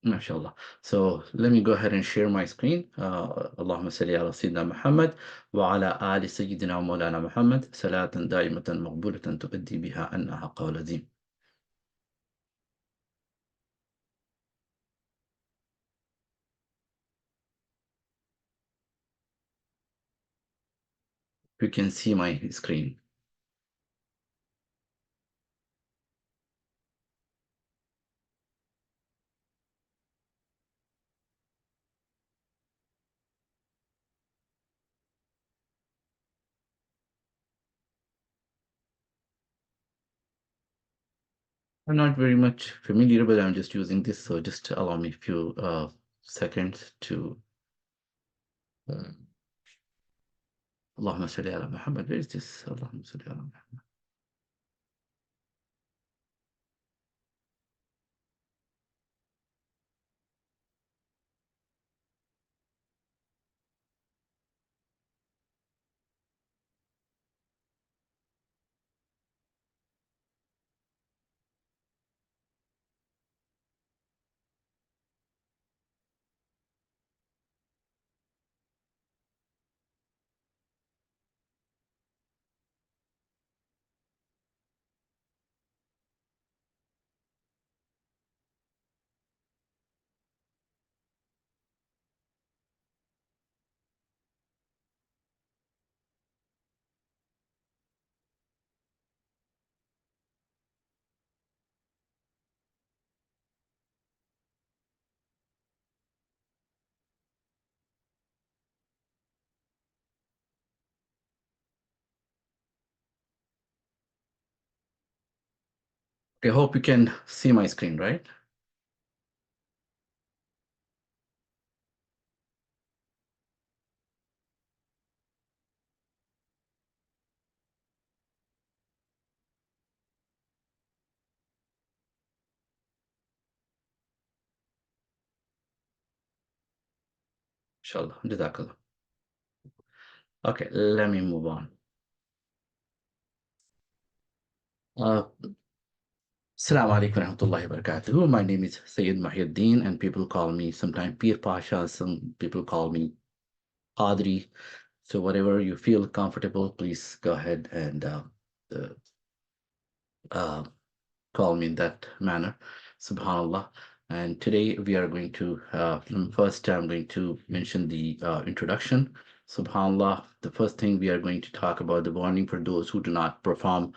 MashaAllah. So let me go ahead and share my screen. Allahumma salli ala Sayyidina Muhammad wa ala ali Sayyidina Maulana Muhammad salatan daimatan maqbulatan tuaddi biha anna haqqa wal azim. You can see my screen. I'm not very much familiar, but I'm just using this, so just allow me a few seconds to uh, Allahumma salli ala Muhammad. Where is this? Allahumma salli ala Muhammad. I hope you can see my screen, right? Inshallah. Jazakallah. Okay, let me move on. Assalamu alaikum warahmatullahi wabarakatuh. My name is Syed Mohiuddin, and people call me sometimes Pir Pasha, some people call me Quadri. So whatever you feel comfortable, please go ahead and uh, call me in that manner. Subhanallah. And today we are going to, first I'm going to mention the introduction. Subhanallah, the first thing we are going to talk about the warning for those who do not perform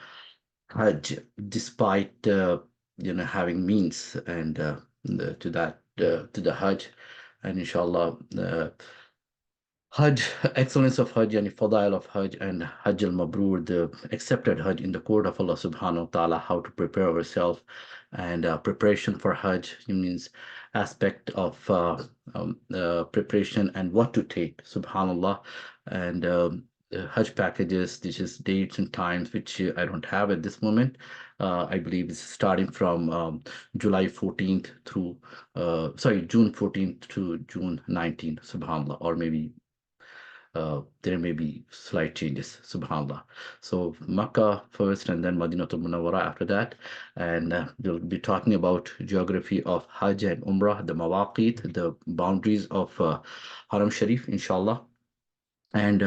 Hajj, despite having means and to the Hajj, and inshallah Hajj, excellence of Hajj and fadail of Hajj and Hajj al-Mabrur, the accepted Hajj in the court of Allah subhanahu wa ta'ala, how to prepare ourselves and preparation for Hajj means aspect of preparation and what to take, subhanallah, and Hajj packages, this is dates and times which I don't have at this moment. I believe it's starting from July 14th through, June 14th to June 19th, subhanallah, or maybe there may be slight changes, subhanallah. So Makkah first and then Madinatul Munawwara after that. And we'll be talking about geography of Hajj and Umrah, the mawaqit, the boundaries of Haram Sharif, inshallah. And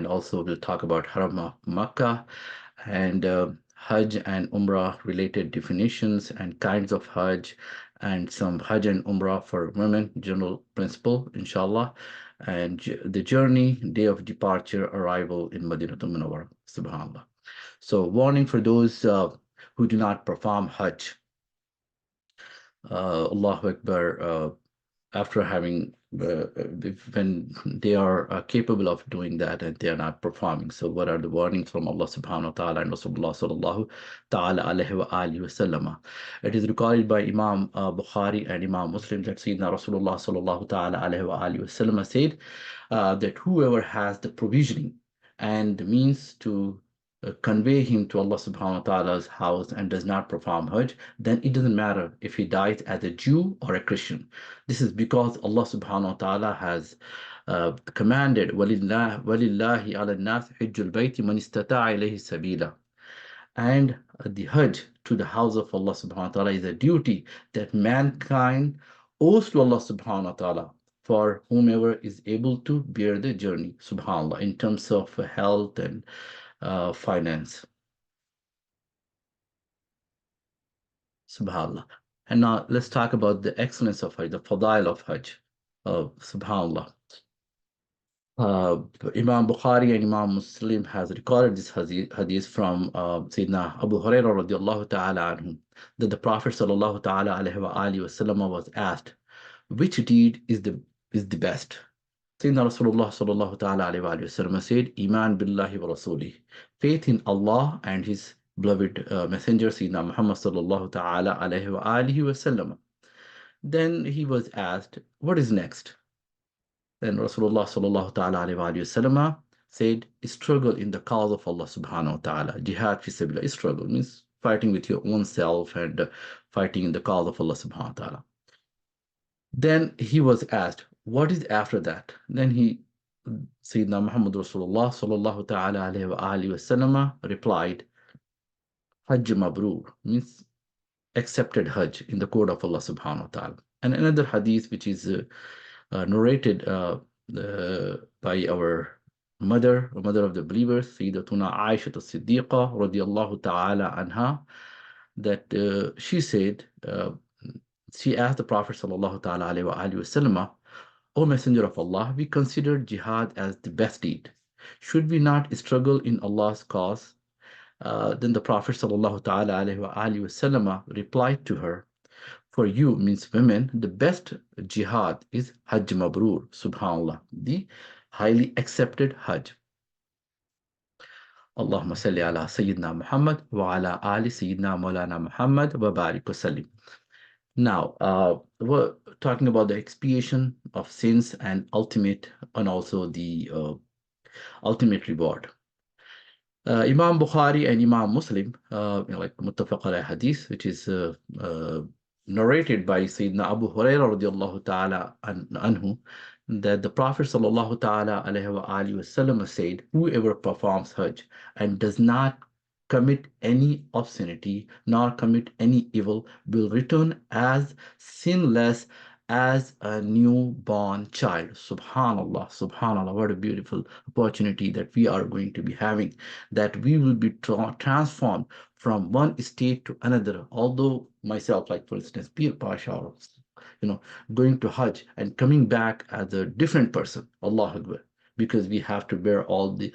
also we'll talk about Haram of Makkah and Hajj and Umrah related definitions and kinds of Hajj and some Hajj and Umrah for women, general principle, inshallah, and the journey, day of departure, arrival in Madinatul Munawwara, subhanallah. So warning for those who do not perform Hajj. Allahu Akbar, after having when they are capable of doing that and they are not performing. So what are the warnings from Allah subhanahu wa ta'ala and Rasulullah sallallahu ta'ala alayhi wa alihi wa sallam? It is recorded by Imam Bukhari and Imam Muslim that Sayyidina Rasulullah sallallahu ta'ala alayhi wa alihi wa sallam said that whoever has the provisioning and the means to convey him to Allah subhanahu wa ta'ala's house and does not perform Hajj, then it doesn't matter if he dies as a Jew or a Christian. This is because Allah subhanahu wa ta'ala has commanded, وَلِلَّهِ عَلَى النَّاسِ حِجُّ الْبَيْتِ مَنِ اسْتَطَاعَ إِلَيْهِ سَبِيلًا. And the Hajj to the house of Allah subhanahu wa ta'ala is a duty that mankind owes to Allah subhanahu wa ta'ala for whomever is able to bear the journey, subhanAllah, in terms of health and finance, subhanAllah. And now let's talk about the excellence of Hajj, the fadail of Hajj, subhanAllah. Imam Bukhari and Imam Muslim has recorded this hadith from Sayyidina Abu Hurairah radiallahu ta'ala anhu, that the Prophet sallallahu ta'ala alayhi wa alihi wasallam was asked, which deed is the best? Sayyidina Rasulullah sallallahu ta'ala alayhi wa alihi wasallam said, Iman billahi wa rasulih, faith in Allah and His beloved messenger, Sayyidina Muhammad sallallahu ta'ala alayhi wa alihi wasallam. Then he was asked, what is next? Then Rasulullah sallallahu ta'ala alayhi wa sallam said, struggle in the cause of Allah subhanahu wa ta'ala. Jihad fi sabilillah. Struggle means fighting with your own self and fighting in the cause of Allah subhanahu wa ta'ala. Then he was asked, what is after that? Then Sayyidina Muhammad Rasulullah sallallahu ta'ala alayhi wa sallam replied, Hajj Mabrur means accepted Hajj in the court of Allah subhanahu wa ta'ala. And another hadith which is narrated by our mother of the believers, Sayyidatuna Aisha as-Siddiqa radiyallahu ta'ala anha, that she said, she asked the Prophet sallallahu ta'ala alayhi wa sallam, O Messenger of Allah, we consider jihad as the best deed. Should we not struggle in Allah's cause? Then the Prophet sallallahu ta'ala alayhi wa sallam replied to her, for you, means women, the best jihad is Hajj Mabrur, subhanAllah, the highly accepted Hajj. Allahumma salli ala Sayyidina Muhammad wa ala ali Sayyidina Maulana Muhammad wa barik wa sallim. Now, we're talking about the expiation of sins and also the ultimate reward. Imam Bukhari and Imam Muslim, like Muttafaq alayhi hadith, which is narrated by Sayyidina Abu Hurairah radiallahu ta'ala anhu, that the Prophet sallallahu ta'ala alayhi wa alihi wasallam said, whoever performs Hajj and does not commit any obscenity nor commit any evil will return as sinless as a newborn child. Subhanallah, subhanallah, what a beautiful opportunity that we are going to be having, that we will be transformed from one state to another. Although myself, like for instance, Pasha, going to Hajj and coming back as a different person, Allah Akbar, because we have to bear all the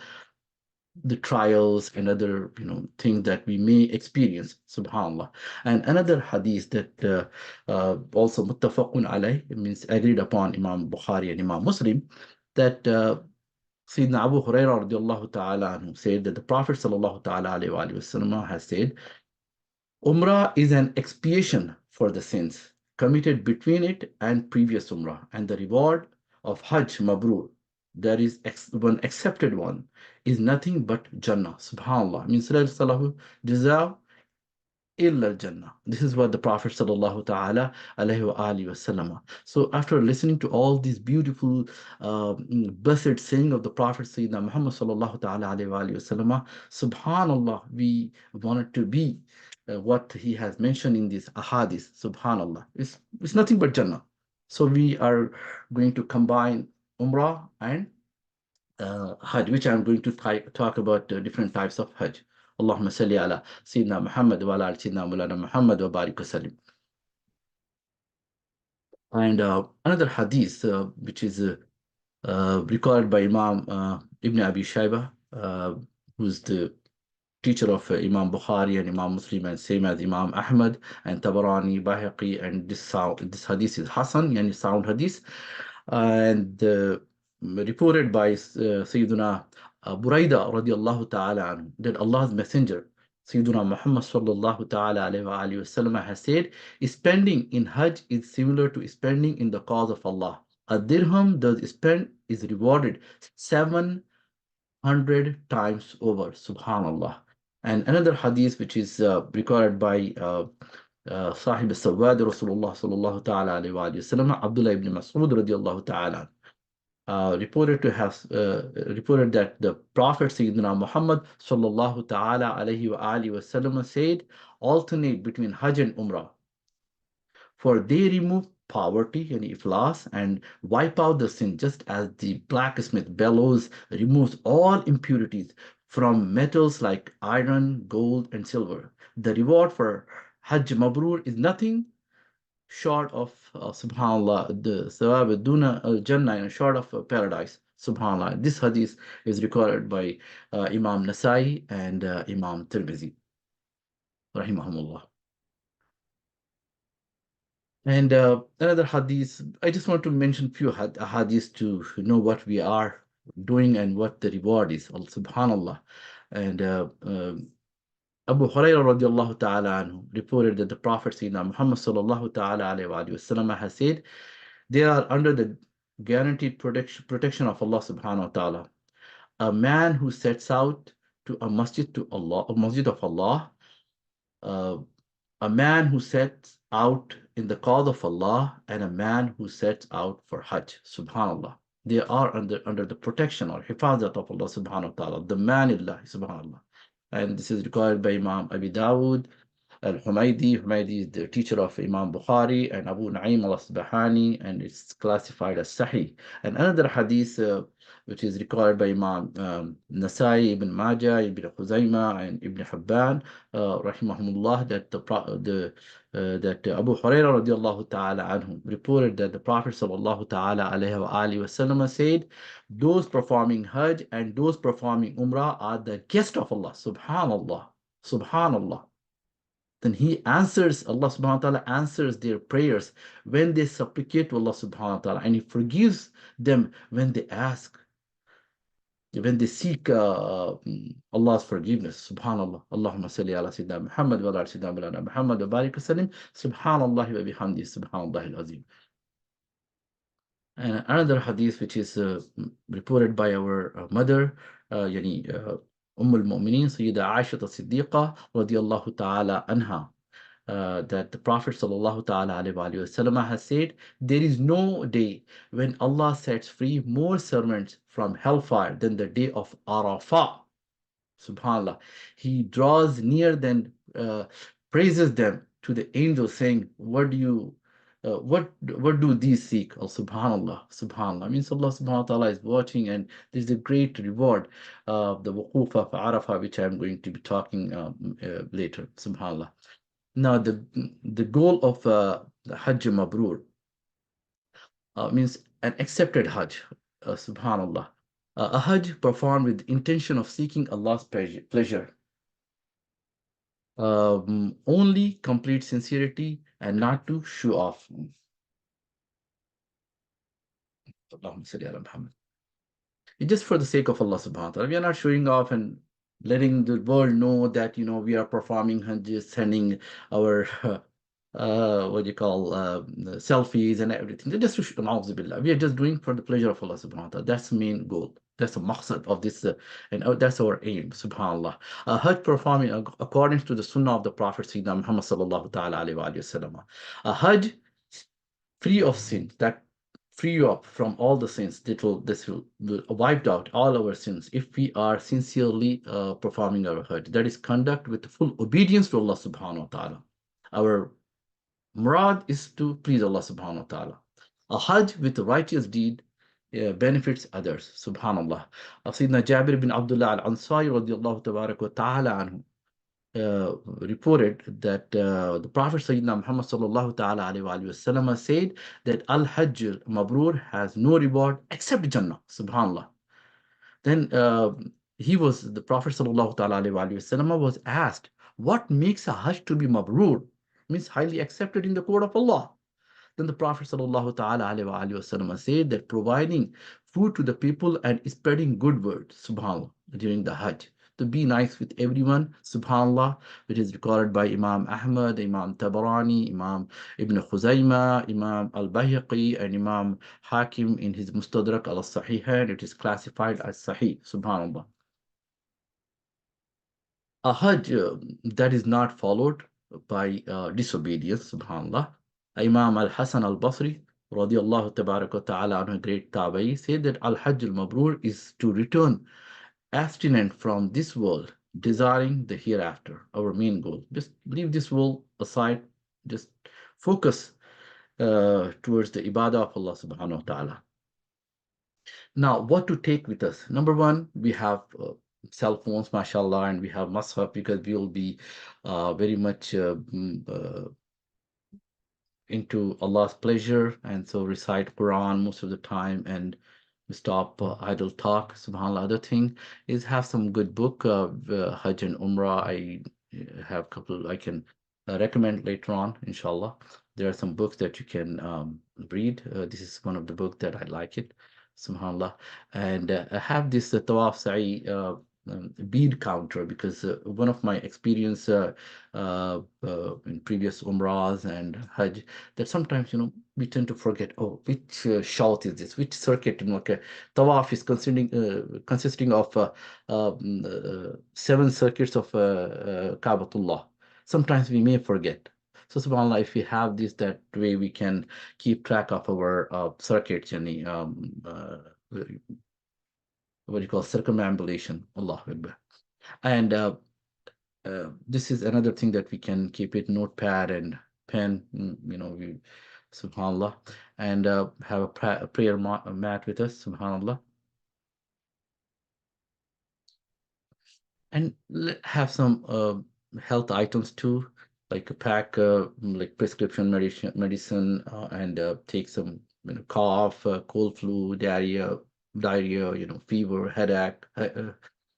trials and other things that we may experience, subhanallah. And another hadith that also muttafaqun alayh, means agreed upon Imam Bukhari and Imam Muslim, that Sayyidina Abu Hurairah radiallahu ta'ala anhu said that the Prophet sallallahu ta'ala alayhi wa sallam has said, Umrah is an expiation for the sins committed between it and previous Umrah, and the reward of Hajj Mabrur, there is one accepted one, is nothing but Jannah. Subhanallah. Means salahu jaza illa Jannah. This is what the Prophet sallallahu ta'ala alayhi wa alihi wasallam. So after listening to all these beautiful blessed saying of the Prophet Sayyidina Muhammad sallallahu ta'ala alayhi wa alihi wasallam, subhanallah, we wanted to be what he has mentioned in this ahadith. Subhanallah. It's nothing but Jannah. So we are going to combine Umrah and Hajj, which I'm going to talk about different types of Hajj. Allahumma salli ala Sayyidina Muhammad wa ala Sayyidina Mulana Muhammad wa barik wa sallim. And another hadith, which is recorded by Imam Ibn Abi Shayba, who's the teacher of Imam Bukhari and Imam Muslim, and same as Imam Ahmad and Tabarani, Bahaqi, and this hadith is Hasan, yani sound hadith, and reported by Sayyiduna Buraida radiallahu ta'ala anhu, that Allah's messenger Sayyiduna Muhammad sallallahu ta'ala alayhi wa alihi wasallam has said, spending in Hajj is similar to spending in the cause of Allah. A dirham thus spent is rewarded 700 times over. Subhanallah. And another hadith which is recorded by Sahib al-Sawwad Rasulullah sallallahu ta'ala alayhi wa sallam, Abdullah ibn Mas'ud radiallahu ta'ala, reported that the Prophet Sayyidina Muhammad sallallahu ta'ala alayhi wa alihi wasallam said, alternate between Hajj and Umrah, for they remove poverty and iflas and wipe out the sin, just as the blacksmith bellows removes all impurities from metals like iron, gold, and silver. The reward for Hajj Mabrur is nothing short of subhanallah, the thawab duna al jannah, short of paradise, subhanallah. This hadith is recorded by Imam Nasai and Imam Tirmizi, rahimahumullah. And another hadith, I just want to mention few hadiths to know what we are doing and what the reward is, subhanallah. And Abu Hurairah radiallahu ta'ala anhu reported that the Prophet Sayyidina Muhammad sallallahu ta'ala alayhi wa sallam has said, they are under the guaranteed protection of Allah subhanahu wa ta'ala. A man who sets out to a masjid a masjid of Allah, uh, a man who sets out in the cause of Allah, and a man who sets out for Hajj. Subhanallah. They are under the protection or hifazat of Allah subhanahu wa ta'ala, the manillah, subhanallah. And this is recorded by Imam Abi Dawud Al-Humaydi. Humaydi is the teacher of Imam Bukhari and Abu Naim al-Asbahani, and it's classified as Sahih. And another hadith which is recorded by Imam Nasai, Ibn Majah, Ibn Khuzaimah, and Ibn Hibban, rahimahumullah, that that Abu Hurairah radiallahu ta'ala anhu reported that the Prophet sallallahu ta'ala alayhi wa alihi wasallam said, those performing Hajj and those performing Umrah are the guests of Allah. Subhanallah. Subhanallah. Then he answers, Allah subhanahu wa ta'ala answers their prayers when they supplicate to Allah subhanahu wa ta'ala, and he forgives them when they ask, when they seek Allah's forgiveness. Subhanallah. Allahumma salli ala Sayyidina Muhammad wa ala Sayyidina Muhammad wa barik wasallim. Subhanallah wa bihamdi. Subhanallah al-azim. And another hadith which is reported by our mother, yani al-Mu'mineen, Sayyida Aisha as-Siddiqa radiyallahu ta'ala anha, that the Prophet sallallahu ta'ala alayhi wa sallam has said, there is no day when Allah sets free more servants from hellfire than the day of Arafah. Subhanallah. He draws near them, praises them to the angels, saying, what do these seek? Oh, subhanallah, subhanallah. Means Allah subhanahu wa ta'ala is watching, and there's a great reward, the wuquf of Arafah, which I'm going to be talking later, subhanallah. Now, the goal of the Hajj Mabrur means an accepted Hajj, subhanallah. A Hajj performed with intention of seeking Allah's pleasure. Only complete sincerity and not to show off. It's just for the sake of Allah subhanahu wa ta'ala. We are not showing off and letting the world know that, we are performing Hajj, sending our what you call selfies and everything. We are just doing for the pleasure of Allah subhanahu wa ta'ala. That's the main goal. That's the maqsad of this, and that's our aim, subhanallah. Hajj performing according to the Sunnah of the Prophet Sayyidina Muhammad sallallahu ta'ala alayhi wa sallam. A Hajj free of sins, that free you up from all the sins. This will wiped out all our sins if we are sincerely performing our Hajj. That is conduct with full obedience to Allah subhanahu wa ta'ala. Our murad is to please Allah subhanahu wa ta'ala. A Hajj with a righteous deed benefits others. Subhanallah. Sayyidina Jabir bin Abdullah al-Ansari radiallahu tabarak wa ta'ala anhu reported that the Prophet Sayyidina Muhammad sallallahu ta'ala alayhi wa sallam said that al-Hajj Mabrur has no reward except Jannah. Subhanallah. Then the Prophet sallallahu ta'ala alayhi wa sallam was asked, what makes a Hajj to be Mabrur? Means highly accepted in the court of Allah. Then the Prophet sallallahu ta'ala alayhi wa sallam said that providing food to the people and spreading good word, subhanallah, during the Hajj. To be nice with everyone, subhanallah, which is recorded by Imam Ahmad, Imam Tabarani, Imam Ibn Khuzaimah, Imam Al-Bayhaqi, and Imam Hakim in his Mustadrak al-Sahihain. It is classified as Sahih, subhanallah. A Hajj that is not followed by disobedience, subhanallah. Imam Al-Hasan Al-Basri, radiallahu tabarak ta'ala anhu, great tabi'i, said that Al-Hajj Al-Mabrur is to return abstinent from this world, desiring the hereafter, our main goal. Just leave this world aside, just focus towards the ibadah of Allah subhanahu wa ta'ala. Now, what to take with us? Number one, we have cell phones, mashallah, and we have mushaf because we will be very much into Allah's pleasure, and so recite Quran most of the time and stop idle talk. SubhanAllah. Other thing is have some good book, Hajj and Umrah. I have couple I can recommend later on, inshallah. There are some books that you can read. This is one of the book that I like it, SubhanAllah. And I have this Tawaf Sa'i bead counter because one of my experience in previous Umrahs and Hajj that sometimes we tend to forget, oh, which shout is this, which circuit, okay, tawaf is consisting of 7 circuits of Kaabatullah. Sometimes we may forget. So subhanallah, if we have this, that way we can keep track of our circuits and what do you call circumambulation. Allah Akbar. And this is another thing that we can keep it notepad and pen, we subhanallah, and have a prayer mat with us, subhanallah, and have some health items too, like a pack, like prescription medicine, and take some, cough, cold, flu, diarrhea, fever, headache,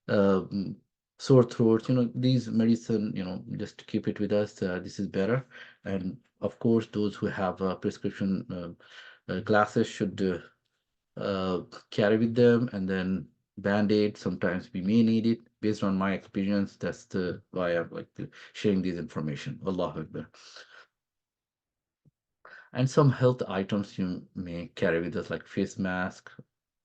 um, sore throats, these medicine, just to keep it with us. This is better. And of course, those who have prescription glasses should carry with them, and then band-aid. Sometimes we may need it. Based on my experience, that's the why I like to sharing this information. Allahu Akbar. And some health items you may carry with us, like face mask,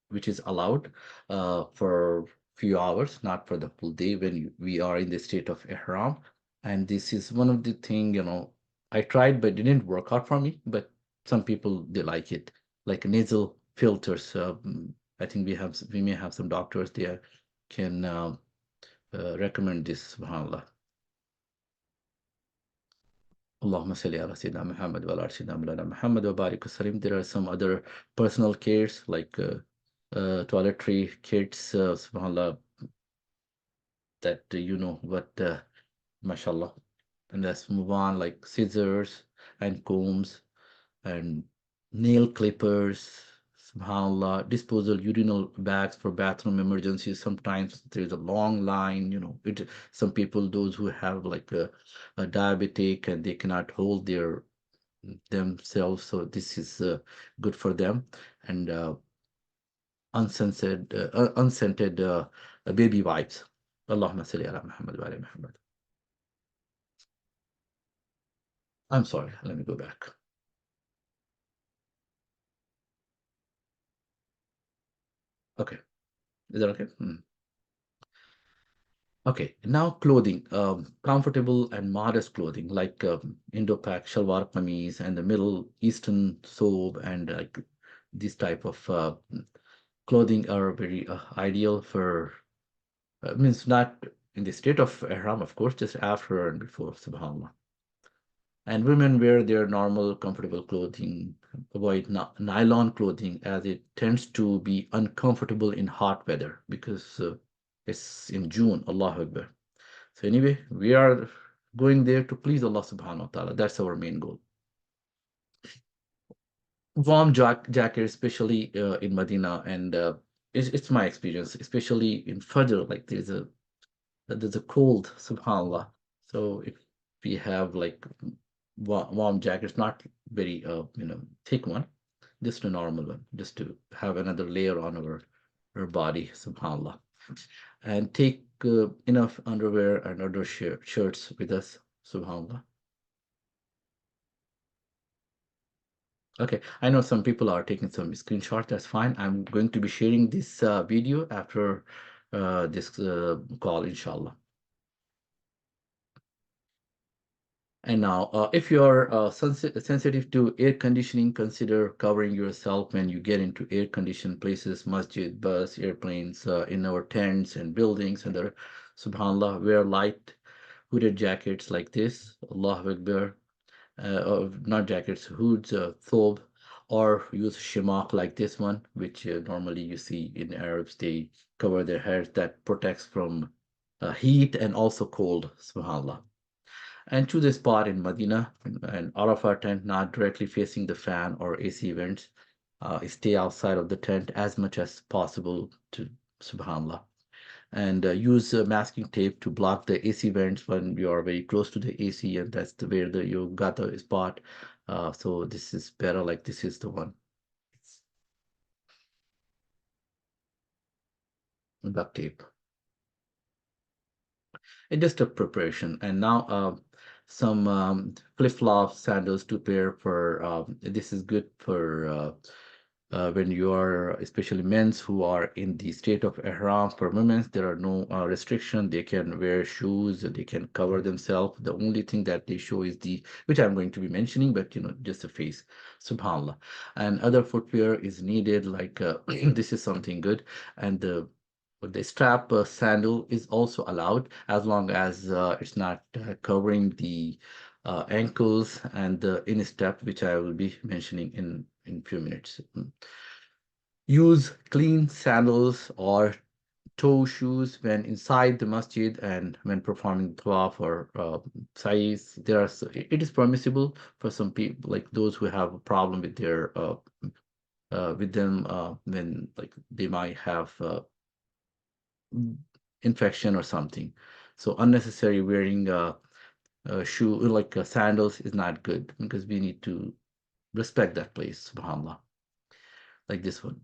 which is allowed for few hours, not for the full day when we are in the state of Ihram. And this is one of the thing, I tried, but it didn't work out for me. But some people, they like it, like nasal filters. I think we may have some doctors there can recommend this, subhanAllah. Allahumma salli ala Sayyidina Muhammad wa ala Sayyidina Mawlana Muhammad wa barik wasallim. There are some other personal cares like toiletry kits, subhanAllah, that what, mashallah. And let's move on, like scissors and combs and nail clippers, subhanallah, disposal urinal bags for bathroom emergencies. Sometimes there's a long line, some people, those who have like a diabetic and they cannot hold themselves, so this is good for them. And unscented baby wipes. Allahumma salli ala Muhammad wa ala Muhammad. I'm sorry, let me go back. Okay, is that okay? Okay, now clothing, comfortable and modest clothing like Indo-Pak shalwar kameez and the Middle Eastern thobe, and like this type of clothing are very ideal for, means not in the state of ihram, of course, just after and before, subhanallah. And women wear their normal, comfortable clothing. Avoid nylon clothing as it tends to be uncomfortable in hot weather because it's in June. Allahu Akbar. So anyway, we are going there to please Allah subhanahu wa ta'ala. That's our main goal. Warm jacket, especially in Medina, and it's my experience, especially in Fajr, like there's a cold, subhanallah. So if we have like warm jackets, not very thick one, just a normal one, just to have another layer on our body, subhanallah. And take enough underwear and other shirts with us, subhanallah. Okay, I know some people are taking some screenshots. That's fine. I'm going to be sharing this video after this call, inshallah. And now, if you are sensitive to air conditioning, consider covering yourself when you get into air-conditioned places, masjid, bus, airplanes, in our tents and buildings, and the subhanallah, wear light hooded jackets like this. Allahu Akbar. or not jackets, hoods, thobe, or use shimak like this one, which normally you see in Arabs. They cover their hair that protects from heat and also cold, subhanAllah. And choose a spot in Medina and Arafah tent not directly facing the fan or AC vents. Stay outside of the tent as much as possible to subhanAllah. And use masking tape to block the AC vents when you are very close to the AC, and that's the where the you got the spot. So this is better, like this is the one. Duct tape. It's just a preparation. And now some flip-flop sandals to pair for this is good for when you are, especially men's who are in the state of ihram. For women, there are no restriction. They can wear shoes, they can cover themselves. The only thing that they show is the, which I'm going to be mentioning, but just the face, subhanallah. And other footwear is needed, like this is something good. And the strap sandal is also allowed as long as it's not covering the ankles and the instep, which I will be mentioning in few minutes. Use clean sandals or toe shoes when inside the masjid and when performing tawaf or sa'is. It is permissible for some people, like those who have a problem with their with them when like they might have infection or something. So unnecessary wearing shoe like sandals is not good because we need to respect that place, subhanallah, like this one.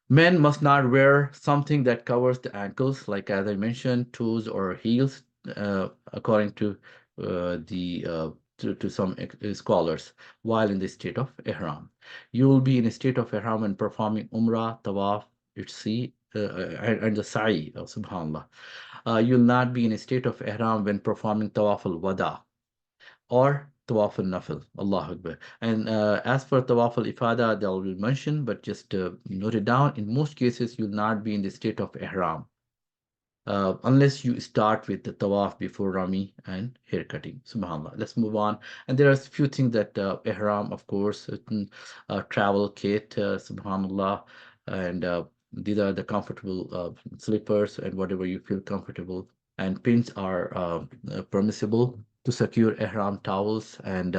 Men must not wear something that covers the ankles, like as I mentioned, toes or heels, according to some scholars, while in the state of ihram. You will be in a state of ihram when performing umrah, tawaf, and the sa'i, subhanallah. You'll not be in a state of ihram when performing tawaf al-wada or Tawaf al-Nafil. Allah Akbar. And as for Tawaf al-Ifada, they'll be mentioned, but just note it down. In most cases, you'll not be in the state of Ihram unless you start with the tawaf before Rami and haircutting. Subhanallah. Let's move on. And there are a few things that ihram, of course, certain travel kit, Subhanallah, and these are the comfortable slippers and whatever you feel comfortable. And pins are permissible to secure ihram towels, and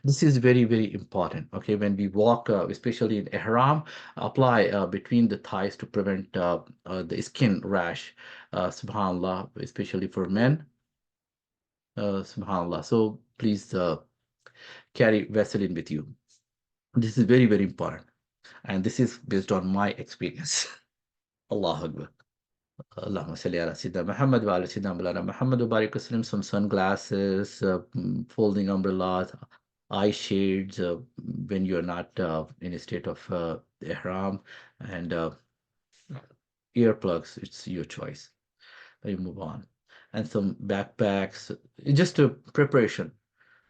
this is very, very important. Okay, when we walk, especially in ihram, apply between the thighs to prevent the skin rash, subhanallah, especially for men, subhanallah. So please carry Vaseline with you. This is very, very important, and this is based on my experience. Allah Akbar. Allahumma salli ala Sayyidina Muhammad wa ala Sayyidina Maulana Muhammad wa barik wasallam. Some sunglasses, folding umbrellas, eye shades when you're not in a state of ihram, and earplugs. It's your choice. You move on. And some backpacks, just a preparation.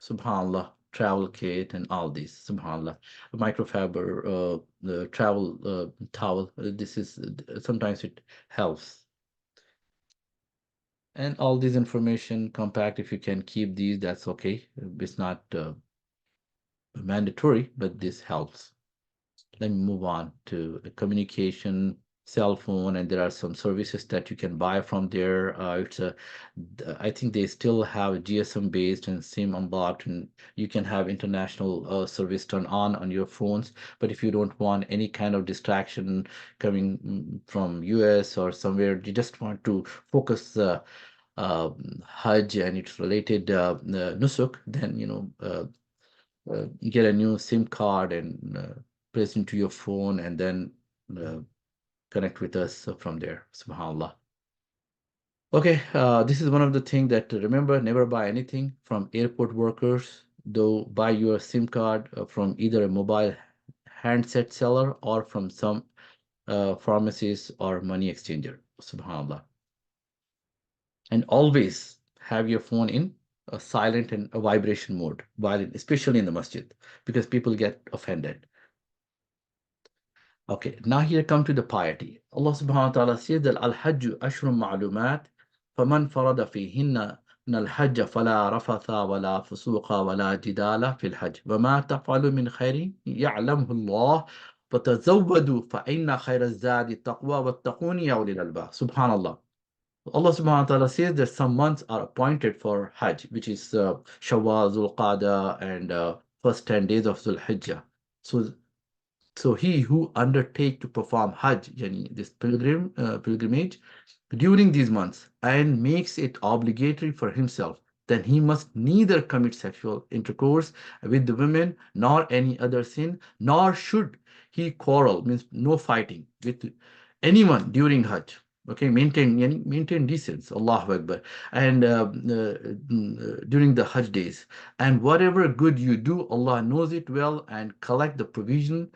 Subhanallah, travel kit and all these. Subhanallah, microfiber, the travel towel. This is sometimes it helps. And all this information compact. If you can keep these, that's okay. It's not mandatory, but this helps. Let me move on to the communication, cell phone, and there are some services that you can buy from there. I think they still have GSM based and SIM unlocked, and you can have international service turned on your phones. But if you don't want any kind of distraction coming from US or somewhere, you just want to focus Hajj and its related nusuk, then get a new SIM card and place into your phone, and then uh, connect with us from there. Subhanallah. Okay, this is one of the things that remember, never buy anything from airport workers, though buy your SIM card from either a mobile handset seller or from some pharmacies or money exchanger. Subhanallah. And always have your phone in a silent and a vibration mode, especially in the masjid, because people get offended. Okay, now here come to the piety. Allah subhanahu wa ta'ala says that Al-Hajj Ashrum Ma'lumat, فَمَنْ فَرَضَ فِيهِنَّ إن الحج فلا رفث ولا فسوق ولا جدال في الحج وما تفعلوا من خير يعلمه الله فتزودوا فإن خير الزاد التقوى واتقون يا أولي الألباب. Subhanallah. Allah subhanahu wa ta'ala says that some months are appointed for Hajj, which is Shawwal, Zulqada, and first 10 days of Zulhijjah. So he who undertake to perform Hajj, yani this pilgrimage, during these months and makes it obligatory for himself, then he must neither commit sexual intercourse with the women nor any other sin, nor should he quarrel, means no fighting with anyone during Hajj. Okay, maintain decency, Allahu Akbar, and during the Hajj days. And whatever good you do, Allah knows it well and collect the provision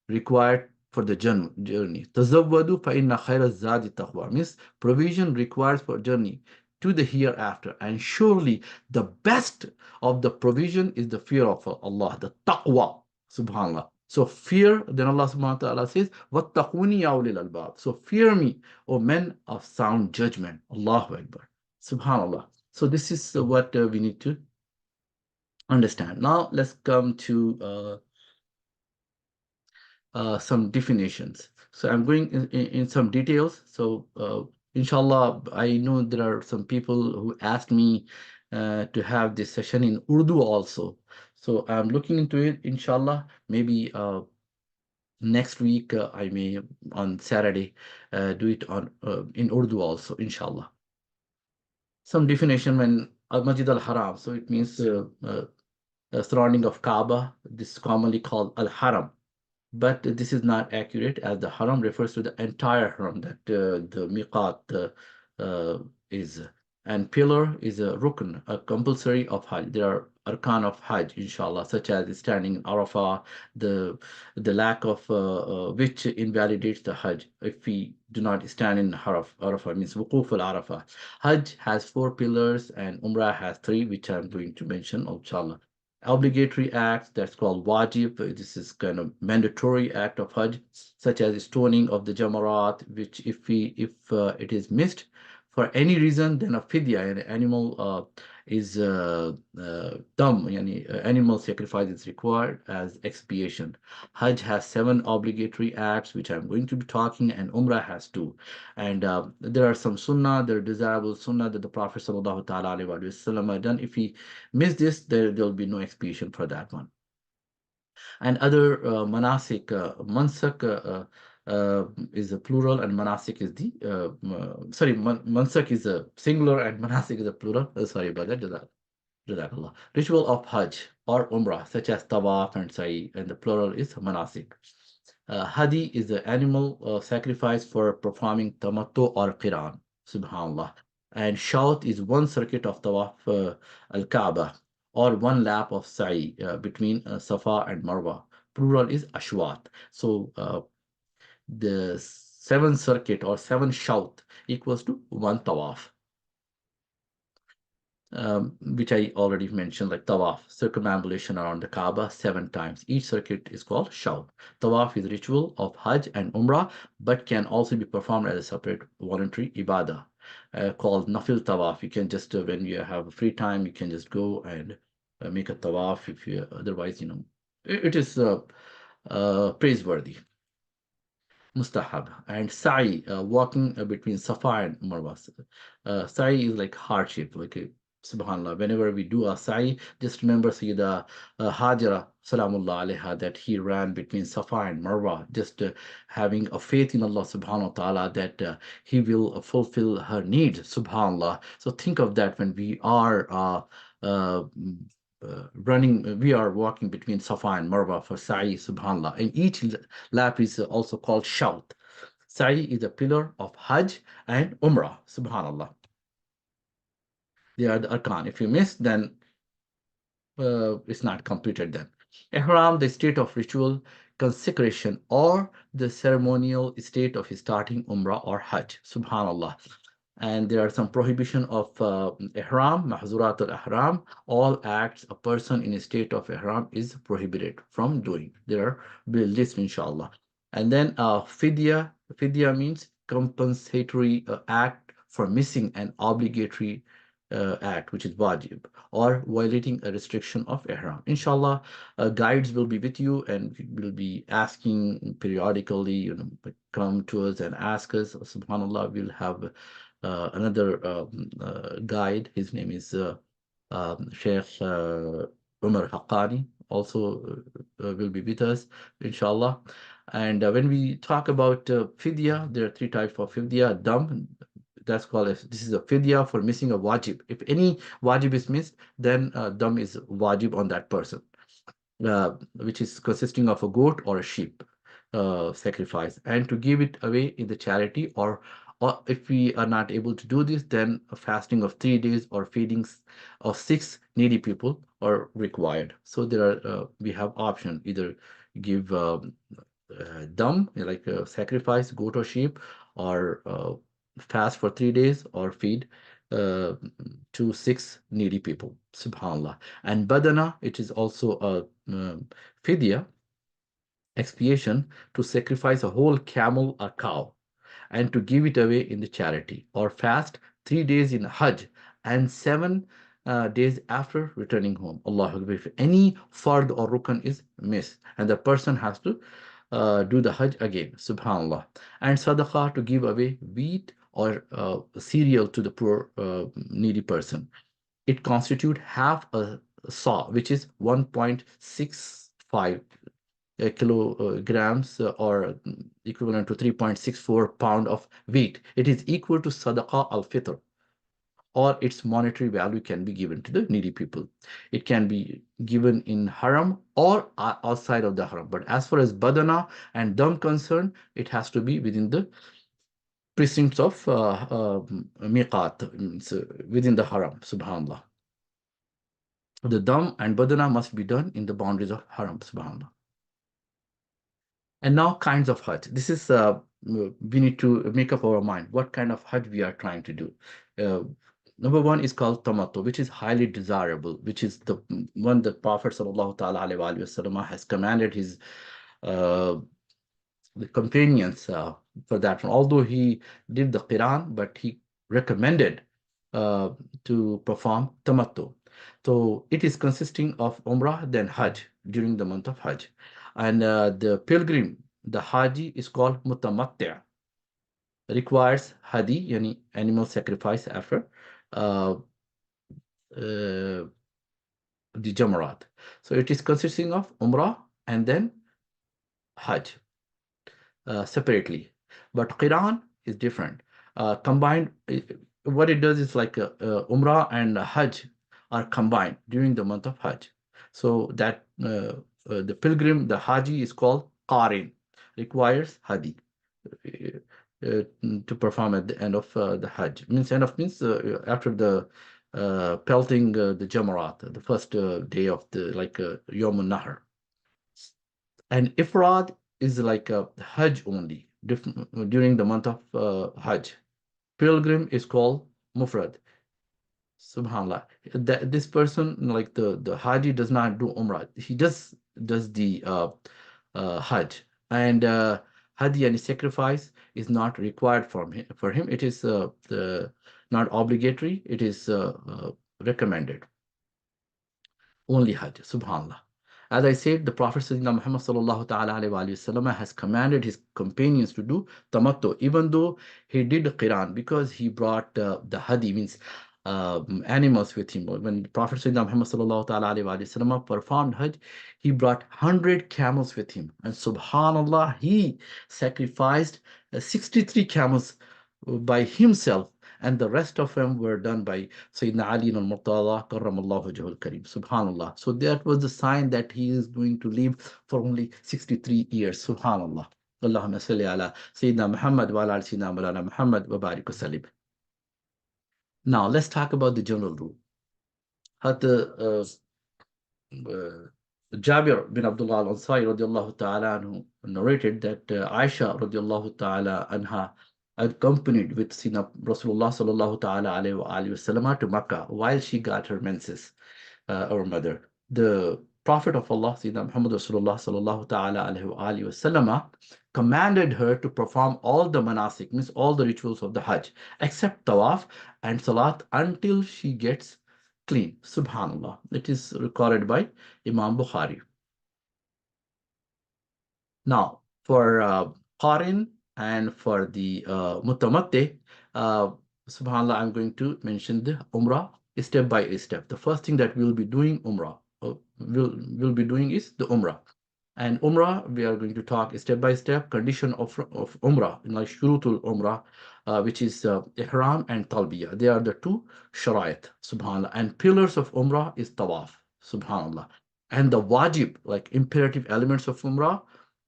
required for the journey. Tazawwadu fa inna khayra zadi taqwa, means provision required for journey to the hereafter. And surely the best of the provision is the fear of Allah, the taqwa. Subhanallah. So fear, then Allah subhanahu wa ta'ala says, Wattaquni ya ulil albab. So fear me, O men of sound judgment. Allahu Akbar. Subhanallah. So this is what we need to understand. Now let's come to some definitions. So I'm going in some details. So inshallah, I know there are some people who asked me to have this session in Urdu also. So I'm looking into it, inshallah. Maybe next week I may on Saturday do it on in Urdu also, inshallah. Some definition when Al-Masjid al-Haram. So it means surrounding of Kaaba. This is commonly called Al-Haram. But this is not accurate, as the haram refers to the entire haram that the miqat is. And pillar is a rukn, a compulsory of Hajj. There are arkan of Hajj, inshallah, such as standing in Arafah, the lack of which invalidates the Hajj. If we do not stand in Arafah, means wuquf al-Arafah. Hajj has 4 pillars and Umrah has 3, which I'm going to mention, inshallah. Obligatory acts, that's called wajib. This is kind of mandatory act of Hajj, such as stoning of the jamarat, which if it is missed for any reason, then a fidya, an animal is dumb, animal sacrifice is required as expiation. Hajj has 7 obligatory acts, which I'm going to be talking, and Umrah has 2. And there are some sunnah, there are desirable sunnah that the Prophet sallallahu ta'ala alaihi wasallam had done. If he miss this, there will be no expiation for that one. And other manasik, mansak is a plural and manasik is the mansak is a singular and manasik is a plural. Sorry about that. Jazakallah. Ritual of Hajj or Umrah, such as Tawaf and Sa'i, and the plural is Manasik. Hadi is the animal sacrifice for performing Tamattu'e or Qiran. Subhanallah. And Shout is 1 circuit of Tawaf al-Kaaba, or 1 lap of Sa'i between Safa and Marwa. Plural is Ashwat. So the 7 circuit or 7 Shout equals to 1 Tawaf. Which I already mentioned, like Tawaf, circumambulation around the Kaaba 7 times. Each circuit is called Shaut. Tawaf is ritual of Hajj and Umrah, but can also be performed as a separate voluntary ibadah called Nafil Tawaf. You can just, when you have free time, you can just go and make a Tawaf. If you otherwise, it is praiseworthy. Mustahab. And Sa'i, walking between Safa and Marwa. Sa'i is like hardship, like a Subhanallah. Whenever we do a Sa'i, just remember Sayyida Hajara, Salamullah alaiha, that he ran between Safa and Marwa, just having a faith in Allah Subhanahu wa Ta'ala that he will fulfill her needs, Subhanallah. So think of that when we are we are walking between Safa and Marwa for Sa'i, Subhanallah. And each lap is also called Shout. Sa'i is a pillar of Hajj and Umrah, Subhanallah. They are the arkan. If you miss, then it's not completed then. Ihram, the state of ritual consecration or the ceremonial state of starting Umrah or Hajj, Subhanallah. And there are some prohibition of ihram, mahzurat al-ihram. All acts a person in a state of ihram is prohibited from doing. There are lists, inshallah. And then fidya. Fidya means compensatory act for missing an obligatory act, which is wajib, or violating a restriction of ihram. Inshallah, guides will be with you and will be asking periodically, come to us and ask us. Subhanallah, we'll have another guide. His name is Sheikh Umar Haqqani, also will be with us, inshallah. And when we talk about fidya, there are three types of fidya. Dam, that's called as, this is a fidya for missing a wajib. If any wajib is missed, then dam is wajib on that person, which is consisting of a goat or a sheep sacrifice, and to give it away in the charity, or if we are not able to do this, then a fasting of 3 days or feedings of 6 needy people are required. So there are we have option, either give dam, like a sacrifice goat or sheep, or fast for 3 days, or feed uh, to 6 needy people. Subhanallah. And badana, it is also a fidya, expiation, to sacrifice a whole camel or cow and to give it away in the charity, or fast 3 days in Hajj and 7 days after returning home. Allah Akbar. If any fard or rukn is missed, and the person has to do the Hajj again. Subhanallah. And sadaqah, to give away wheat or cereal to the poor needy person. It constitutes half a saw, which is 1.65 kilograms, or equivalent to 3.64 pound of wheat. It is equal to sadaqah al-fitr, or its monetary value can be given to the needy people. It can be given in haram or outside of the haram. But as far as badana and dam concerned, it has to be within the precincts of miqat, within the haram. Subhanallah. The dam and badana must be done in the boundaries of haram. Subhanallah. And now, kinds of Hajj. This is we need to make up our mind what kind of Hajj we are trying to do. Number one is called Tamattu'e, which is highly desirable, which is the one that Prophet sallallahu ta'ala alaihi wasallam has commanded his uh, the companions for that one. Although he did the Qiran, but he recommended uh, to perform Tamattu'e. So it is consisting of Umrah, then Hajj during the month of Hajj. And the pilgrim, the Haji, is called Mutamatti'a. Requires Hadi, yani animal sacrifice after uh, the Jamarat. So it is consisting of Umrah and then Hajj separately. But Qiran is different. Combined, what it does is like Umrah and Hajj are combined during the month of Hajj. So that the pilgrim, the Haji, is called Qarin, requires Hadi to perform at the end of the Hajj. Means end of means after the pelting the Jamarat, the first day of the like Yom Nahar. And Ifrad is like a Hajj only during the month of Hajj. Pilgrim is called Mufrad. Subhanallah. This person, like the Haji, does not do Umrah. He just does the Hajj. And Hadi and sacrifice is not required for him. It is not obligatory. It is recommended. Only Hajj. Subhanallah. As I said, the Prophet Sayyidina Muhammad sallallahu ta'ala alayhi wa sallam has commanded his companions to do tamattu, even though he did Qiran, because he brought the hadi, means animals with him. When the Prophet Sayyidina Muhammad sallallahu ta'ala alayhi wa sallam performed Hajj, he brought 100 camels with him. And subhanallah, he sacrificed 63 camels by himself, and the rest of them were done by Sayyidina Ali al-Murtada karramallahu wajhul kareem. Subhanallah. So that was the sign that he is going to live for only 63 years. Subhanallah. Allahumma salli ala Sayyidina Muhammad wa ala Sayyidina Mawlana Muhammad wa barik wa sallim. Now let's talk about the general rule. Jabir bin Abdullah al-Ansari radiallahu ta'ala anhu narrated that Aisha radiallahu ta'ala anha accompanied with Sina Rasulullah sallallahu ta'ala alayhi wa sallam to Makkah while she got her menses, our mother. The Prophet of Allah, Sayyidina Muhammad Rasulullah sallallahu ta'ala alayhi wa alihi wasallam, commanded her to perform all the manasik, means all the rituals of the Hajj, except tawaf and salat until she gets clean. Subhanallah. It is recorded by Imam Bukhari. Now, for Qarin and for the Mutamatte, subhanAllah, I'm going to mention the Umrah step by step. The first thing that we'll be doing Umrah, we'll be doing is the Umrah. And Umrah, we are going to talk step by step condition of Umrah, like Shurutul Umrah, which is Ihram and Talbiyah. They are the two Sharait, subhanAllah. And pillars of Umrah is Tawaf, subhanAllah. And the wajib, like imperative elements of Umrah,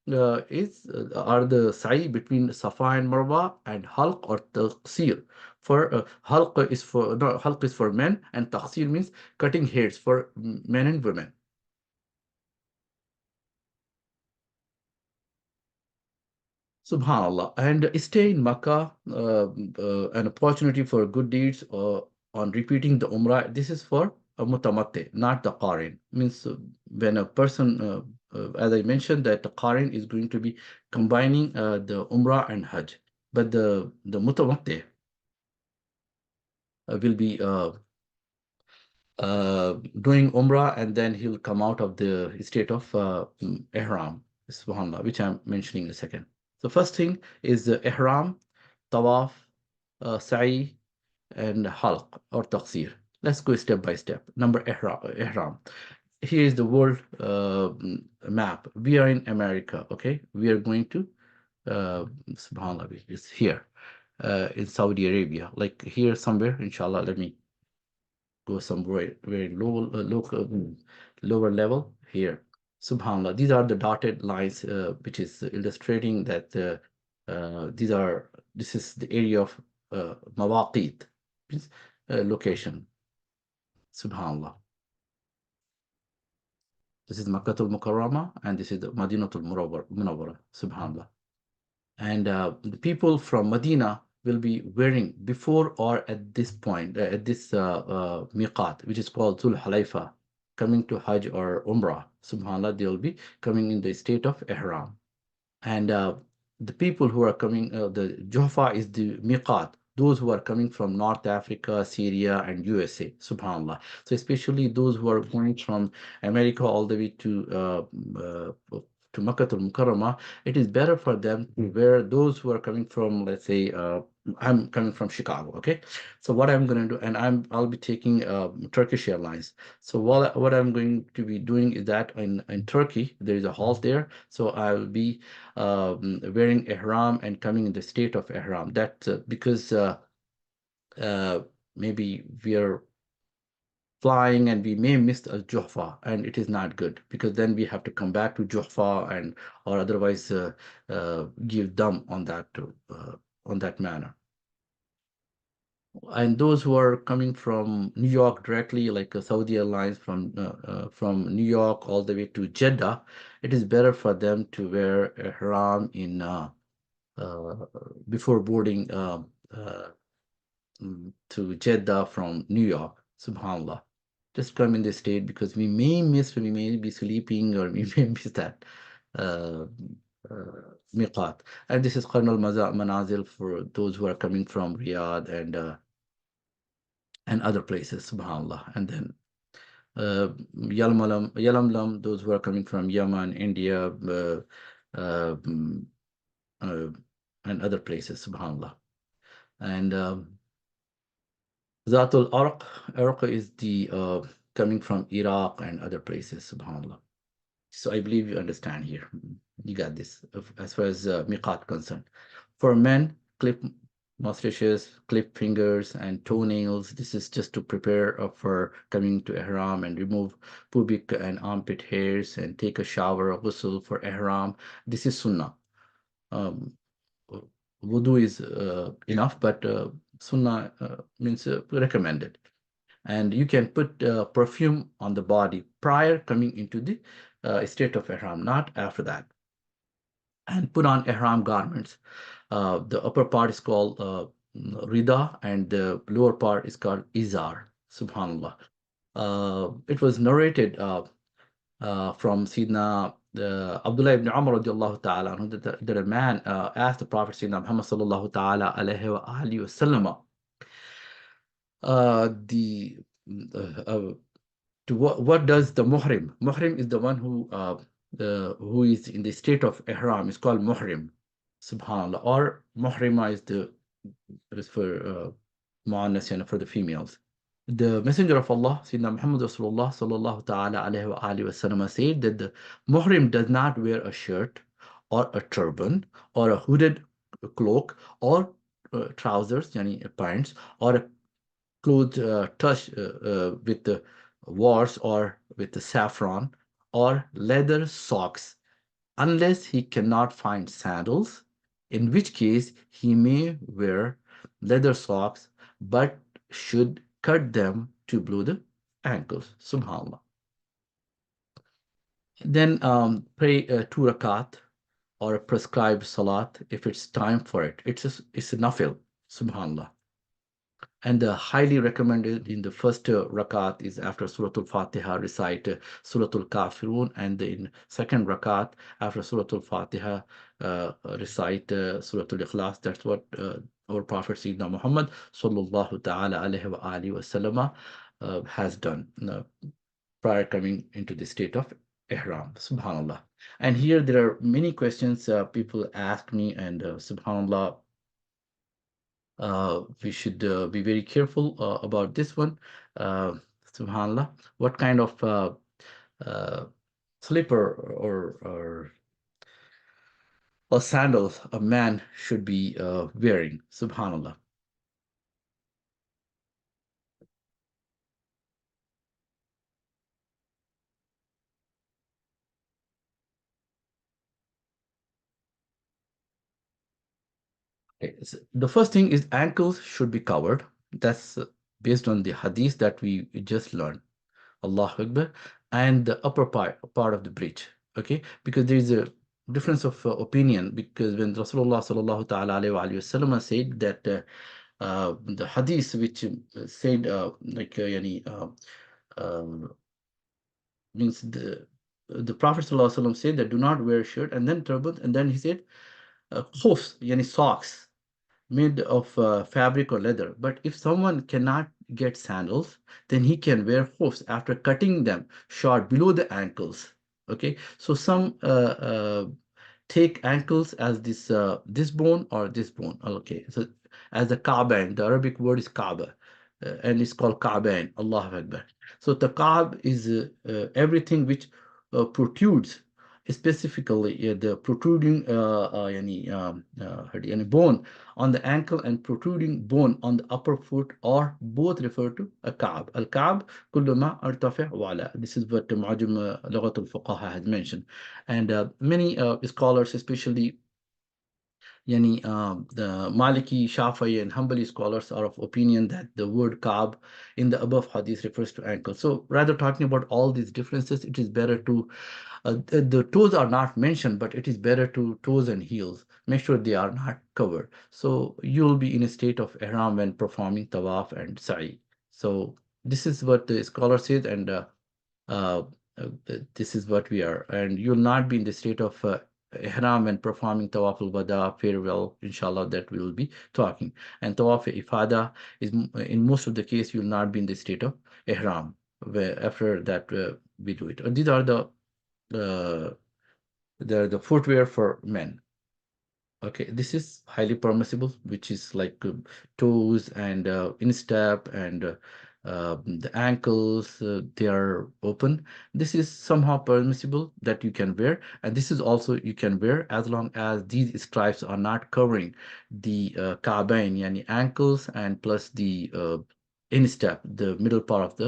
are the sa'i between Safa and Marwa, and halq or taqsir. For halq is for no, halq is for men, and taqsir means cutting hairs for men and women. Subhanallah. And stay in Makkah, an opportunity for good deeds on repeating the Umrah. This is for a mutamatte, not the Qarin. Means when a person, as I mentioned, that the Qarin is going to be combining the Umrah and Hajj. But the mutamatte will be doing Umrah, and then he'll come out of the state of Ihram, Subhanallah, which I'm mentioning in a second. The first thing is the Ihram, Tawaf, Sa'i, and Halq or Taqsir. Let's go step by step. Number Ihram. Here is the world map. We are in America, okay? We are going to, Subhanallah, it's here in Saudi Arabia, like here somewhere, inshallah. Let me go somewhere very lower level here. Subhanallah. These are the dotted lines, which is illustrating that this is the area of Mawaqit, means location. Subhanallah. This is Makkatul Mukarrama, and this is the Madinatul Munawwara. Subhanallah. And the people from Medina will be wearing before or at this point, at this miqat, which is called Zul Halaifa, coming to Hajj or Umrah. Subhanallah, they will be coming in the state of Ihram. And the people who are coming, the Juhfa is the miqat, those who are coming from North Africa, Syria, and USA, subhanallah. So especially those who are going from America all the way to Makkah al-Mukarramah, it is better for them to wear, those who are coming from, let's say, I'm coming from Chicago, okay? So what I'm going to do, and I'll be taking Turkish Airlines. So what I'm going to be doing is that in Turkey, there is a halt there. So I'll be wearing ihram and coming in the state of ihram. That because maybe we are flying and we may miss a Juhfa, and it is not good, because then we have to come back to Juhfa and or otherwise give dam on that manner. And those who are coming from New York directly, like Saudi Airlines from New York all the way to Jeddah, it is better for them to wear ihram in before boarding to Jeddah from New York. Subhanallah. Just come in the state, because we may be sleeping, or we may miss that miqat. And this is Qarnul Manazil for those who are coming from Riyadh and other places, subhanallah. And then Yalamlam, those who are coming from Yemen, India, and other places, subhanallah. And Zatul Arq is the coming from Iraq and other places, subhanallah. So I believe you understand here. You got this as far as miqat concerned. For men, clip mustaches, clip fingers and toenails. This is just to prepare for coming to ihram, and remove pubic and armpit hairs and take a shower or ghusl for ihram. This is sunnah. Wudu is enough, but sunnah means recommended. And you can put perfume on the body prior coming into the state of ihram, not after that. And put on ihram garments. The upper part is called rida, and the lower part is called izar. Subhanallah. It was narrated from Sayyidina Abdullah ibn Umar radiallahu ta'ala anhu, that a man asked the Prophet Sayyidina Muhammad sallallahu ta'ala alayhi wa alihi wa sallam, the to what does the muhrim? Muhrim is the one who is in the state of ihram. It's called muhrim, subhanallah. Or muhrima is the is for muannas, for the females. The Messenger of Allah, Sayyidina Muhammad Rasulullah sallallahu ta'ala alayhi wa alihi wasallam, said that the muhrim does not wear a shirt or a turban or a hooded cloak or trousers, yani pants, or a clothes touched with the wars or with the saffron or leather socks, unless he cannot find sandals, in which case he may wear leather socks but should cut them to below the ankles. Subhanallah. Then pray 2 rakat or a prescribed salat if it's time for it. It's a nafil. Subhanallah. And the highly recommended in the first rakat is after Surah Al-Fatiha, recite Surah Al-Kafirun, and in second rakat after Surah Al-Fatiha, recite Surah Al-Ikhlas. That's what our Prophet Sayyidina Muhammad sallallahu ta'ala alayhi wa alihi wa sallama has done prior coming into the state of Ihram. Subhanallah. And here there are many questions people ask me, and Subhanallah, we should be very careful about this one. Subhanallah, what kind of slipper or sandals a man should be wearing? Subhanallah. Okay, so the first thing is ankles should be covered. That's based on the hadith that we just learned. Allahu Akbar. And the upper part of the bridge. Okay, because there is a difference of opinion, because when Rasulullah sallallahu ta'ala alayhi wa sallam said that the hadith which said means the Prophet sallallahu alaihi wasallam said that do not wear shirt and then turban, and then he said khufs, yani socks made of fabric or leather. But if someone cannot get sandals, then he can wear hoofs after cutting them short below the ankles. Okay, so some take ankles as this bone or this bone. Okay, so as the Ka'bain, the Arabic word is Kaaba, and it's called Ka'bain. Allahu Akbar. So the Ka'b is everything which protrudes, specifically the protruding yani bone on the ankle and protruding bone on the upper foot, or both refer to a Ka'b. Al-Ka'b kullu ma artafi' wala. This is what Mu'jam Lughat al-Fuqaha has mentioned. And many scholars, especially the Maliki, Shafi'i, and Hanbali scholars, are of opinion that the word Ka'b in the above hadith refers to ankle. So rather talking about all these differences, it is better to the toes are not mentioned, but it is better to toes and heels. Make sure they are not covered. So you'll be in a state of ihram when performing tawaf and sa'i. So this is what the scholar says, and uh, this is what we are. And you'll not be in the state of ihram when performing tawaf al-wada, farewell, inshallah, that we will be talking. And tawaf ifada is, in most of the case, you'll not be in the state of ihram. Where after that we do it. These are the the footwear for men. Okay, this is highly permissible, which is like toes and instep and the ankles, they are open. This is somehow permissible that you can wear, and this is also you can wear as long as these stripes are not covering the ka'bain, yani ankles, and plus the instep, the middle part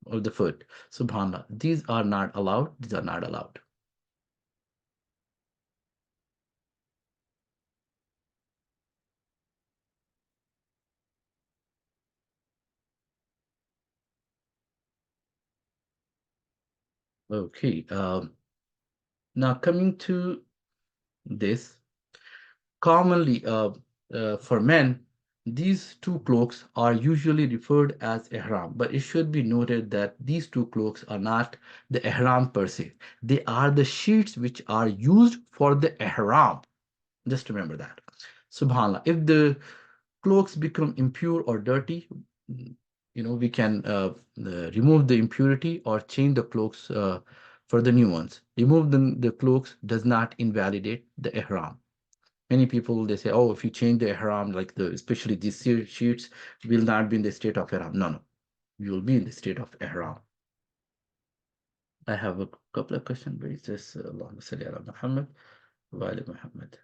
of the foot. Subhanallah, these are not allowed. These are not allowed. Okay. Now coming to this, commonly for men, These two cloaks are usually referred as ihram, but it should be noted that these two cloaks are not the ihram per se. They are the sheets which are used for the ihram. Just remember that. Subhanallah. If the cloaks become impure or dirty, we can remove the impurity or change the cloaks for the new ones. Remove the cloaks does not invalidate the ihram. Many people they say, oh, if you change the ihram, like especially these sheets, will not be in the state of ihram. No, no, you will be in the state of ihram. I have a couple of questions, but it's just Allahumma salli ala Muhammad wa ali Muhammad.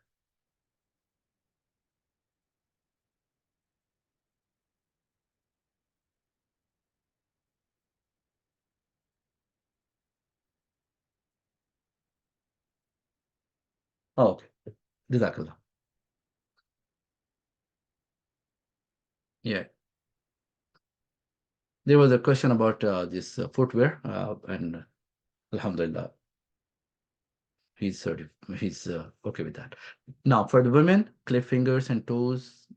Oh, okay. Jazakallah. Yeah. There was a question about this footwear, and Alhamdulillah, he's okay with that. Now, for the women, clip fingers and toes,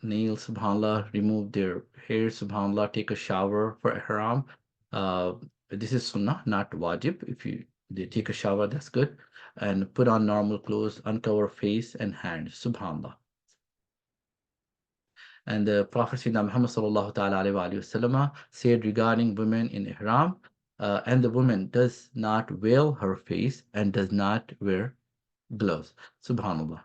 nails, subhanallah, remove their hair, subhanallah, take a shower for ihram. Uh, this is sunnah, not wajib. If they take a shower, that's good. And put on normal clothes, uncover face and hands, subhanallah. And the Prophet Sayyidina Muhammad sallallahu ta'ala alayhi wa sallam said regarding women in ihram, and the woman does not veil her face and does not wear gloves, subhanallah.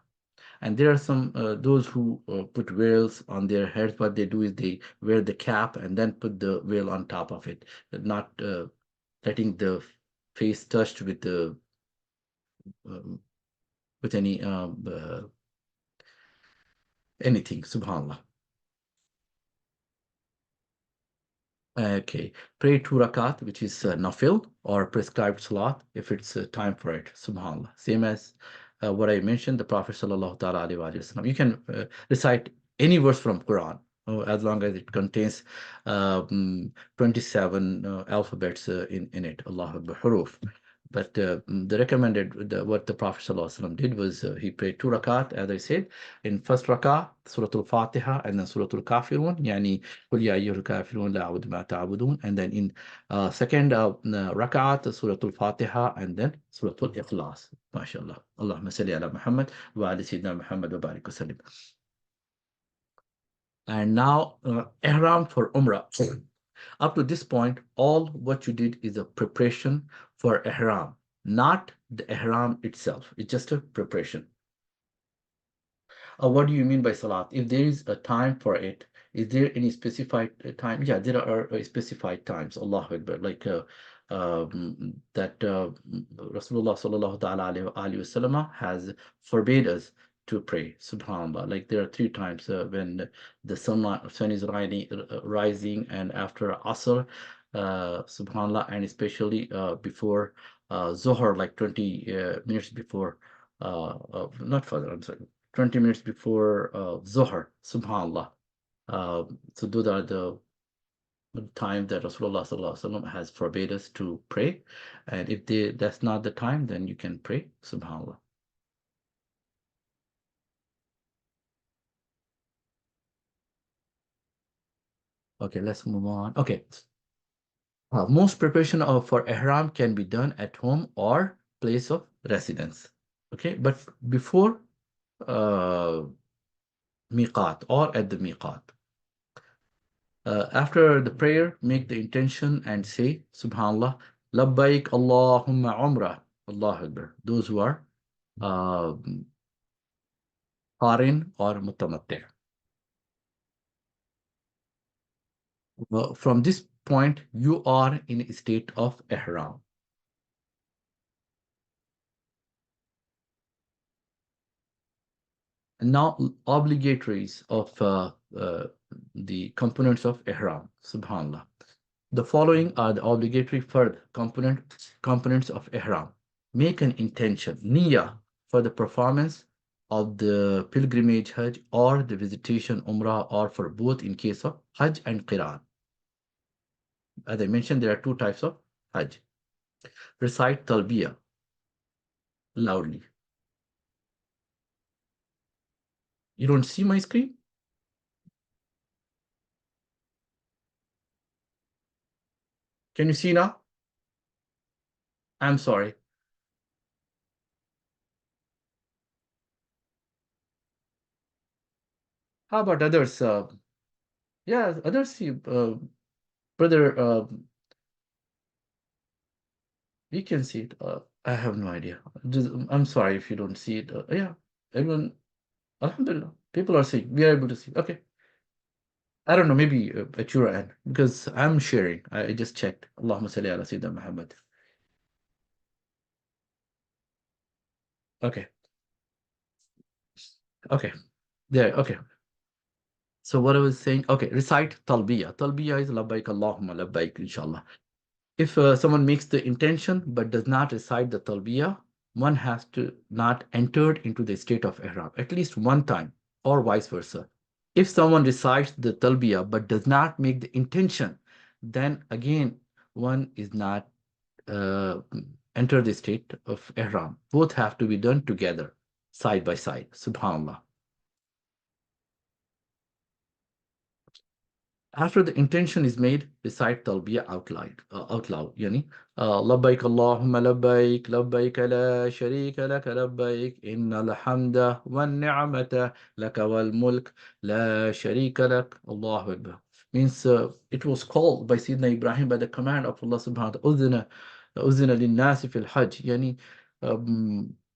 And there are some those who put veils on their heads. What they do is they wear the cap and then put the veil on top of it, not letting the face touched um, with anything, subhanallah. Okay, pray 2 rakat, which is nafil or prescribed salat, if it's time for it, subhanallah. Same as what I mentioned, the Prophet sallallahu ta'ala alaihi wasallam. You can recite any verse from Quran, as long as it contains 27 alphabets in it, Allahu Akbar, huruf. But the recommended, what the Prophet ﷺ did was he prayed 2 rakat, as I said. In first rakah, Surah Al-Fatiha, and then Surah Al-Kafirun, yani قل يا أيها الكافرون لا أعبد ما تعبدون. And then in second rak'at, Surah Al-Fatiha, and then Surah Al-Ikhlas. MashaAllah. Allahumma salli ala Muhammad wa ala Sayyidina Muhammad wa barik wa sallim. And now, Ihram for Umrah. Up to this point, all what you did is a preparation for Ihram, not the Ihram itself. It's just a preparation. What do you mean by salat? If there is a time for it, is there any specified time? Yeah, there are specified times. Allahu Akbar. Like that Rasulullah sallallahu ta'ala alayhi wasallam has forbade us to pray. Subhanallah. Like there are 3 times when the sun is rising and after Asr, Subhanallah, and especially before Zohar, like 20 minutes before, not further, I'm sorry, 20 minutes before Zohar, subhanallah. So those are the time that Rasulullah sallallahu alaihi wasallam has forbade us to pray. And if that's not the time, then you can pray, subhanallah. Okay, let's move on. Okay. Most preparation for ihram can be done at home or place of residence. Okay, but before miqat or at the miqat. After the prayer, make the intention and say, Subhanallah, Labbaik Allahumma Umrah, Allah Akbar. Those who are uh, Qarin or Mutamattu'. From this point, you are in a state of Ihram. And now, obligatories of the components of Ihram, Subhanallah. The following are the obligatory fard components of Ihram. Make an intention, niyyah, for the performance of the pilgrimage Hajj or the visitation Umrah, or for both in case of Hajj and Qiran. As I mentioned, there are 2 types of Hajj. Recite Talbiyah loudly. You don't see my screen? Can you see now? I'm sorry. How about others? Yeah, others see, brother, we can see it. I have no idea. I'm sorry if you don't see it. Yeah, everyone, Alhamdulillah, people are seeing. We are able to see. Okay. I don't know, maybe at your end, because I'm sharing. I just checked. Allahumma salli ala Sayyidina Muhammad. Okay. Okay. There. Okay. So what I was saying, okay, recite talbiyah. Talbiyah is labbaik Allahumma labbaik, inshallah. If someone makes the intention but does not recite the talbiyah, one has to not entered into the state of ihram at least one time, or vice versa. If someone recites the talbiyah but does not make the intention, then again one is not uh, enter the state of ihram. Both have to be done together, side by side. Subhanallah. After the intention is made, recite talbiyah out loud. Yani, labbaik Allahumma labbaik, labbaik la sharika laka labbaik, innal hamda wan ni'mata laka wal mulk, la sharika lak, Allahu Akbar. Means it was called by Sayyidina Ibrahim by the command of Allah subhanahu wa ta'ala, uzina linnasi fil hajj, yani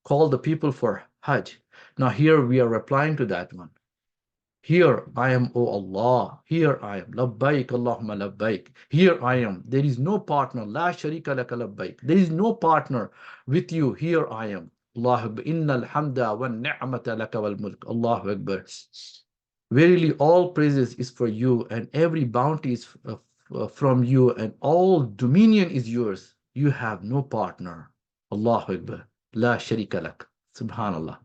call the people for hajj. Now here we are replying to that one. Here I am, O Allah. Here I am. Labbaik, Allahumma labbaik. Here I am. There is no partner. La sharika laka labbaik. There is no partner with you. Here I am. Allahu Akbar. Innal hamda wa ni'mata laka wal mulk. Allahu Akbar. Verily, all praises is for you, and every bounty is from you, and all dominion is yours. You have no partner. Allahu Akbar. La sharika lak. Subhanallah.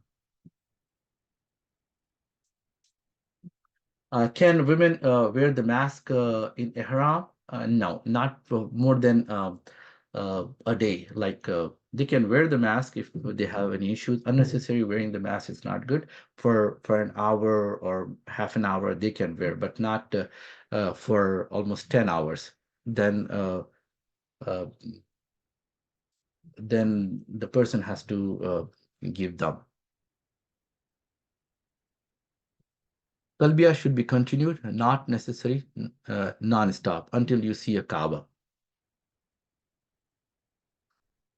Can women wear the mask in ihram? No, not for more than a day. Like they can wear the mask if they have any issues. Unnecessary wearing the mask is not good. For an hour or half an hour they can wear, but not for almost 10 hours. Then uh, then the person has to give them. Talbiyah should be continued, not necessary non-stop until you see a Kaaba.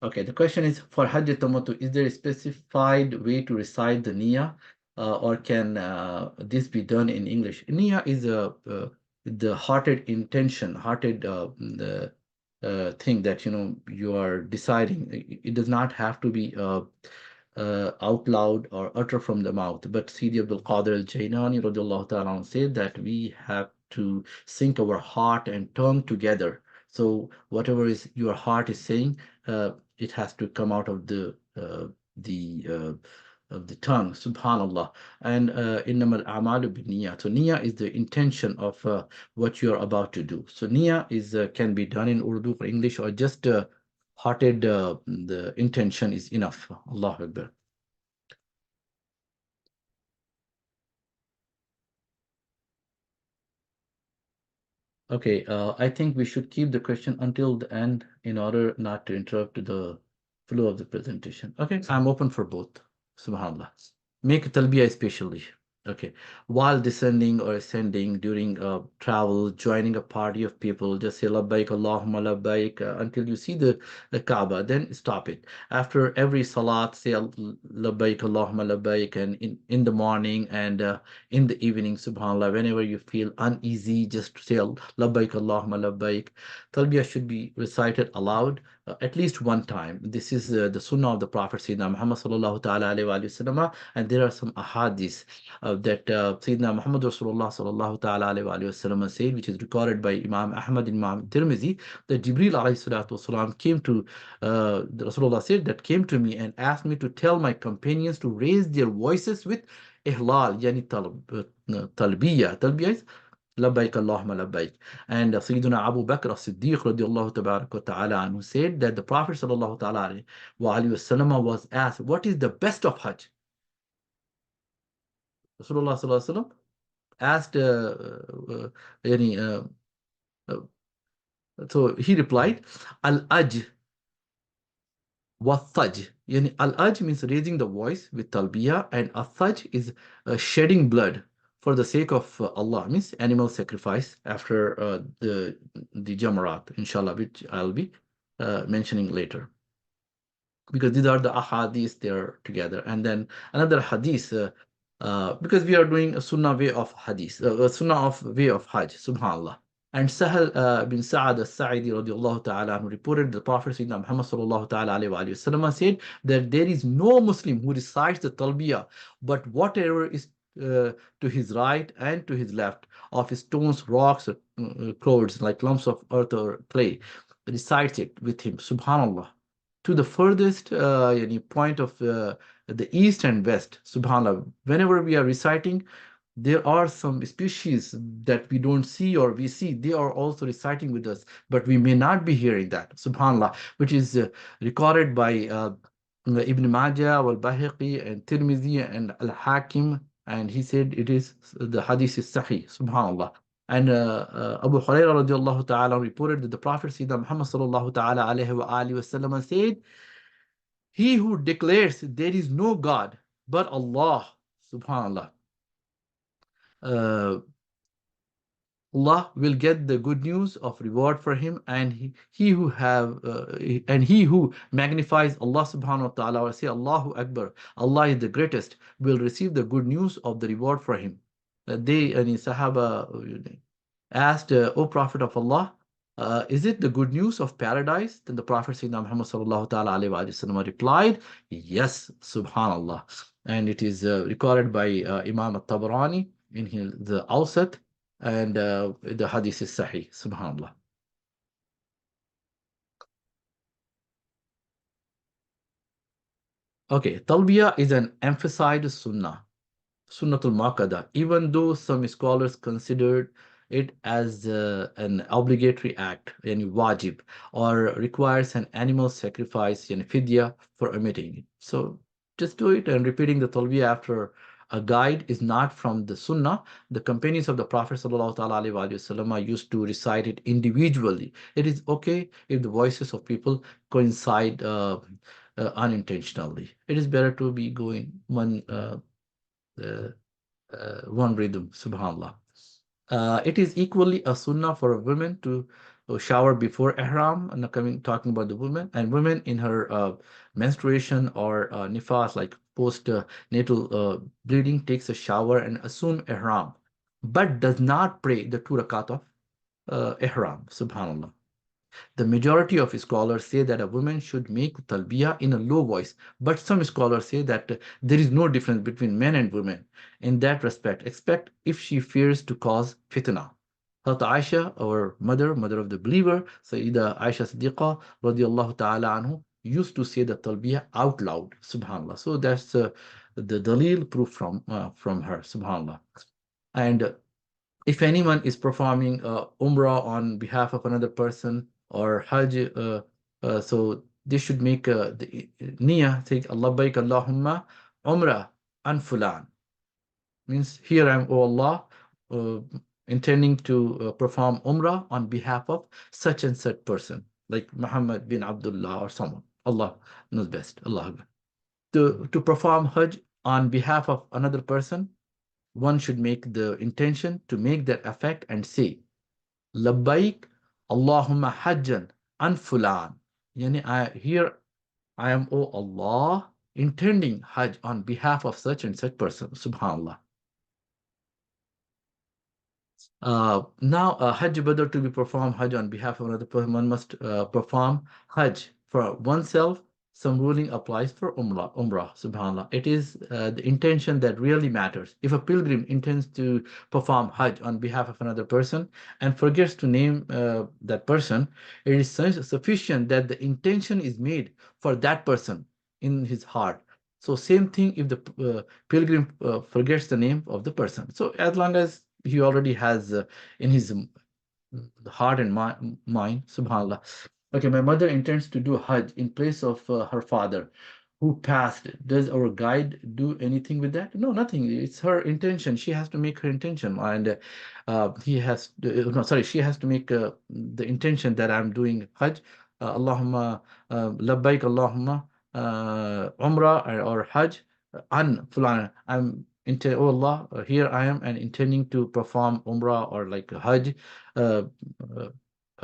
Okay, the question is for Hajj Tamattu, is there a specified way to recite the Niyyah or can this be done in English? Niyyah is the hearted intention, hearted the thing that you are deciding. It does not have to be out loud or utter from the mouth. But Sidi Abdul Qadir al-Jailani radiallahu ta'ala anhu said that we have to sync our heart and tongue together. So whatever is your heart is saying, it has to come out of the of the tongue, subhanallah. And innamal a'malu binniyat. So niyyah is the intention of what you are about to do. So niyyah is can be done in Urdu or English, or just hearted the intention is enough. Allahu Akbar. Okay, I think we should keep the question until the end in order not to interrupt the flow of the presentation. Okay, I'm open for both. Subhanallah. Make talbiyah especially. Okay. While descending or ascending during travel, joining a party of people, just say labbaik Allahumma labbaik until you see the Kaaba, then stop it. After every salat, say labbaik Allahumma labbaik, and in the morning and in the evening, subhanallah, whenever you feel uneasy, just say labbaik Allahumma labbaik. Talbiyah should be recited aloud at least one time. This is the sunnah of the Prophet Sayyidina Muhammad sallallahu ta'ala alayhi wa sallam, and there are some ahadith that Sayyidina Muhammad Rasulullah sallallahu ta'ala alayhi wa sallam said, which is recorded by Imam Ahmad and Imam Tirmizi, that Jibril alayhi salatu wasalam came to, the Rasulullah said, that came to me and asked me to tell my companions to raise their voices with ihlal, yani talbiyah. Talbiyah is labbaik Allahumma labbaik. And Sayyidina Abu Bakr as-Siddiq radiallahu tabarak wa ta'ala anhu said that the Prophet sallallahu ta'ala alayhi wa sallam was asked, what is the best of Hajj? Rasulullah sallallahu alaihi wasallam asked yani, So he replied, Al-Aj wa Thaj. Yani Al-Aj means raising the voice with talbiyah, and Al-Thaj is shedding blood for the sake of Allah, means animal sacrifice after the Jamarat, inshallah, which I'll be mentioning later, because these are the ahadith, they're together. And then another hadith, because we are doing a sunnah way of hadith, a sunnah of way of hajj, subhanallah. And Sahal bin Sa'ad al-Sa'idi radiallahu ta'ala anhu reported the Prophet Sayyidina Muhammad sallallahu ta'ala alayhi wa sallam said that there is no Muslim who recites the talbiyah, but whatever is to his right and to his left of stones, rocks, clouds, like lumps of earth or clay, recites it with him, subhanallah, to the furthest point of the east and west, subhanallah. Whenever we are reciting, there are some species that we don't see or we see, they are also reciting with us, but we may not be hearing that, subhanallah, which is recorded by Ibn Majah, al-Bahiqi, and Tirmidhi, and al-Hakim, and he said it is, the hadith is sahih, subhanallah. And Abu Hurairah radiallahu ta'ala reported that the Prophet Sayyidina Muhammad sallallahu ta'ala alayhi wa alihi wasallam said, he who declares there is no God but Allah, subhanallah, uh, Allah will get the good news of reward for him, and he who magnifies Allah subhanahu wa ta'ala, or say Allahu Akbar, Allah is the greatest, will receive the good news of the reward for him. They, any Sahaba asked, O Prophet of Allah, is it the good news of paradise? Then the Prophet Sayyidina Muhammad sallallahu ta'ala alayhi wa sallam replied, yes, subhanallah. And it is recorded by Imam al-Tabarani in the Awsat, and the hadith is sahih, subhanallah. Okay, talbiyah is an emphasized sunnah, Sunnatul Maqada, even though some scholars considered it as an obligatory act, yani wajib, or requires an animal sacrifice, yani fidya, for omitting it. So just do it, and repeating the talbiyah after a guide is not from the Sunnah. The companions of the Prophet ﷺ used to recite it individually. It is okay if the voices of people coincide unintentionally. It is better to be going uh, one rhythm, subhanallah. It is equally a sunnah for a woman to shower before ihram, and talking about the woman, and women in her menstruation or nifas, like post natal bleeding, takes a shower and assume ihram, but does not pray the 2 rakat of ihram, subhanallah. The majority of scholars say that a woman should make talbiyah in a low voice, but some scholars say that there is no difference between men and women in that respect, except if she fears to cause fitna. Hazrat Aisha, our mother of the believer, Sayyida Aisha Siddiqa, radiallahu ta'ala anhu, used to say the talbiyah out loud, subhanallah. So that's the dalil proof from her, subhanallah. And if anyone is performing Umrah on behalf of another person, or Hajj, so they should make the niyyah, say Labbaik Allahumma Umrah an Fulan. Means, here I am, O Allah, uh, intending to perform Umrah on behalf of such and such person, like Muhammad bin Abdullah or someone. Allah knows best. Allah. To perform Hajj on behalf of another person, one should make the intention to make that effect and say, Labbaik Allahumma Hajjan an Fulan. Yani here I am, O Allah, intending Hajj on behalf of such and such person. Subhanallah. Now, Hajj Badr, to be performed Hajj on behalf of another person, one must perform Hajj for oneself. Some ruling applies for Umrah, subhanAllah. It is the intention that really matters. If a pilgrim intends to perform Hajj on behalf of another person and forgets to name that person, it is sufficient that the intention is made for that person in his heart. So same thing if the pilgrim forgets the name of the person. So as long as he already has in his heart and mind, subhanallah. Okay, my mother intends to do Hajj in place of her father. who passed. Does our guide do anything with that? No, nothing. It's her intention. She has to make her intention, and he has. No, sorry, she has to make the intention that I'm doing Hajj. Allahumma labbaik Allahumma Umrah or Hajj an fulan. Oh Allah, here I am and intending to perform Umrah or like Hajj, uh, uh,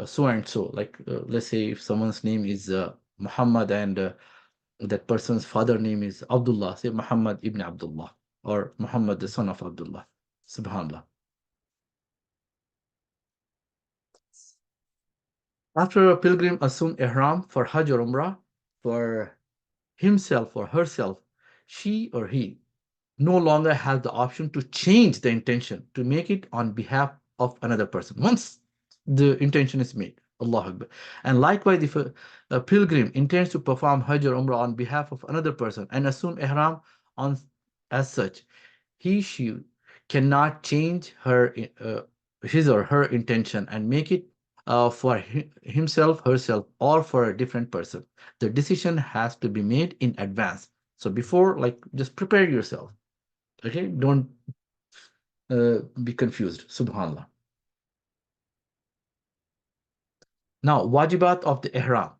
so and so. Like let's say if someone's name is Muhammad and that person's father name is Abdullah, say Muhammad ibn Abdullah or Muhammad the son of Abdullah. Subhanallah. After a pilgrim assumes ihram for Hajj or Umrah for himself or herself, she or he no longer has the option to change the intention to make it on behalf of another person. Once the intention is made, Allah Akbar. And likewise, if a pilgrim intends to perform Hajj or Umrah on behalf of another person and assume ihram on as such, she cannot change his or her intention and make it for himself, herself, or for a different person. The decision has to be made in advance. So before, like, just prepare yourself. Okay, don't be confused. Subhanallah. Now, wajibat of the ihram.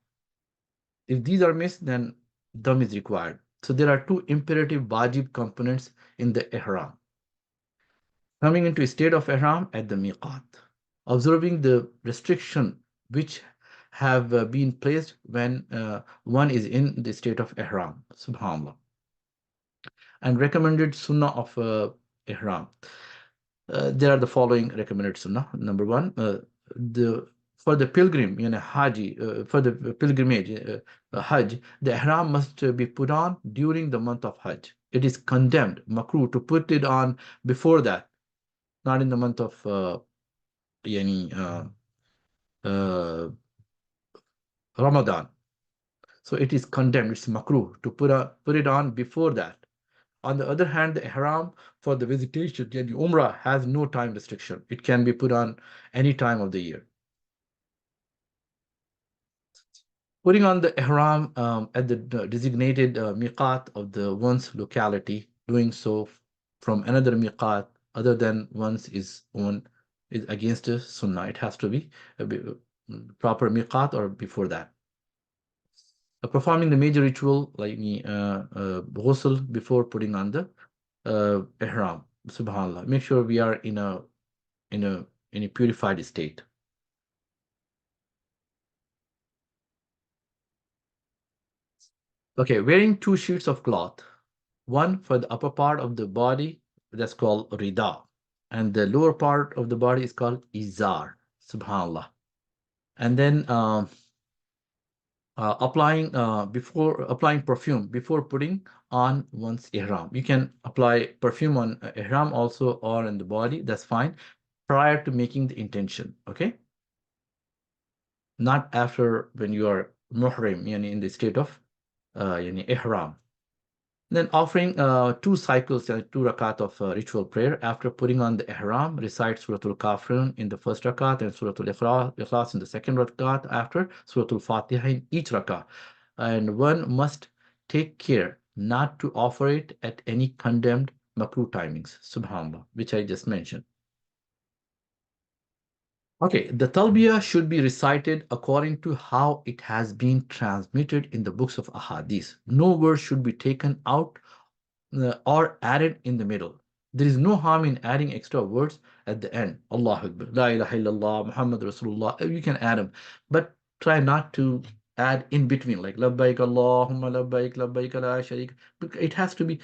If these are missed, then dam is required. So there are two imperative wajib components in the ihram. Coming into a state of ihram at the miqat, observing the restriction which have been placed when one is in the state of ihram. Subhanallah. And recommended sunnah of ihram. There are the following recommended sunnah. Number one, the for the pilgrim, Haji, for the pilgrimage, Hajj, the ihram must be put on during the month of Hajj. It is condemned, makruh, to put it on before that, not in the month of yani, Ramadan. So it is condemned, it's makruh to put it on before that. On the other hand, the ihram for the visitation, yani Umrah, has no time restriction. It can be put on any time of the year. Putting on the ihram at the designated miqat of the one's locality, doing so from another miqat other than one's is own is against the sunnah. It has to be a proper miqat or before that. Performing the major ritual like ghusl before putting on the ihram. Subhanallah. Make sure we are in a purified state. Okay, wearing two sheets of cloth, one for the upper part of the body, that's called rida, and the lower part of the body is called izar. Subhanallah. And then applying perfume before putting on one's ihram. You can apply perfume on ihram also or in the body, that's fine, prior to making the intention, okay? Not after when you are muhrim, in the state of ihram. Then offering two cycles, two rakat of ritual prayer after putting on the ihram, recite Suratul Kafirun in the first rakat and Suratul Ikhlas in the second rakat after Suratul Fatiha in each rakat. And one must take care not to offer it at any condemned makruh timings, subhanallah, which I just mentioned. Okay, the talbiyah should be recited according to how it has been transmitted in the books of ahadith. No word should be taken out or added in the middle. There is no harm in adding extra words at the end. Allahu Akbar, La ilaha illallah, Muhammad Rasulullah. You can add them, but try not to add in between, like labbaik Allahumma labbaik, labbaik la sharik. It has to be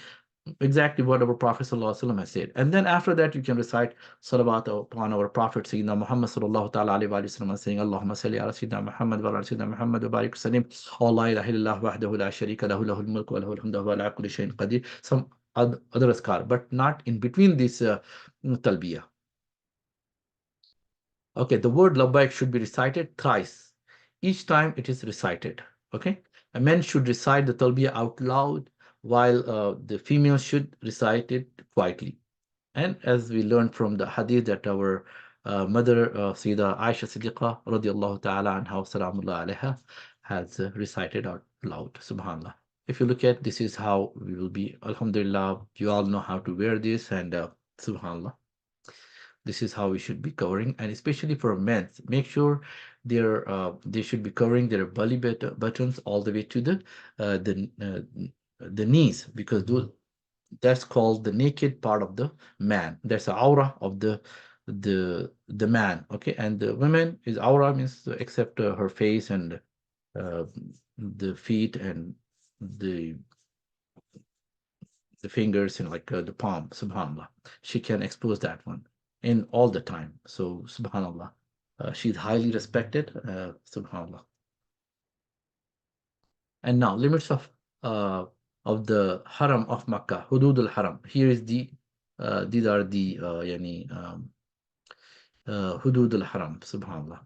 exactly what our Prophet ﷺ has said. And then after that, you can recite salawat upon our Prophet Sayyidina Muhammad sallallahu ta'ala alayhi wa sallam, saying Allahumma salli ala Sayyidina Muhammad wa ala Sayyidina Muhammad wa barik sallim. Oh, la ilaha illallah wahdahu la sharika lahu lahul mulku wa lahul hamdu wa ala kulli shay'in qadir. Some other askar, but not in between this talbiyah. Okay, the word labbaik should be recited thrice. Each time it is recited. Okay, a man should recite the talbiyah out loud, while the female should recite it quietly. And as we learned from the hadith that our mother, Sayyida Aisha Siddiqa, radiallahu ta'ala anha, salamullah alayha, has recited out loud. Subhanallah. if you look at, this is how we will be. Alhamdulillah, you all know how to wear this, and subhanallah, this is how we should be covering. And especially for men, make sure they should be covering their belly buttons all the way to the knees, because that's called the naked part of the man. That's the aura of the man. Okay, and the women is aura, means except her face and uh, the feet and the fingers and like the palm. Subhanallah, she can expose that one in all the time. So subhanallah, she's highly respected. Subhanallah. And now limits of the haram of Makkah, hudud al haram. Here is these are the yani hudud al haram. Subhanallah.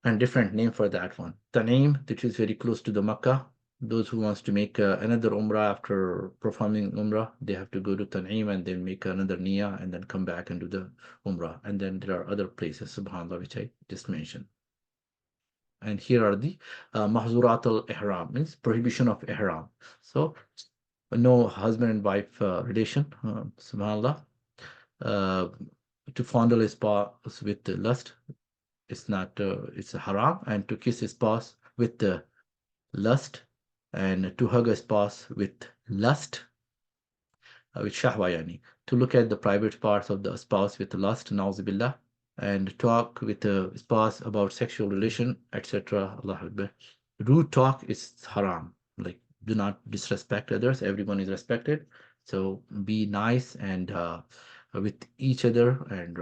And different name for that one. Tanim, which is very close to the Makkah. Those who wants to make another Umrah after performing Umrah, they have to go to Tanim and then make another Niyyah and then come back and do the Umrah. And then there are other places, subhanAllah, which I just mentioned. And here are the Mahzurat al-Ihram, means prohibition of Ihram. So no husband and wife relation, subhanAllah. To fondle his spouse with lust, it's not, it's a haram. And to kiss his spouse with lust, and to hug a spouse with lust, with shahwa yani, to look at the private parts of the spouse with lust, na'uzubillah, and talk with the spouse about sexual relation, etc. Allah Akbar. Rude talk is haram. Like, do not disrespect others. Everyone is respected. So be nice and with each other, and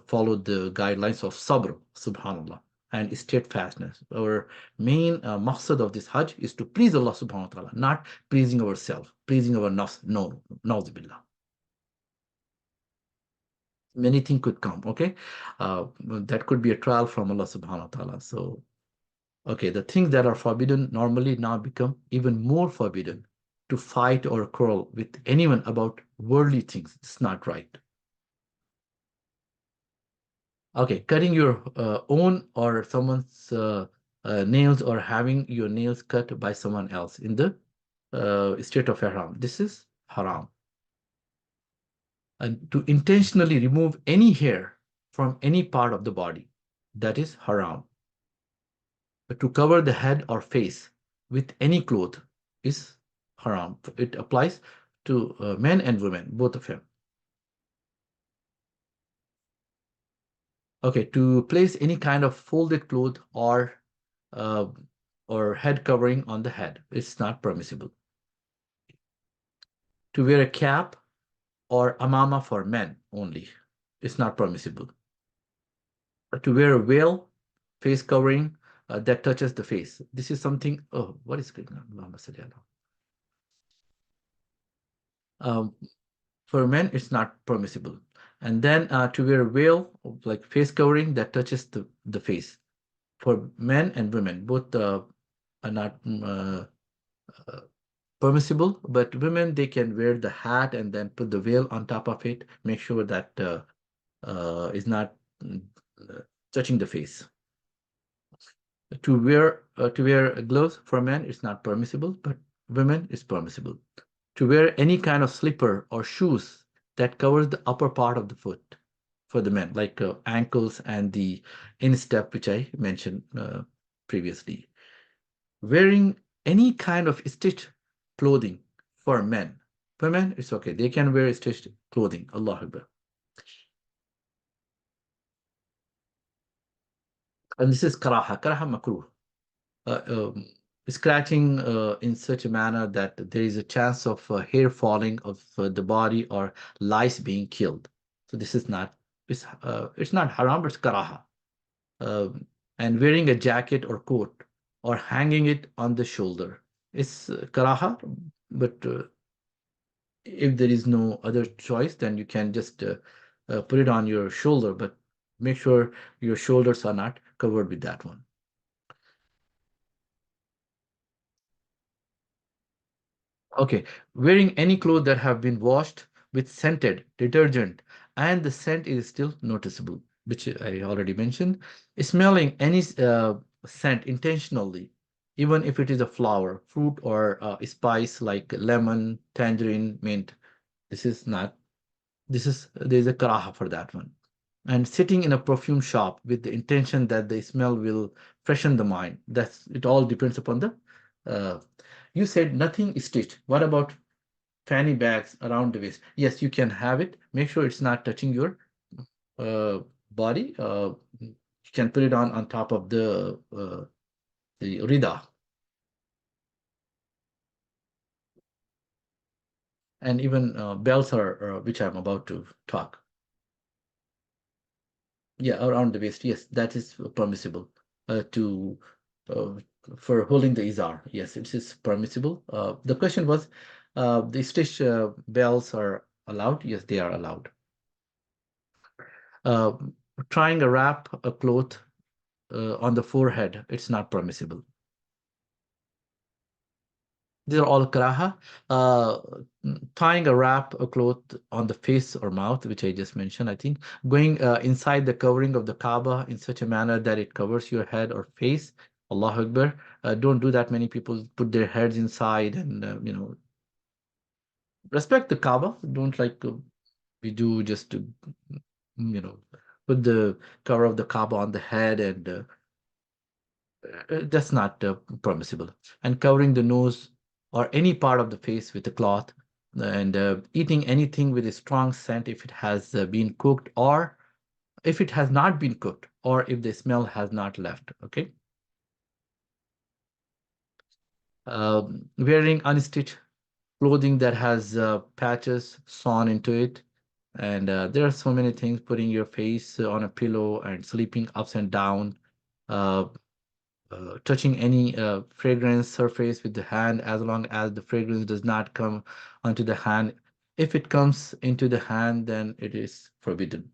follow the guidelines of sabr, subhanallah, and steadfastness. Our main maqsad of this Hajj is to please Allah subhanahu wa ta'ala, not pleasing ourselves, pleasing our nafs. No, na'uzubillah. Many things could come, okay? That could be a trial from Allah subhanahu wa ta'ala. So, okay, the things that are forbidden normally now become even more forbidden. To fight or quarrel with anyone about worldly things, it's not right. Okay, cutting your own or someone's nails, or having your nails cut by someone else in the state of Ihram. This is haram. And to intentionally remove any hair from any part of the body, that is haram. But to cover the head or face with any cloth is haram. It applies to men and women, both of them. Okay, to place any kind of folded cloth uh, or head covering on the head, it's not permissible. To wear a cap or amama for men only, it's not permissible. To wear a veil, face covering that touches the face. This is something. Oh, what is going on? For men, it's not permissible. And then to wear a veil, like face covering that touches the face. For men and women, both are not permissible, but women, they can wear the hat and then put the veil on top of it. Make sure that is not uh, touching the face. To wear gloves for men is not permissible, but women is permissible. To wear any kind of slipper or shoes that covers the upper part of the foot for the men, like ankles and the instep, which I mentioned previously. Wearing any kind of stitched clothing for men. Women, it's okay. They can wear stitched clothing. Allah Akbar. And this is karaha. Karaha makruh. Scratching in such a manner that there is a chance of hair falling of the body or lice being killed. So this is not, it's not haram, but it's karaha. And wearing a jacket or coat or hanging it on the shoulder is karaha, but if there is no other choice, then you can just put it on your shoulder, but make sure your shoulders are not covered with that one. Okay, wearing any clothes that have been washed with scented detergent and the scent is still noticeable, which I already mentioned. Smelling any scent intentionally even if it is a flower, fruit, or spice like lemon, tangerine, mint. This is not, there's a karaha for that one. And sitting in a perfume shop with the intention that the smell will freshen the mind. That's it. All depends upon the. Uh, you said nothing stitched. What about fanny bags around the waist? Yes, you can have it. Make sure it's not touching your uh, body. You can put it on top of the rida. And even belts are which I'm about to talk. Yeah, around the waist. Yes, that is permissible to uh, for holding the izar. Yes, it is permissible. The question was, the stitch bells are allowed? Yes, they are allowed. Uh, Trying a wrap a cloth on the forehead, it's not permissible. These are all karaha. Uh, Tying a wrap, a cloth on the face or mouth, which I just mentioned, I think. Going inside the covering of the Kaaba in such a manner that it covers your head or face. Allahu Akbar. Don't do that. Many people put their heads inside and, respect the Kaaba. Don't like we do just to, you know, put the cover of the Kaaba on the head and that's not permissible. And covering the nose or any part of the face with a cloth and eating anything with a strong scent if it has been cooked or if it has not been cooked or if the smell has not left. Okay. Wearing unstitched clothing that has patches sewn into it. And there are so many things, putting your face on a pillow and sleeping ups and down. Uh, Touching any fragrance surface with the hand as long as the fragrance does not come onto the hand. If it comes into the hand, then it is forbidden.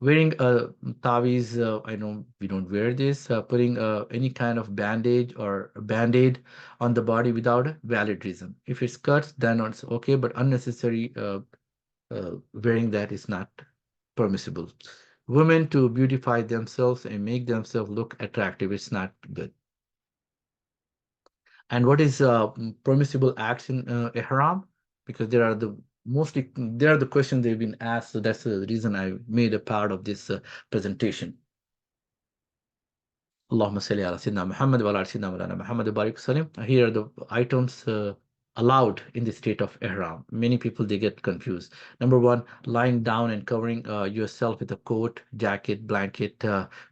Wearing a taviz, I know we don't wear this. Putting any kind of bandage or a band-aid on the body without a valid reason. If it's cut, then it's okay, but unnecessary wearing that is not permissible. Women to beautify themselves and make themselves look attractive, it's not good. And what is permissible acts in Ihram? Because there are the mostly there are the questions they've been asked, so that's the reason I made a part of this presentation. Allahumma salli ala Sayyidina Muhammad wa ala Sayyidina Mawlana Muhammad wa barik salim. Here are the items allowed in the state of Ihram. Many people they get confused. Number one, lying down and covering yourself with a coat, jacket, blanket,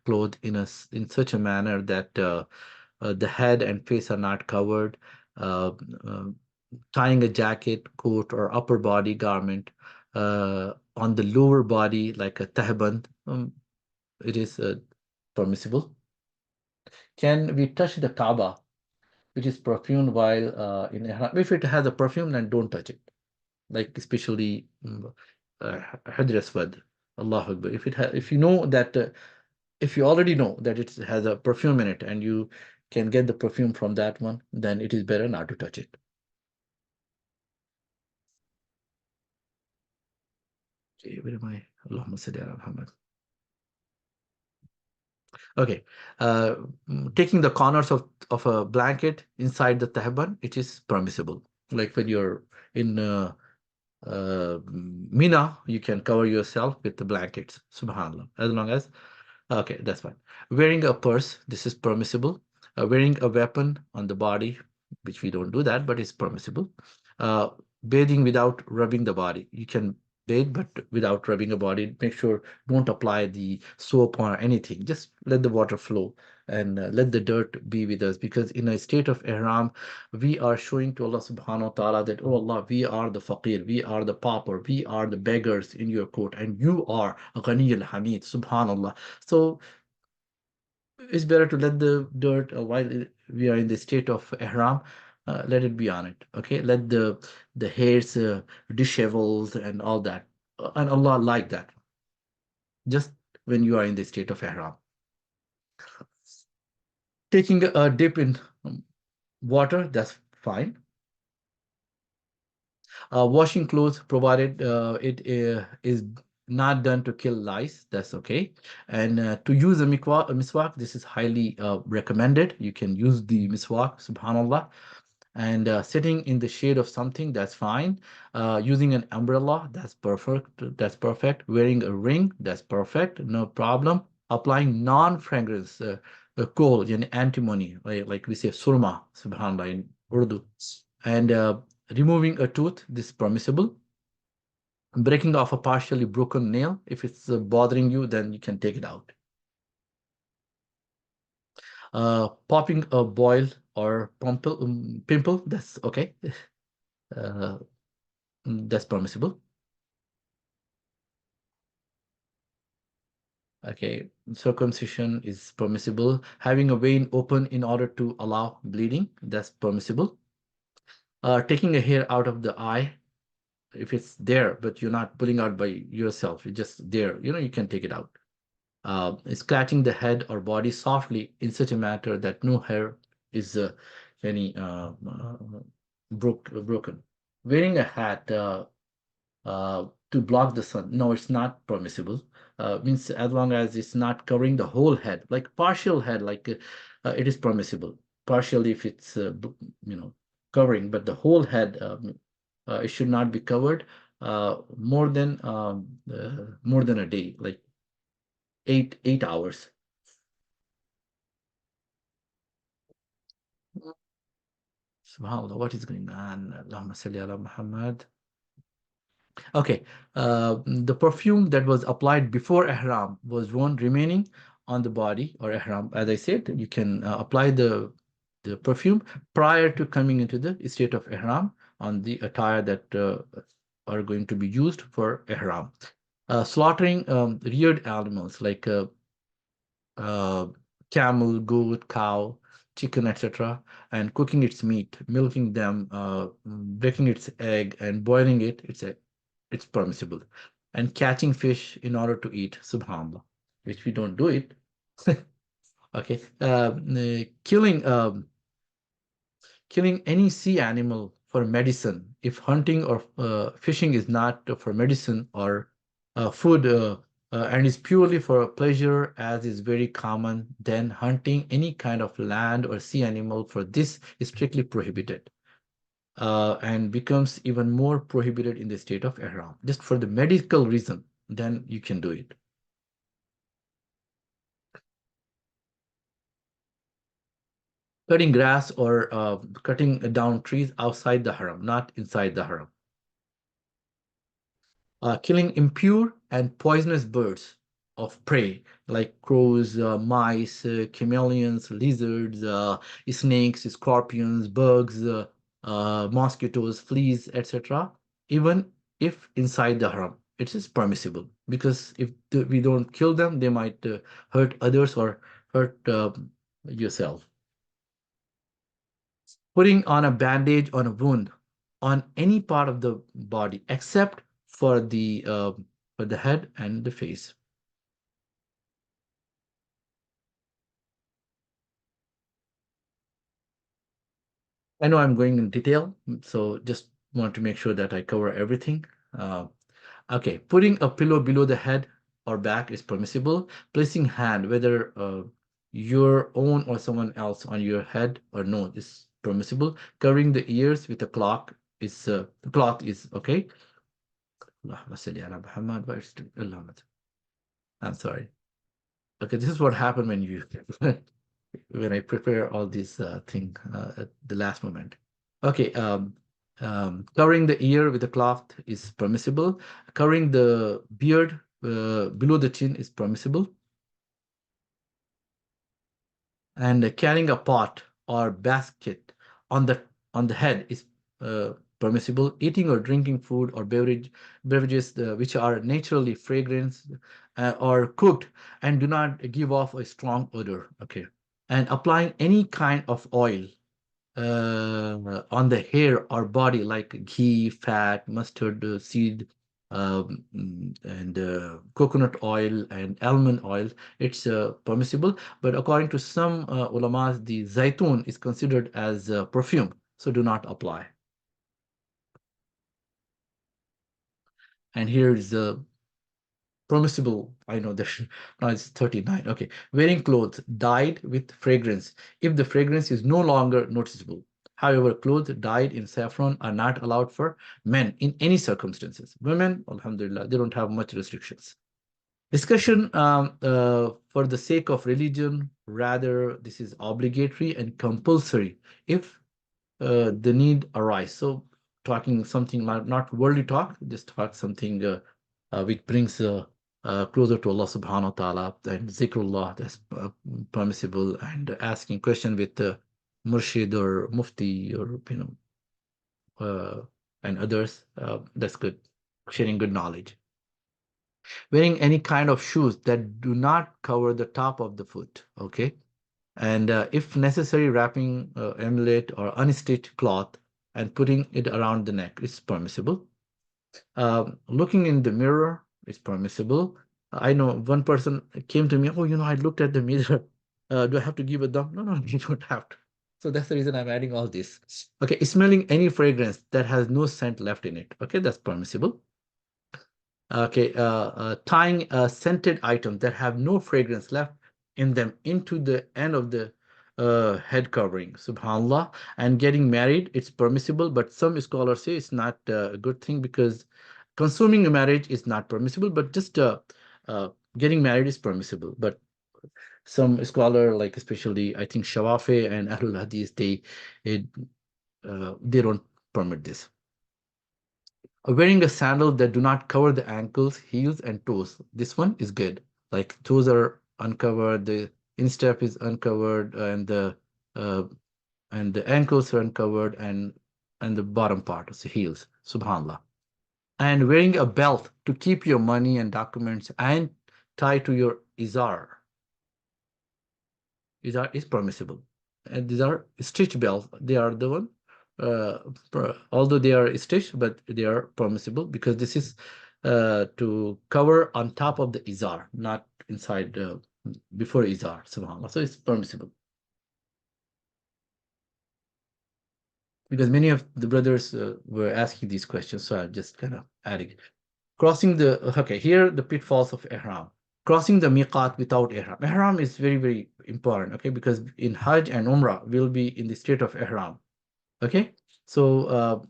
cloth in such a manner that the head and face are not covered. Uh, uh, Tying a jacket, coat, or upper body garment on the lower body like a tahband, it is permissible. Can we touch the Kaaba, which is perfumed while in Ihram? If it has a perfume, then don't touch it. Like especially Hadr Aswad, Allahu Akbar. If you know that, if you already know that it has a perfume in it, and you can get the perfume from that one, then it is better not to touch it. Okay, where am I? Allahumma salli ala Muhammad. Okay, uh, taking the corners of a blanket inside the tahban, it is permissible. Like when you're in Mina, you can cover yourself with the blankets. Subhanallah. As long as, okay, that's fine. Wearing a purse, this is permissible. Wearing a weapon on the body, which we don't do that, but it's permissible. Uh, Bathing without rubbing the body. You can bathe, but without rubbing the body. Make sure don't apply the soap or anything. Just let the water flow and let the dirt be with us. Because in a state of ihram, we are showing to Allah subhanahu wa ta'ala that, oh Allah, we are the faqir, we are the pauper, we are the beggars in your court, and you are Ghani al-Hamid, subhanallah. So it's better to let the dirt while we are in the state of ihram, let it be on it. Okay, let the hairs dishevels and all that. And Allah like that. Just when you are in the state of ihram, taking a dip in water, that's fine. Washing clothes, provided it is not done to kill lice. That's okay. And to use a miswak, this is highly recommended. You can use the miswak, subhanallah. And sitting in the shade of something, that's fine. Using an umbrella, that's perfect. That's perfect. Wearing a ring, that's perfect. No problem. Applying non-fragrance kohl, yani antimony, like we say surma, subhanallah in Urdu. And removing a tooth, this is permissible. Breaking off a partially broken nail, if it's bothering you, then you can take it out. Popping a boil or pimple, that's okay. Uh, that's permissible. Okay, circumcision is permissible. Having a vein open in order to allow bleeding, that's permissible. Taking a hair out of the eye, if it's there, but you're not pulling out by yourself, it's just there, you can take it out. Scratching the head or body softly in such a manner that no hair is any broken. Wearing a hat to block the sun. No, it's not permissible. Means as long as it's not covering the whole head, like partial head, like it is permissible. Partially, if it's covering, but the whole head, it should not be covered more than a day, like 8 hours. Subhanallah, what is going on? Allahumma salli ala Muhammad. Okay, the perfume that was applied before ihram was one remaining on the body or ihram. As I said, you can apply the perfume prior to coming into the state of ihram on the attire that are going to be used for ihram. Slaughtering reared animals like uh, camel, goat, cow, chicken, etc., and cooking its meat, milking them, breaking its egg, and boiling it. It's permissible. And catching fish in order to eat, subhanallah, which we don't do it. Okay, killing any sea animal for medicine. If hunting or fishing is not for medicine or food and is purely for pleasure, as is very common, then hunting any kind of land or sea animal for this is strictly prohibited and becomes even more prohibited in the state of ihram. Just for the medical reason, then you can do it. Cutting grass or cutting down trees outside the haram, not inside the haram. Killing impure and poisonous birds of prey like crows, mice, chameleons, lizards, snakes, scorpions, bugs, mosquitoes, fleas, etc. Even if inside the haram, it is permissible because if we don't kill them, they might hurt others or hurt yourself. Putting on a bandage on a wound on any part of the body except for the head and the face. I know I'm going in detail, so just want to make sure that I cover everything. Uh, okay, putting a pillow below the head or back is permissible. Placing hand, whether your own or someone else, on your head or no, is permissible. Covering the ears with a cloth is okay. Allahumma salli ala Muhammad wa I'm sorry. Okay, this is what happened when you when I prepare all these thing at the last moment. Okay, covering the ear with a cloth is permissible. Covering the beard below the chin is permissible. And carrying a pot or basket on the head is permissible. Eating or drinking food or beverages which are naturally fragrant or cooked and do not give off a strong odor. Okay, and applying any kind of oil on the hair or body like ghee, fat, mustard seed, and coconut oil and almond oil, it's permissible. But according to some ulamas, the zaitun is considered as perfume, so do not apply. And here is the permissible. I know that now it's 39. Okay. Wearing clothes dyed with fragrance if the fragrance is no longer noticeable. However, clothes dyed in saffron are not allowed for men in any circumstances. Women, alhamdulillah, they don't have much restrictions. Discussion for the sake of religion, rather, this is obligatory and compulsory if the need arise. So, talking something like not worldly talk, just talk something which brings closer to Allah subhanahu wa ta'ala, and zikrullah, that's permissible, and asking question with murshid or mufti or and others, that's good, sharing good knowledge. Wearing any kind of shoes that do not cover the top of the foot, okay? And if necessary, wrapping amulet or unstitched cloth and putting it around the neck is permissible. Looking in the mirror is permissible. I know one person came to me, oh, I looked at the mirror. Do I have to give a thumb? No, no, you don't have to. So that's the reason I'm adding all this. Okay, smelling any fragrance that has no scent left in it. Okay, that's permissible. Okay, tying scented items that have no fragrance left in them into the end of the head covering, subhanallah, and getting married, it's permissible, but some scholars say it's not a good thing because consuming a marriage is not permissible, but just getting married is permissible. But some scholar, like especially I think Shawafi and Ahlul Hadith, they don't permit this. Wearing a sandal that do not cover the ankles, heels, and toes. This one is good. Like toes are uncovered, the instep is uncovered, uh, and the ankles are uncovered, and the bottom part is the heels. Subhanallah. And wearing a belt to keep your money and documents and tie to your izar. Izar is permissible. And these are stitch belts. They are the one although they are stitched, but they are permissible because this is to cover on top of the izar, not inside before izar, subhanAllah. So it's permissible. Because many of the brothers were asking these questions, so I'm just kind of adding. Crossing the, okay, here the pitfalls of Ihram. Crossing the miqat without Ihram. Ihram is very, very important, okay, because in Hajj and Umrah, we'll be in the state of Ihram. Okay, so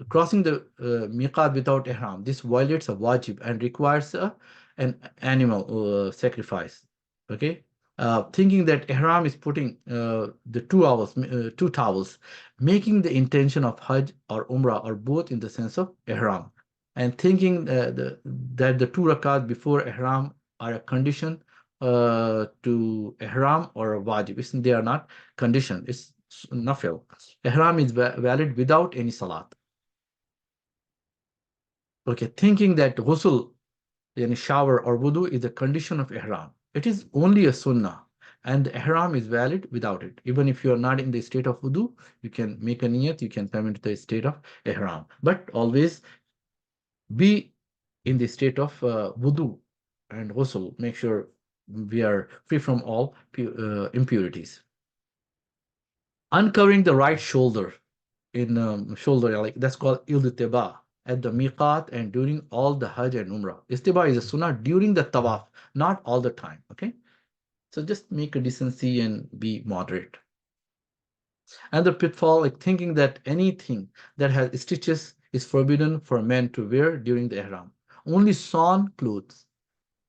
crossing the miqat without ihram, this violates a wajib and requires an animal sacrifice. Okay, thinking that ihram is putting the two towels, making the intention of Hajj or Umrah or both in the sense of ihram, and thinking that the two rakat before ihram are a condition to ihram or a wajib. They are not condition. It's nafil. Ihram is valid without any salat. Okay, thinking that ghusl, yani shower or wudu, is a condition of ihram. It is only a sunnah, and the ihram is valid without it. Even if you are not in the state of wudu, you can make a niyat, you can come into the state of ihram. But always be in the state of wudu and ghusl. Make sure we are free from all impurities. Uncovering the right shoulder in shoulder, like that's called iltiba at the miqat and during all the Hajj and Umrah. Istiba is a sunnah during the tawaf, not all the time. Okay, so just make a decency and be moderate. And the pitfall, like thinking that anything that has stitches is forbidden for men to wear during the ihram. Only sewn clothes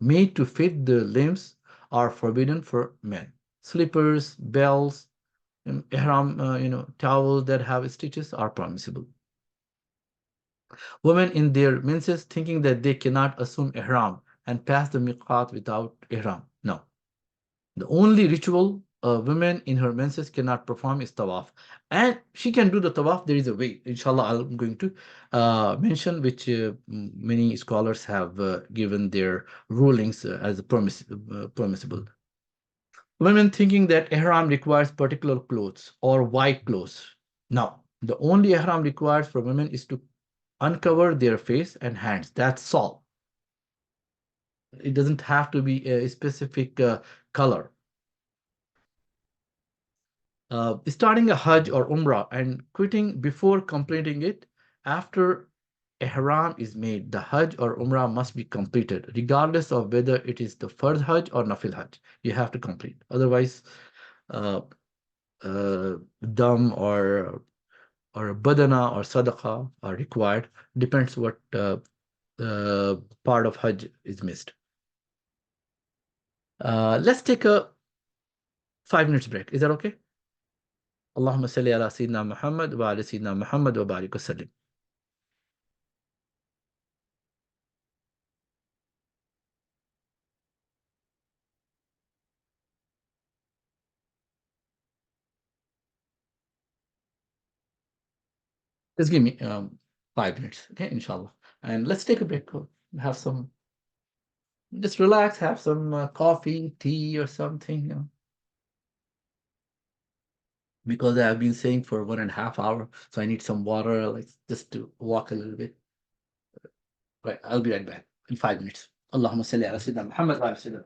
made to fit the limbs are forbidden for men. Slippers, bells, ihram, towels that have stitches are permissible. Women in their menses thinking that they cannot assume ihram and pass the miqat without ihram. No. The only ritual a woman in her menses cannot perform is tawaf. And she can do the tawaf. There is a way. Inshallah, I'm going to mention which many scholars have given their rulings as permissible. Women thinking that ihram requires particular clothes or white clothes. Now, the only ihram required for women is to uncover their face and hands. That's all. It doesn't have to be a specific color. Starting a Hajj or Umrah and quitting before completing it after Ihram is made, the Hajj or Umrah must be completed, regardless of whether it is the first Hajj or Nafil Hajj. You have to complete. Otherwise, uh, dam or badana or sadaqah are required. Depends what part of Hajj is missed. Let's take a 5 minutes break. Is that okay? Allahumma salli ala Sayyidina Muhammad wa ala Sayyidina Muhammad wa barik wa sallim. Just give me 5 minutes, okay, inshallah. And let's take a break. Have some, just relax, have some coffee, tea, or something, because I have been saying for 1.5 hours, so I need some water, like just to walk a little bit. Right, I'll be right back in 5 minutes. Allahumma salli ala Sayyidina Muhammad wa ala Sayyidina.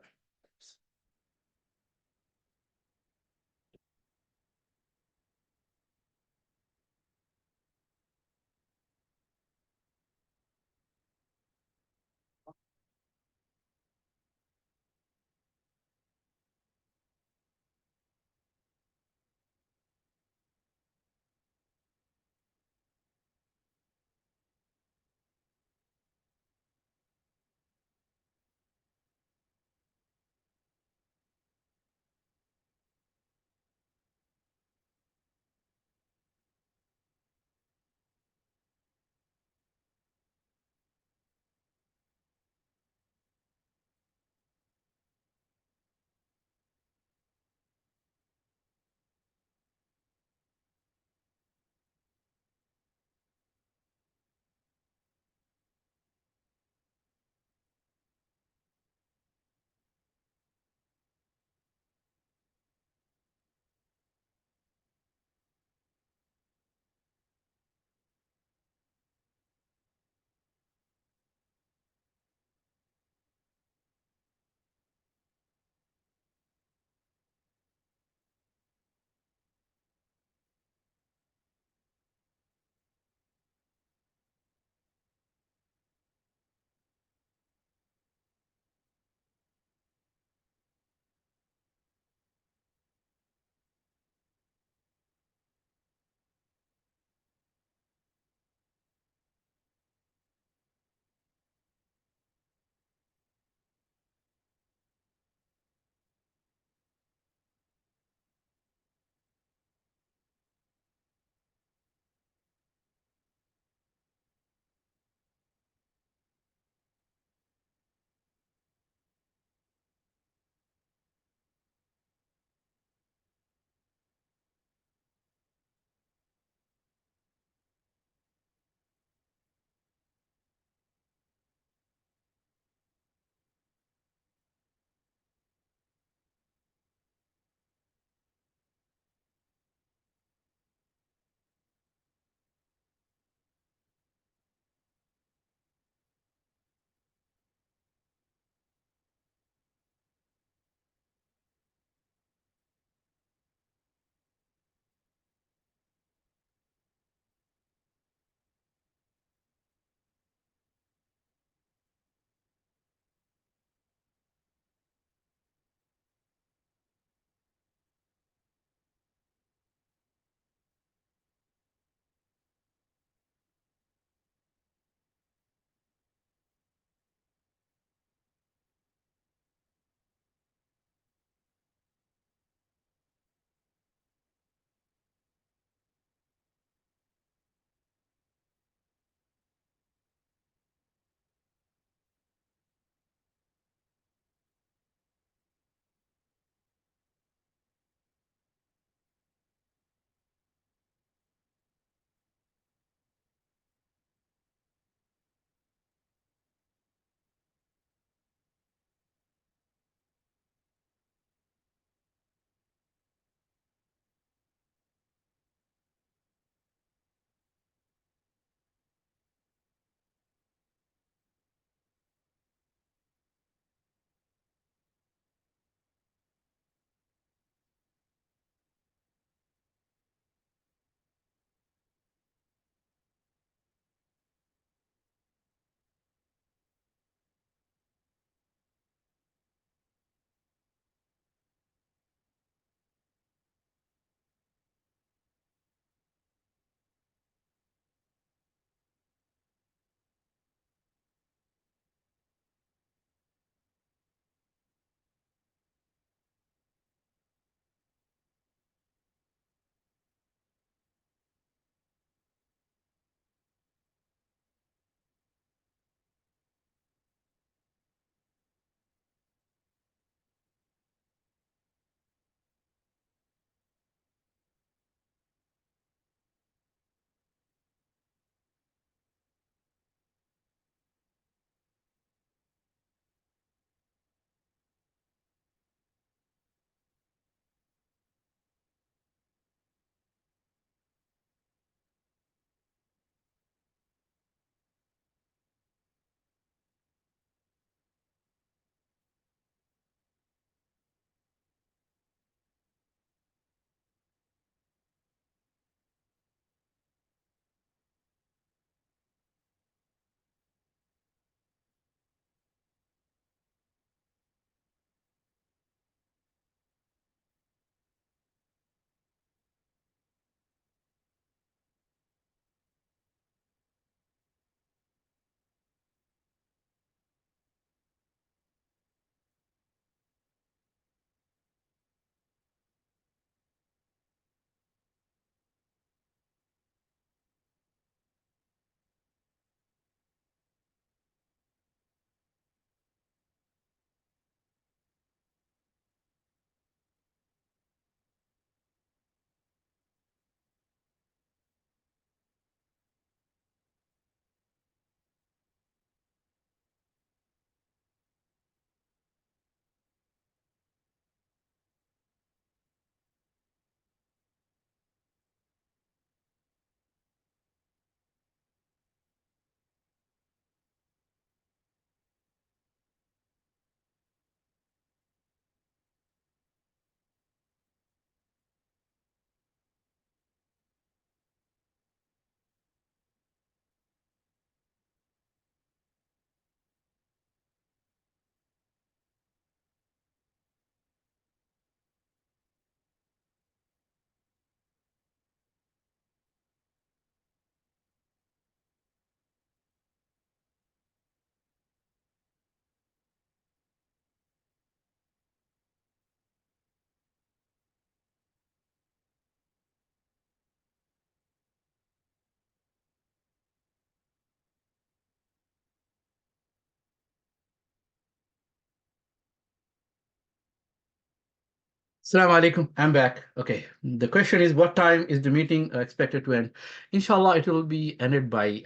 Assalamu alaikum. I'm back. Okay. The question is, what time is the meeting expected to end? Inshallah, it will be ended by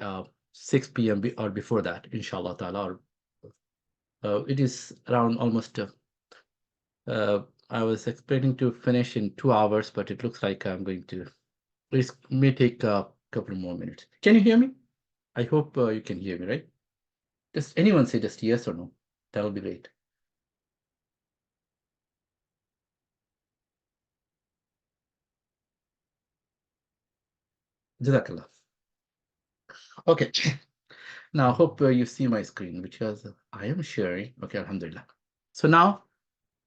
6 p.m. Or before that, inshallah ta'ala. Or, it is around almost, uh, I was expecting to finish in 2 hours, but it looks like I'm going to, it may take a couple more minutes. Can you hear me? I hope you can hear me, right? Just anyone say just yes or no. That'll be great. Jazakallah. Okay. Now, I hope you see my screen because I am sharing. Okay, Alhamdulillah. So now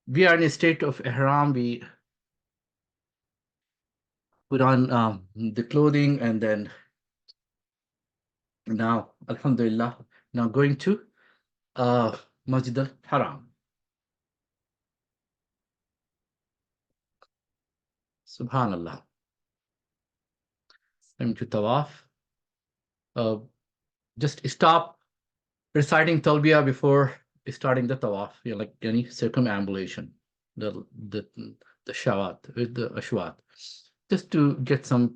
we are in a state of ihram. We put on the clothing and then now, Alhamdulillah, now going to Masjid al-Haram. Subhanallah. Going to Tawaf. Uh, just stop reciting talbiyah before starting the tawaf, like any circumambulation, the the shawat, the ashwat, just to get some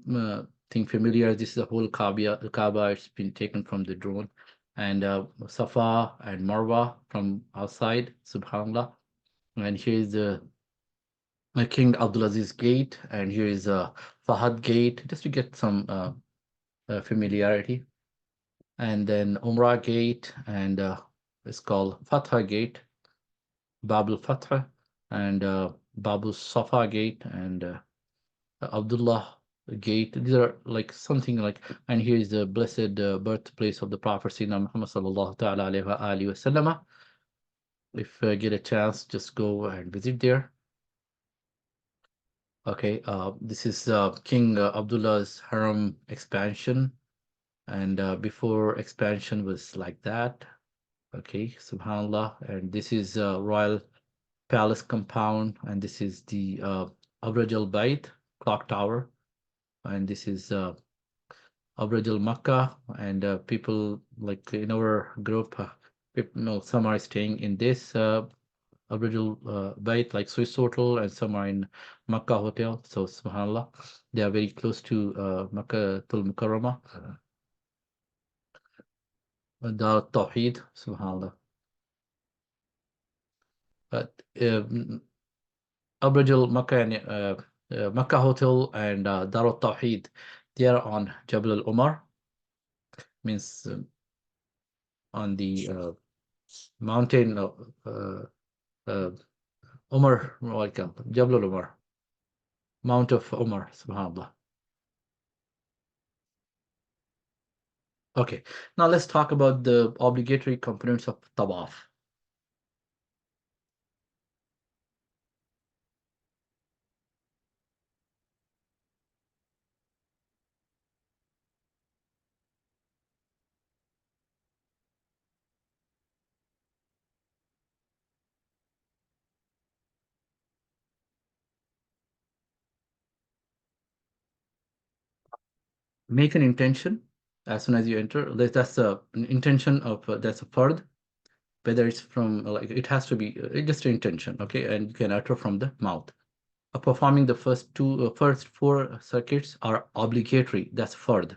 thing familiar. This is the whole Kaaba. It's been taken from the drone, and Safa and Marwa from outside. Subhanallah. And here is the King Abdulaziz Gate, and here is Fahad Gate, just to get some familiarity. And then Umrah Gate, and it's called Fatha Gate, Babul Fatha, and Babu Safa Gate, and Abdullah Gate. These are like something like, and here is the blessed birthplace of the Prophet Sayyidina Muhammad sallallahu ta'ala alayhi wa alihi wa sallama. If get a chance, just go and visit there. Okay, this is King Abdullah's Haram expansion, and before expansion was like that. Okay, subhanallah. And this is royal palace compound, and this is the Abraj al Bait clock tower, and this is Abraj al Makkah. And people like in our group, people, some are staying in this Abraj al Bait, like Swiss hotel, and some are in Makkah hotel. So subhanallah, they are very close to Makkah tul Mukarramah, the Tawheed, subhanallah. But Abraj al Makkah and Makkah Hotel and Darut Tawheed, they are on Jabal al Umar, means on the mountain of uh, Umar, like Jabal al Umar, Mount of Umar, subhanAllah. Okay, now let's talk about the obligatory components of Tawaf. Make an intention as soon as you enter. That's an intention of that's a fard, whether it's from like it has to be just an intention, okay, and you can utter from the mouth. Performing the first four circuits are obligatory, that's fard,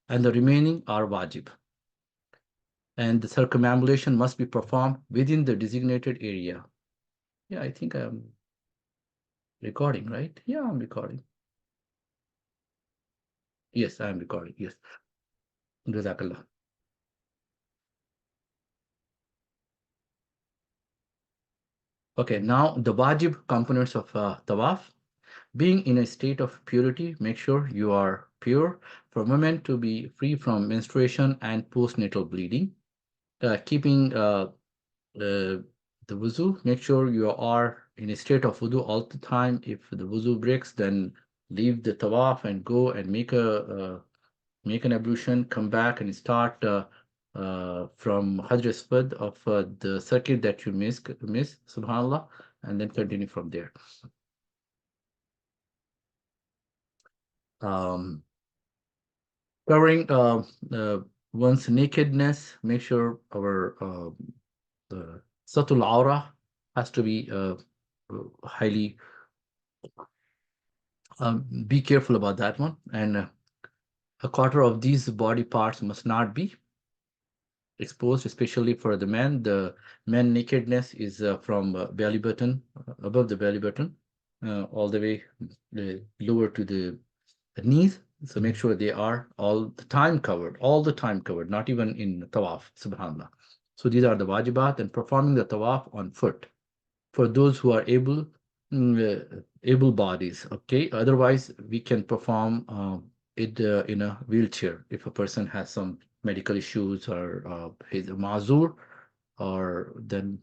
and the remaining are wajib. And the circumambulation must be performed within the designated area. Yeah, I think I'm recording, right? Yeah, I'm recording. Yes, I'm recording. Yes. Jazakallah. Okay, now the wajib components of tawaf. Being in a state of purity, make sure you are pure. For women to be free from menstruation and postnatal bleeding. Keeping the wuzu, make sure you are in a state of wudu all the time. If the wuzu breaks, then leave the tawaf and go and make an ablution, come back and start from Hajr Aswad of the circuit that you miss, subhanallah, and then continue from there. Um, Covering one's nakedness, make sure our Satul Aura has to be highly Be careful about that one. And a quarter of these body parts must not be exposed, especially for the men. The men nakedness is from belly button, above the belly button, all the way lower to the knees. So make sure they are all the time covered, not even in tawaf, subhanAllah. So these are the wajibat, and performing the tawaf on foot for those who are able bodies. Okay, otherwise we can perform it in a wheelchair if a person has some medical issues or is a mazur, or then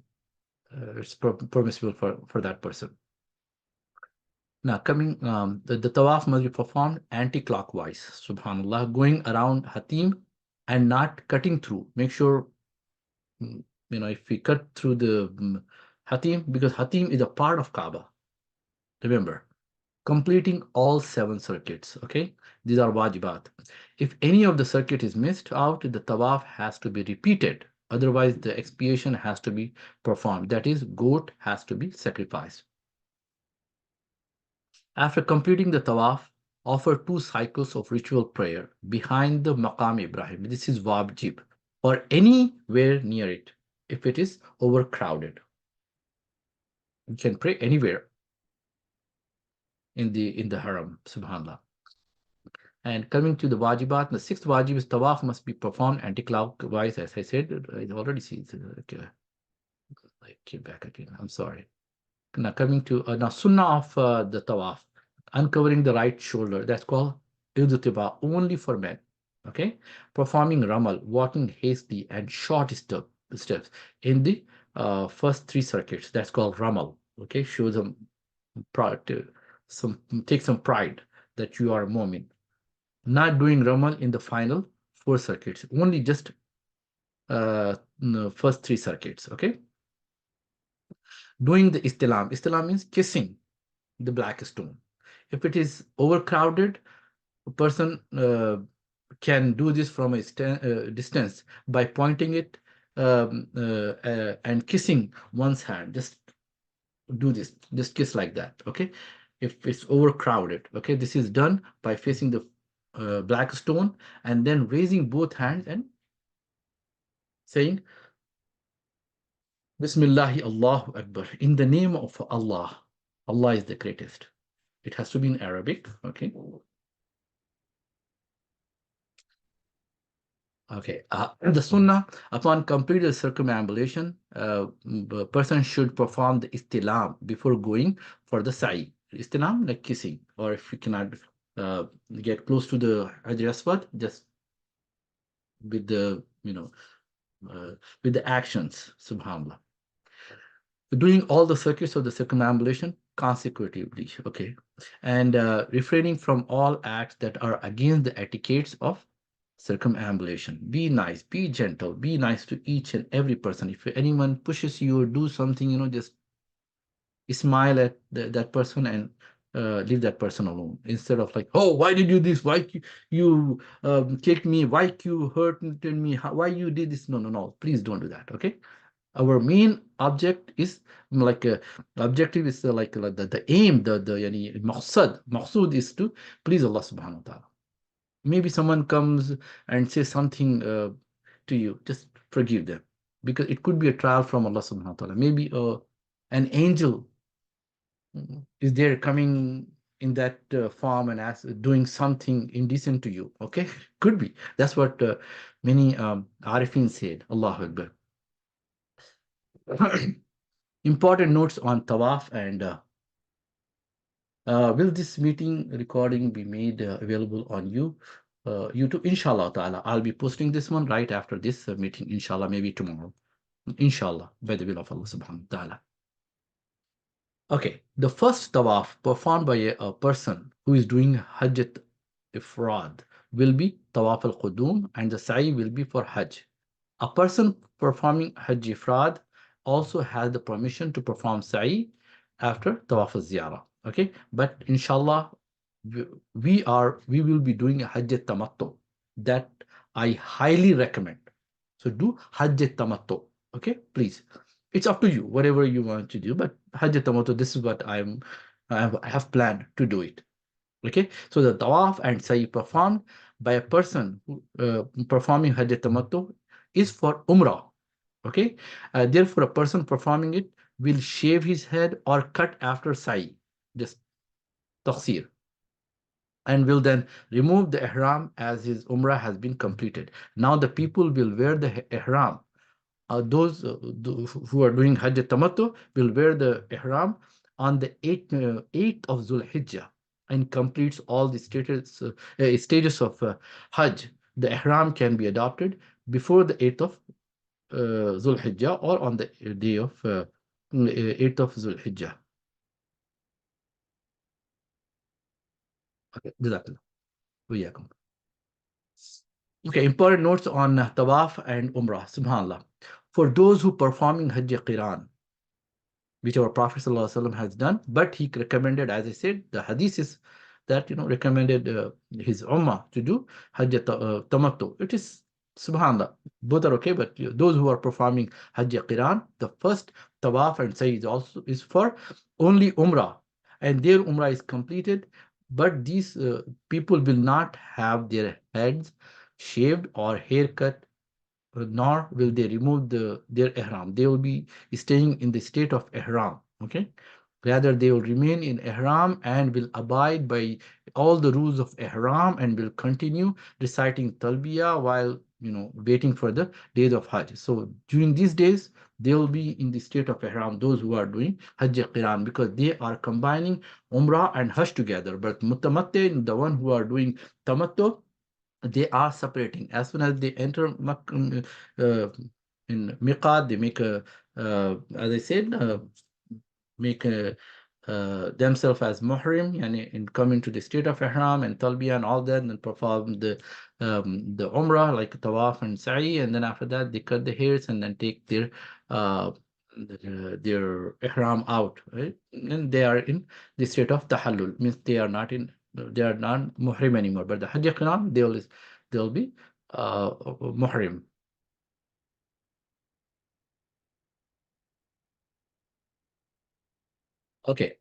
it's permissible for that person. Now, coming, the tawaf must be performed anti-clockwise, subhanallah, going around Hatim and not cutting through. Make sure, if we cut through the Hatim, because Hatim is a part of Kaaba, remember, completing all 7 circuits, okay? These are wajibat. If any of the circuit is missed out, the tawaf has to be repeated. Otherwise, the expiation has to be performed. That is, goat has to be sacrificed. After completing the tawaf, offer 2 cycles of ritual prayer behind the Maqam Ibrahim. This is wajib, or anywhere near it if it is overcrowded. You can pray anywhere in the haram, subhanallah. And coming to the wajibat, the 6th wajib is tawaf must be performed anti-clockwise, as I said. I already see it. Okay. I came back again. I'm sorry. Now coming to now sunnah of the tawaf, uncovering the right shoulder. That's called idutiba, only for men. Okay, performing ramal, walking hastily and short steps in the first 3 circuits. That's called ramal. Okay, show them pride, take some pride that you are a mu'min. Not doing ramal in the final 4 circuits, only just the first 3 circuits. Okay, doing the istilam. Istilam means kissing the black stone. If it is overcrowded, a person can do this from a distance by pointing it and kissing one's hand. Just do this, just kiss like that. Okay, if it's overcrowded, okay, this is done by facing the black stone and then raising both hands and saying Bismillahi Allahu Akbar, in the name of Allah. Allah is the greatest. It has to be in Arabic. Okay. Okay. The sunnah, upon completed circumambulation, the person should perform the istilam before going for the sa'i. Istilam, like kissing, or if you cannot get close to the Hajar Aswad, just with the, with the actions, subhanAllah. Doing all the circuits of the circumambulation consecutively, okay, and refraining from all acts that are against the etiquettes of circumambulation. Be nice, be gentle, be nice to each and every person. If anyone pushes you or do something, just smile at that person and leave that person alone, instead of like, oh, why did you do this? Why you kicked me? Why you hurt me? Why you did this? No, please don't do that. Okay, our main object is like objective is like the aim, the yani maqsad is to please Allah subhanahu wa ta'ala. Maybe someone comes and says something to you, just forgive them, because it could be a trial from Allah subhanahu wa ta'ala. Maybe an angel is there coming in that form and doing something indecent to you. Okay, could be. That's what many Arifin said. Allahu Akbar. Important notes on tawaf, and will this meeting recording be made available on YouTube? Inshallah ta'ala. I'll be posting this one right after this meeting, inshallah, maybe tomorrow. Inshallah, by the will of Allah subhanahu wa ta'ala. Okay, the first tawaf performed by a person who is doing Hajjat Ifrad will be Tawaf al-Qudum, and the Sa'i will be for Hajj. A person performing Hajj Ifrad also has the permission to perform Sa'i after Tawaf al-Ziyarah. Okay, but inshallah, we will be doing a Hajj Tamattu'e that I highly recommend. So do Hajj Tamattu'e. Okay, please. It's up to you, whatever you want to do, but Hajj Tamattu'e, this is what I have planned to do it. Okay, so the tawaf and sa'i performed by a person who, performing Hajj Tamattu is for Umrah. Okay, therefore, a person performing it will shave his head or cut after sa'i, just taqsir, and will then remove the ihram as his Umrah has been completed. Now, the people will wear the ihram. Those who are doing Hajj Tamattu will wear the ihram on the 8th of Zulhijjah and completes all the stages of Hajj. The ihram can be adopted before the 8th of Zulhijjah or on the day of 8th of Zulhijjah. Okay, Jazakallah. Wayakum. Okay, important notes on Tawaf and Umrah. Subhanallah. For those who performing Hajj Qiran, which our Prophet ﷺ has done, but he recommended, as I said, the hadith is that, recommended his Ummah to do Hajj Tamattu. It is, subhanallah, both are okay, but those who are performing Hajj Qiran, the first Tawaf and Sa'i is for only Umrah, and their Umrah is completed, but these people will not have their heads shaved or haircut, nor will they remove their ihram. They will be staying in the state of ihram. Okay, rather they will remain in ihram and will abide by all the rules of ihram and will continue reciting talbiyah while waiting for the days of Hajj. So during these days they will be in the state of ihram. Those who are doing Hajj Qiran, because they are combining Umrah and Hajj together. But Mutamatte, the one who are doing Tamattu, they are separating. As soon as they enter in Miqat, they make as I said, make themselves as muhrim, and come into the state of ihram and talbiyah and all that, and perform the umrah like tawaf and sa'i, and then after that they cut the hairs and then take their ihram out, right? And they are in the state of tahallul, means they are not muhrim anymore. But the hajj qiran, they'll be muhrim. Okay.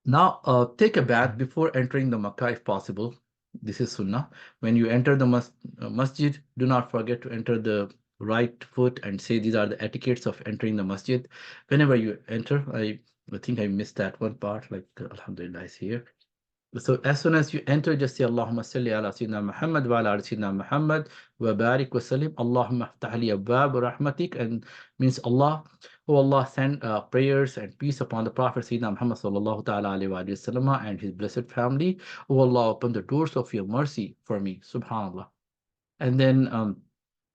Now, take a bath before entering the Makkah if possible. This is Sunnah. When you enter the masjid, do not forget to enter the right foot and say these are the etiquettes of entering the masjid. Whenever you enter, I think I missed that one part, like Alhamdulillah is here. So as soon as you enter, just say Allahumma salli ala Sayyidina Muhammad wa ala ali Sayyidina Muhammad wa barik wa salim. Allahumma aftah li abwab rahmatik, and means Allah, oh Allah, send prayers and peace upon the Prophet Sayyidina Muhammad sallallahu ta'ala alayhi wa sallam and his blessed family. Oh Allah, open the doors of your mercy for me. Subhanallah. And then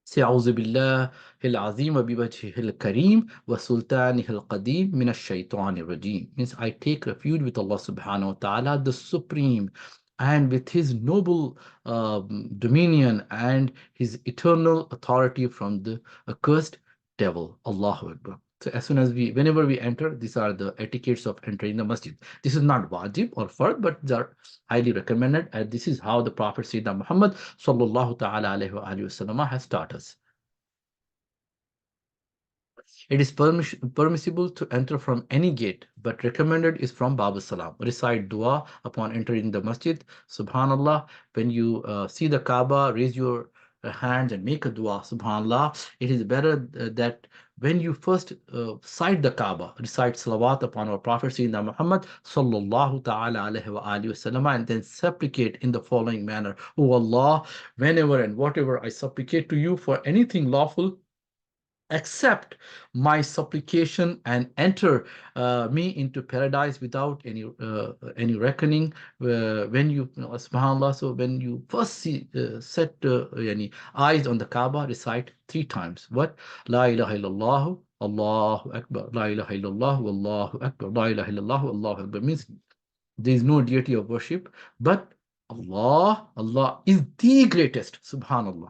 say أعوذ بالله العظيم وبوجهه الكريم وسلطانه القديم من الشيطان الرجيم. Means I take refuge with Allah subhanahu wa ta'ala, the supreme, and with his noble dominion and his eternal authority from the accursed devil. Allahu Akbar. So as soon as whenever we enter, these are the etiquettes of entering the masjid. This is not wajib or fard, but they are highly recommended. And this is how the Prophet Sayyidina Muhammad sallallahu ta'ala alayhi wa sallam has taught us. It is permissible to enter from any gate, but recommended is from Baba Salam. Recite dua upon entering the masjid. Subhanallah. When you see the Kaaba, raise your hands and make a dua. Subhanallah. It is better that when you first sight the Kaaba, recite salawat upon our Prophet Sayyidina Muhammad sallallahu ta'ala alayhi wa wasallam, and then supplicate in the following manner. Oh Allah, whenever and whatever I supplicate to you for anything lawful, accept my supplication and enter me into paradise without any reckoning. When subhanallah, so when you first set any eyes on the Kaaba, recite 3 times what? La ilaha illallah, Allahu Akbar, La ilaha illallah, Wallahu Akbar, La ilaha illallah, Allahu Akbar. Means there is no deity of worship but Allah is the greatest. Subhanallah.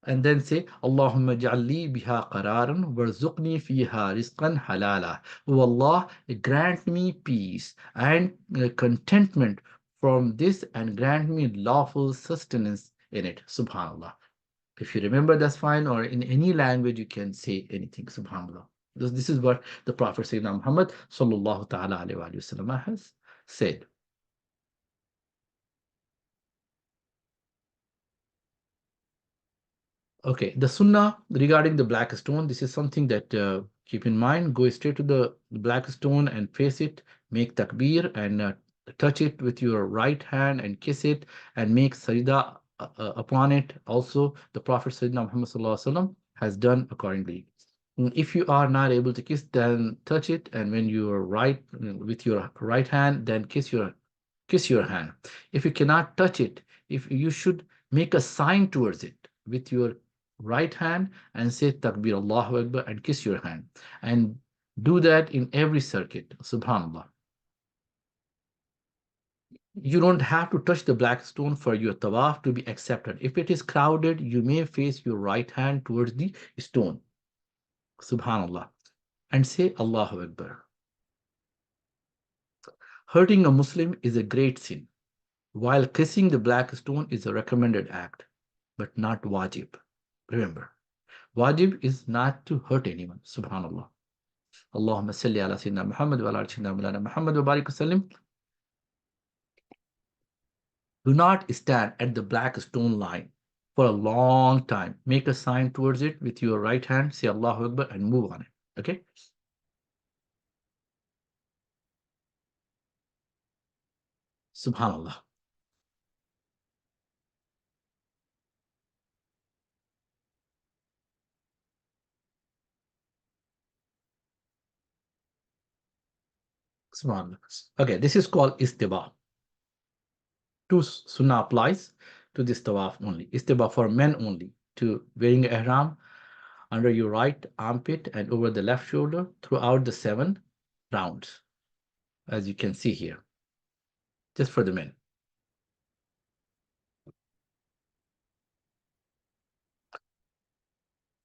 And then say, Allahumma ja'alli biha qararan warzuqni fiha rizqan halala. Oh Allah, grant me peace and contentment from this and grant me lawful sustenance in it. Subhanallah. If you remember, that's fine, or in any language you can say anything. Subhanallah. This is what the Prophet Sayyidina Muhammad sallallahu ta'ala alayhi wa sallam has said. Okay, the Sunnah regarding the black stone, this is something that keep in mind. Go straight to the black stone and face it, make takbir and touch it with your right hand and kiss it and make sajda upon it. Also, the Prophet Sayyidina Muhammad sallallahu alaihi wasallam has done accordingly. If you are not able to kiss, then touch it, and when you are right with your right hand, then kiss your hand. If you cannot touch it, if you should make a sign towards it with your right hand and say Takbir Allahu Akbar and kiss your hand. And do that in every circuit. Subhanallah. You don't have to touch the black stone for your tawaf to be accepted. If it is crowded, you may face your right hand towards the stone. Subhanallah. And say Allahu Akbar. Hurting a Muslim is a great sin, while kissing the black stone is a recommended act, but not wajib. Remember, wajib is not to hurt anyone. Subhanallah. Allahumma salli ala Sayyidina Muhammad wa ala Sayyidina Muhammad wa barik wasallim. Do not stand at the black stone line for a long time. Make a sign towards it with your right hand, say Allahu Akbar, and move on it. Okay? Subhanallah. Subhanallah. Okay, this is called istiba. Two sunnah applies to this tawaf only. Istiba for men only, to wearing ihram under your right armpit and over the left shoulder throughout the 7 rounds, as you can see here, just for the men.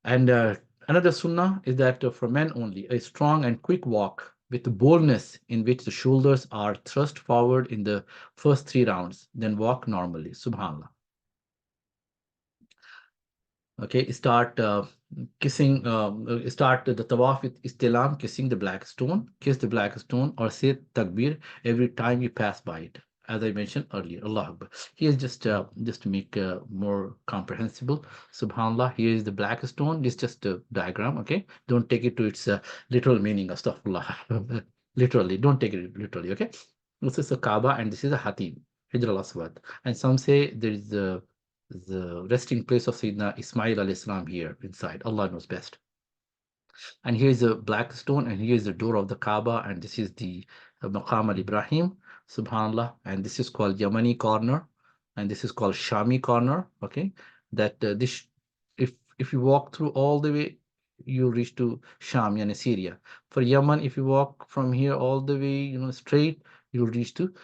And another sunnah is that for men only, a strong and quick walk with boldness in which the shoulders are thrust forward in the first 3 rounds, then walk normally. Subhanallah. Okay, start kissing, start the tawaf with istilam, kissing the black stone, kiss the black stone, or say takbir every time you pass by it. As I mentioned earlier, Allah Akbar. Here is just to make more comprehensible. Subhanallah, here is the black stone. This is just a diagram, okay? Don't take it to its literal meaning, astaghfirullah. Literally, don't take it literally, okay? This is a Kaaba and this is a Hatim, Hijr al-Aswad. And some say there is the resting place of Sayyidina Ismail al-Islam here inside. Allah knows best. And here is a black stone, and here is the door of the Kaaba, and this is the Maqam al-Ibrahim, subhanallah, and this is called Yamani corner, and this is called Shami corner, okay? That this, if you walk through all the way, you reach to Sham, yani Syria. For Yemen, if you walk from here all the way, straight, you'll reach to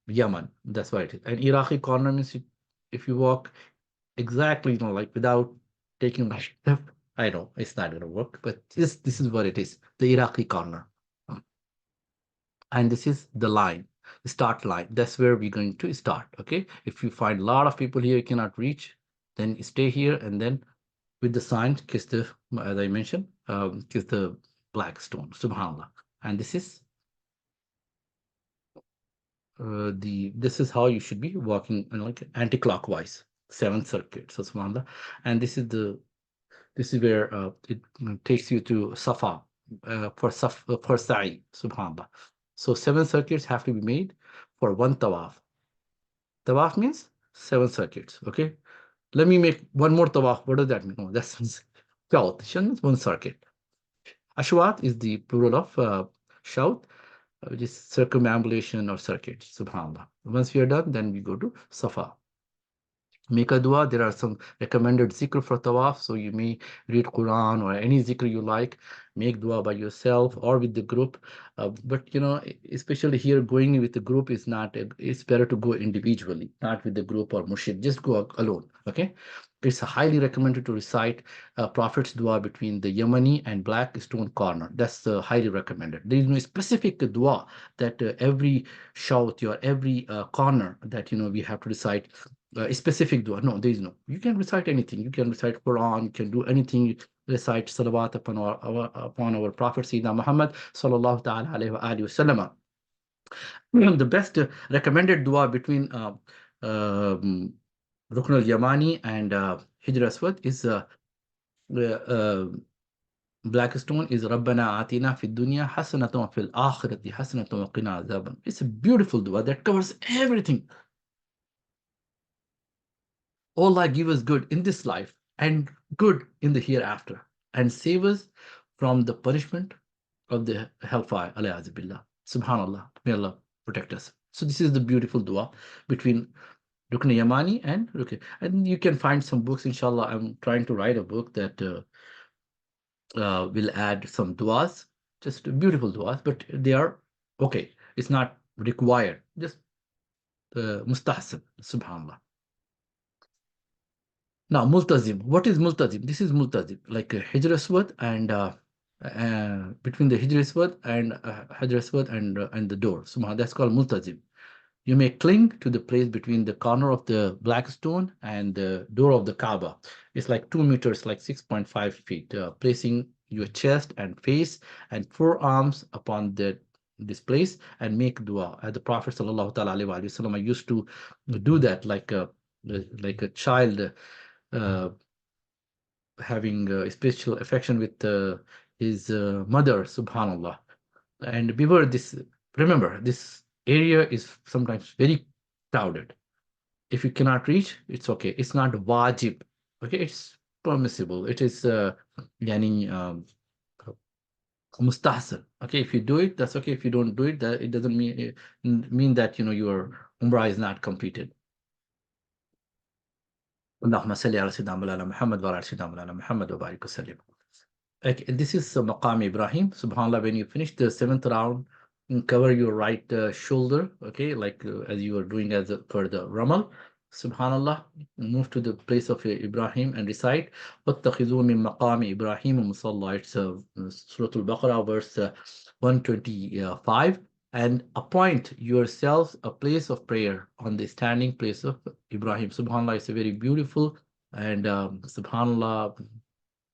Yemen. That's why it is. And Iraqi corner means if you walk exactly, like without taking a step, I know it's not going to work, but this is what it is, the Iraqi corner. And this is the line, the start line. That's where we're going to start, okay? If you find a lot of people here you cannot reach, then stay here, and then with the sign, kiss the, as I mentioned, kiss the black stone, subhanallah. And this is this is how you should be walking, like anti-clockwise, 7 circuits, so subhanallah. And this is where it takes you to Safa for Sa'i, subhanallah. So 7 circuits have to be made for 1 tawaf. Tawaf means 7 circuits, okay? Let me make 1 more tawaf. What does that mean? Oh, that's means 1 circuit. Ashwat is the plural of shout, which is circumambulation or circuit, subhanallah. Once we are done, then we go to Safa. Make a dua. There are some recommended zikr for tawaf, so you may read Quran or any zikr you like. Make dua by yourself or with the group. But especially here, going with the group is not. It's better to go individually, not with the group or murshid. Just go alone. Okay. It's highly recommended to recite Prophet's dua between the Yemeni and black stone corner. That's highly recommended. There is no specific dua that every shout or every corner that we have to recite a specific dua. No, there is no. You can recite anything. You can recite Quran. You can do anything. recite salawat upon our Prophet Sayyidina Muhammad sallallahu ta'ala alayhi wa alihi wasallam. The best recommended dua between Rukn al-Yamani and Hijr Aswad is uh, Blackstone is Rabbana Atina Fid Dunya Hasanatan wa Fil Akhirati Hasanatan wa Qina Azaban. It's a beautiful dua that covers everything. Allah give us good in this life and good in the hereafter, and save us from the punishment of the hellfire. Alayhi billah. Subhanallah. May Allah protect us. So this is the beautiful dua between Rukn Yamani and Rukn. And you can find some books, inshallah. I'm trying to write a book that will add some duas, just beautiful duas, but they are okay. It's not required, just mustahsab, subhanallah. Now, multazim. What is multazim? This is multazim, like Hijr Aswad and between the Hijr Aswad and Hijr Aswad and the door. Subhanallah, that's called multazim. You may cling to the place between the corner of the black stone and the door of the Kaaba. It's like 2 meters, like 6.5 feet, placing your chest and face and forearms upon this place and make dua. The Prophet sallallahu ta'ala alaihi wasallam used to do that like a child having special affection with his mother, subhanallah. And remember, this area is sometimes very crowded. If you cannot reach, it's okay. It's not wajib. Okay, it's permissible. It is yani mustahsan. Okay, if you do it, that's okay. If you don't do it, that it doesn't mean that your umrah is not completed. اللهم صل على سيدنا مولانا محمد وعلى سيدنا مولانا محمد وبارك وسلم. Okay, this is Maqam Ibrahim. Subhanallah, when you finish the 7th round, cover your right shoulder, okay, like as you are doing for the Ramal. Subhanallah, move to the place of Ibrahim and recite وَاتَّخِذُوا مِن مَقَامِ إِبْرَاهِيمَ مُصَلَّى. It's Surah Al-Baqarah, verse 125. And appoint yourselves a place of prayer on the standing place of Ibrahim. Subhanallah, it's a very beautiful and Subhanallah.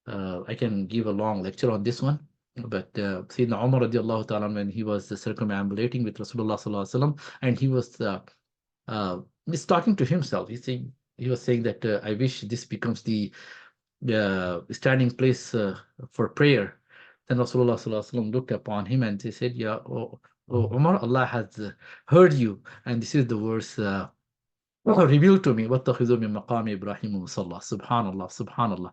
I can give a long lecture on this one, but Sayyidina Umar radiallahu ta'ala, when he was circumambulating with Rasulullah sallallahu alaihi wasallam, and he was he's talking to himself. He was saying that I wish this becomes the standing place for prayer. Then Rasulullah sallallahu alaihi wasallam looked upon him and he said, "Yeah, oh Umar, Allah has heard you, and this is the verse." Revealed to me, وَاتَّخِذُوا مِن مَقَامِ إِبْرَاهِيمَ مُصَلَّى. Subhanallah, subhanallah.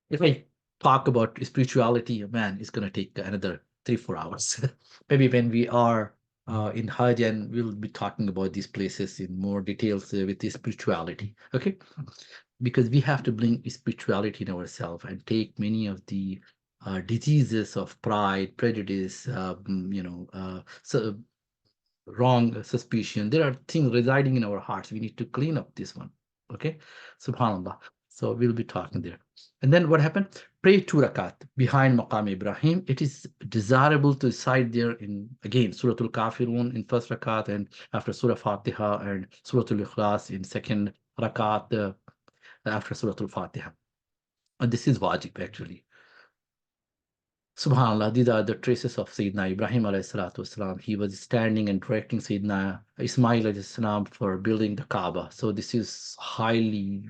If I talk about spirituality, man, it's going to take another 3-4 hours. Maybe when we are in Hajj, and we'll be talking about these places in more details with the spirituality. Okay, because we have to bring spirituality in ourselves and take many of the diseases of pride, prejudice, wrong suspicion. There are things residing in our hearts. We need to clean up this one. Okay, subhanallah. So we'll be talking there. And then what happened? Pray 2 rakat behind Maqam Ibrahim. It is desirable to recite there in, again, Surah Al-Kafirun in first rakat, and after Surah Fatiha, and Surah Al-Ikhlas in second rakat after Surah Al-Fatiha. And this is wajib, actually. Subhanallah, these are the traces of Sayyidina Ibrahim alayhi salatu wasalam. He was standing and directing Sayyidina Ismail alayhi salam for building the Kaaba. So this is highly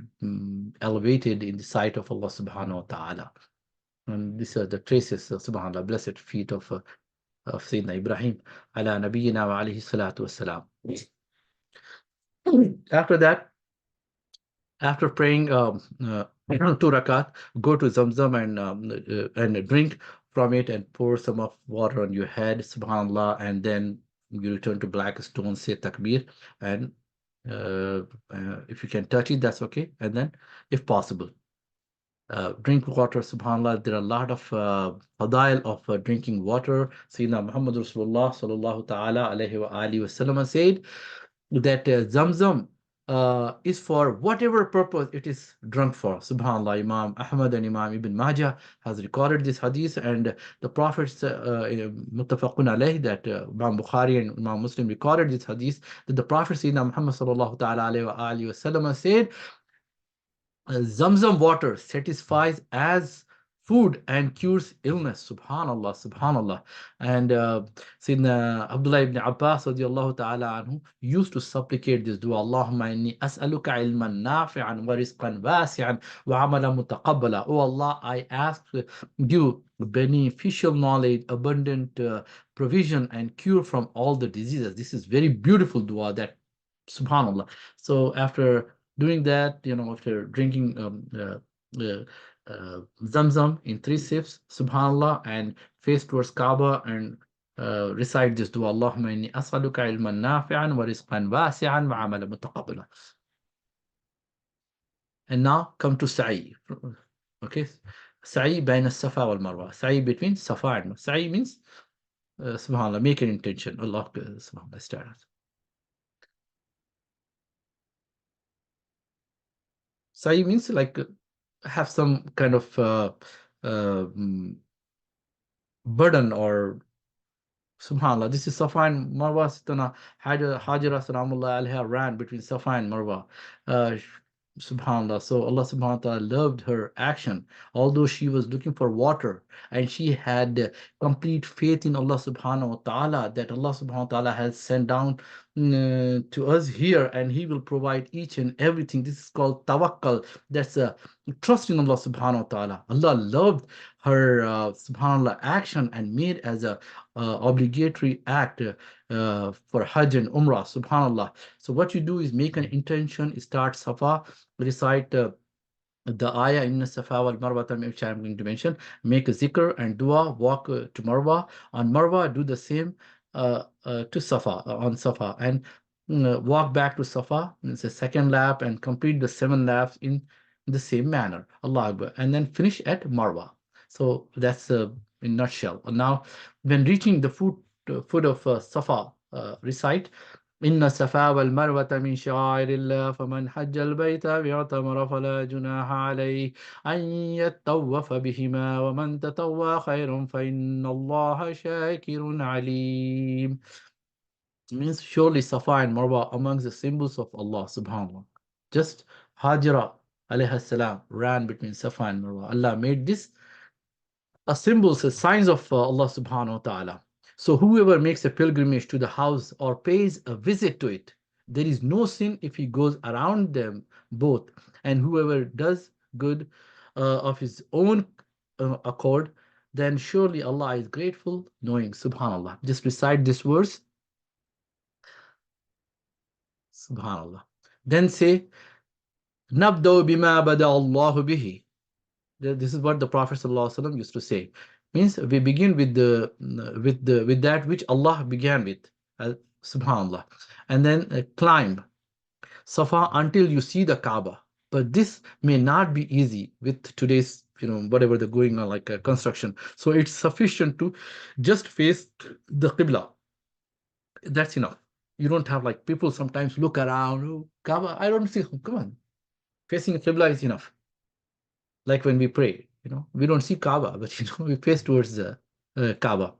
elevated in the sight of Allah subhanahu wa ta'ala. And these are the traces of subhanallah, blessed feet of Sayyidina Ibrahim ala nabiyyina wa alayhi salatu wasalam. After that, after praying 2 rakat, go to Zamzam and drink from it and pour some of water on your head, subhanallah, and then you return to black stone, say takbir, and if you can touch it, that's okay. And then, if possible, drink water, subhanallah. There are a lot of fadail of drinking water. Sayyidina Muhammad Rasulullah sallallahu ta'ala alayhi wa alihi wasallam said that Zamzam is for whatever purpose it is drunk for. Subhanallah, Imam Ahmad and Imam Ibn Majah has recorded this hadith, and the Prophet's muttafaqun alayh, that Imam Bukhari and Imam Muslim recorded this hadith, that the Prophet Sayyidina Muhammad sallallahu ta'ala alayhi wa alihi wasallam said Zamzam water satisfies as food and cures illness. Subhanallah, subhanallah. And Sayyidina Abdullah ibn Abbas radiallahu ta'ala anhu used to supplicate this dua. Allahumma inni as'aluka ilman nafi'an wa rizqan wasi'an wa amalan mutaqabbala. Oh Allah, I ask you beneficial knowledge, abundant provision and cure from all the diseases. This is very beautiful dua that, subhanallah. So after doing that, after drinking Zamzam in 3 sips, subhanallah, and face towards Kaaba and recite this dua, Allahumma inni as'aluka ilman nafi'an wa rizqan wasi'an wa amalan mutaqabbala. And now come to Sa'i. Okay, Sa'i bain Safa wal Marwa. Sa'i between Safa and Marwa. Sa'i means, subhanallah, make an intention. Allah, subhanallah, start. Sa'i means like have some kind of burden or, subhanallah, this is Safa and Marwa. Sitana Hajira Salamullah alaiha ran between Safa and Marwa. Uh, Subhanallah. So Allah subhanahu wa ta'ala loved her action, although she was looking for water and she had complete faith in Allah subhanahu wa ta'ala that Allah subhanahu wa ta'ala has sent down to us here and He will provide each and everything. This is called tawakkal. That's a trust in Allah subhanahu wa ta'ala. Allah loved her subhanallah action and made as a obligatory act for Hajj and Umrah, subhanallah. So what you do is make an intention, start Safa, recite the ayah in Safa wal Marwa, which I'm going to mention, make a zikr and dua, walk to Marwa. On Marwa, do the same to Safa, on Safa, and walk back to Safa. It's a second lap and complete the 7 laps in the same manner. Allah Akbar. And then finish at Marwa. So that's in nutshell. Now, when reaching the foot of Safa, recite إن الصفا والمروة من شعائر الله فمن حج البيت واعتمر فلا جناح عليه أن يطوف بهما ومن تطوع خيرا فإن الله شاكر عليم. Means surely Safa and Marwa amongst the symbols of Allah subhanahu. Just Hajra alayhi salam ran between Safa and Marwa. Allah made this a symbols, a signs of Allah subhanahu wa ta'ala. So whoever makes a pilgrimage to the house or pays a visit to it, there is no sin if he goes around them both. And whoever does good of his own accord, then surely Allah is grateful, knowing. Subhanallah. Just recite this verse. Subhanallah. Then say, Nabdo bima bada Allahu bihi. This is what the Prophet ﷺ used to say. Means we begin with with that which Allah began with. Subhanallah. And then climb Safa until you see the Kaaba. But this may not be easy with today's, whatever they're going on, like construction. So it's sufficient to just face the Qibla. That's enough. You don't have like people sometimes look around, oh, Kaaba, I don't see, come on. Facing the Qibla is enough. Like when we pray, we don't see Kaaba, but we face towards the Kaaba.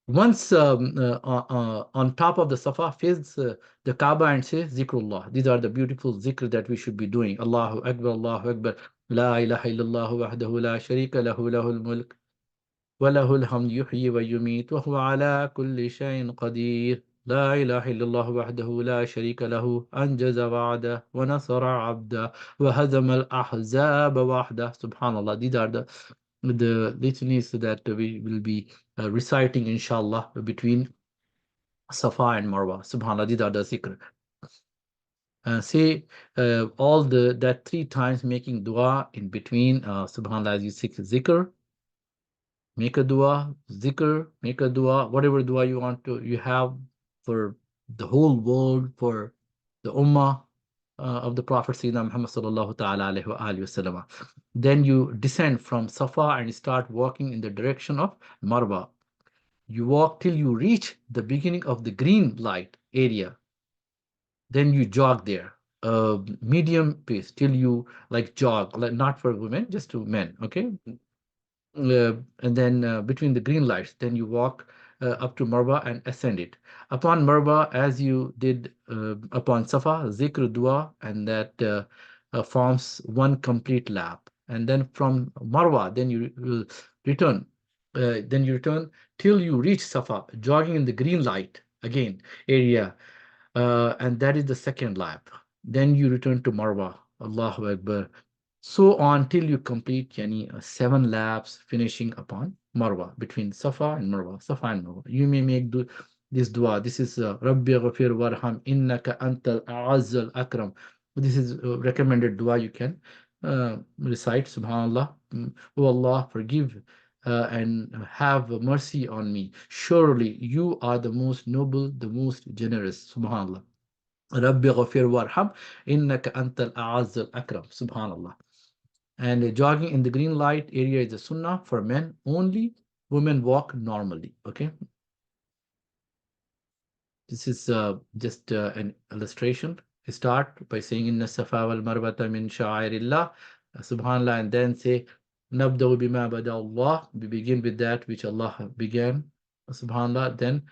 Once on top of the Safa, face the Kaaba and say Zikrullah. These are the beautiful zikr that we should be doing. Allahu Akbar, Allahu Akbar. La ilaha illallah wahdahu la sharika lahu lahul mulk wa lahul hamd yuhyi wa yumit wa huwa ala kulli shay'in qadir. لا إله إلا الله وحده لا شريك له أنجز وعده ونصر عبده وهزم الأحزاب وحده. Subhanallah. These are the litanies that we will be reciting inshallah between Safa and Marwa. Subhanallah. These are the zikr. Say all that 3 times, making dua in between. Subhanallah, as you seek zikr, make a dua, zikr, make a dua, whatever dua you have for the whole world, for the ummah of the Prophet Sayyidina Muhammad sallallahu ta'ala alayhi wa alihi wasallam. Then you descend from Safa and start walking in the direction of Marwa. You walk till you reach the beginning of the green light area. Then you jog there, medium pace till you like jog, like not for women, just to men, okay? And then between the green lights, then you walk up to Marwa and ascend it. Upon Marwa, as you did upon Safa, zikr, dua, and that forms one complete lap. And then from Marwa, then you will return. Then you return till you reach Safa, jogging in the green light again area, and that is the second lap. Then you return to Marwa, Allahu Akbar. So on till you complete yani, 7 laps, finishing upon Marwa, between Safa and Marwa, Safa and Marwa. You may make this dua. This is Rabbi Ghafir Warham Innaka Antal A'azzal Akram. This is recommended dua you can recite. Subhanallah. Oh Allah, forgive and have mercy on me. Surely you are the most noble, the most generous. Subhanallah. Rabbi Ghafir Warham Innaka Antal A'azzal Akram. Subhanallah. And jogging in the green light area is a sunnah for men only. Women walk normally. Okay. This is just an illustration. Start by saying Inna Safa wal Marwata min sha'airillah, Subhanallah, and then say Nabda'u bima bada Allah. We begin with that which Allah began, Subhanallah. Then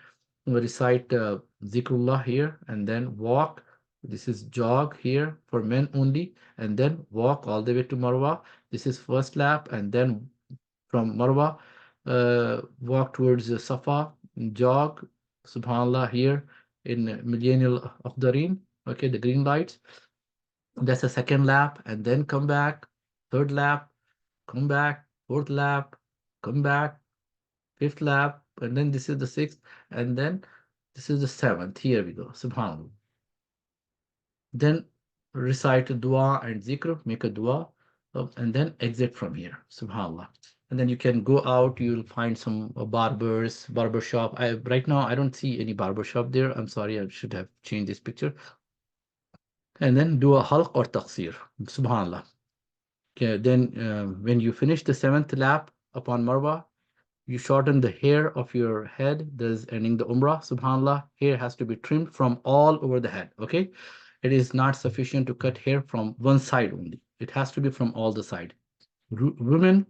we recite Zikrullah here, and then walk. This is jog here for men only, and then walk all the way to Marwa. This is first lap, and then from Marwa, walk towards the Safa, jog, subhanallah, here in Millennial Akhdarin, okay, the green lights. That's the second lap, and then come back, third lap, come back, fourth lap, come back, fifth lap, and then this is the sixth, and then this is the seventh. Here we go, subhanallah. Then recite a dua and zikr, make a dua, and then exit from here, subhanallah. And then you can go out, you'll find some barber shop. Right now I don't see any barber shop there. I'm sorry, I should have changed this picture. And then do a halq or taqsir, subhanallah. Okay, then when you finish the seventh lap upon Marwa, you shorten the hair of your head, thus ending the Umrah. Subhanallah, hair has to be trimmed from all over the head. Okay, it is not sufficient to cut hair from one side only. It has to be from all the side. Women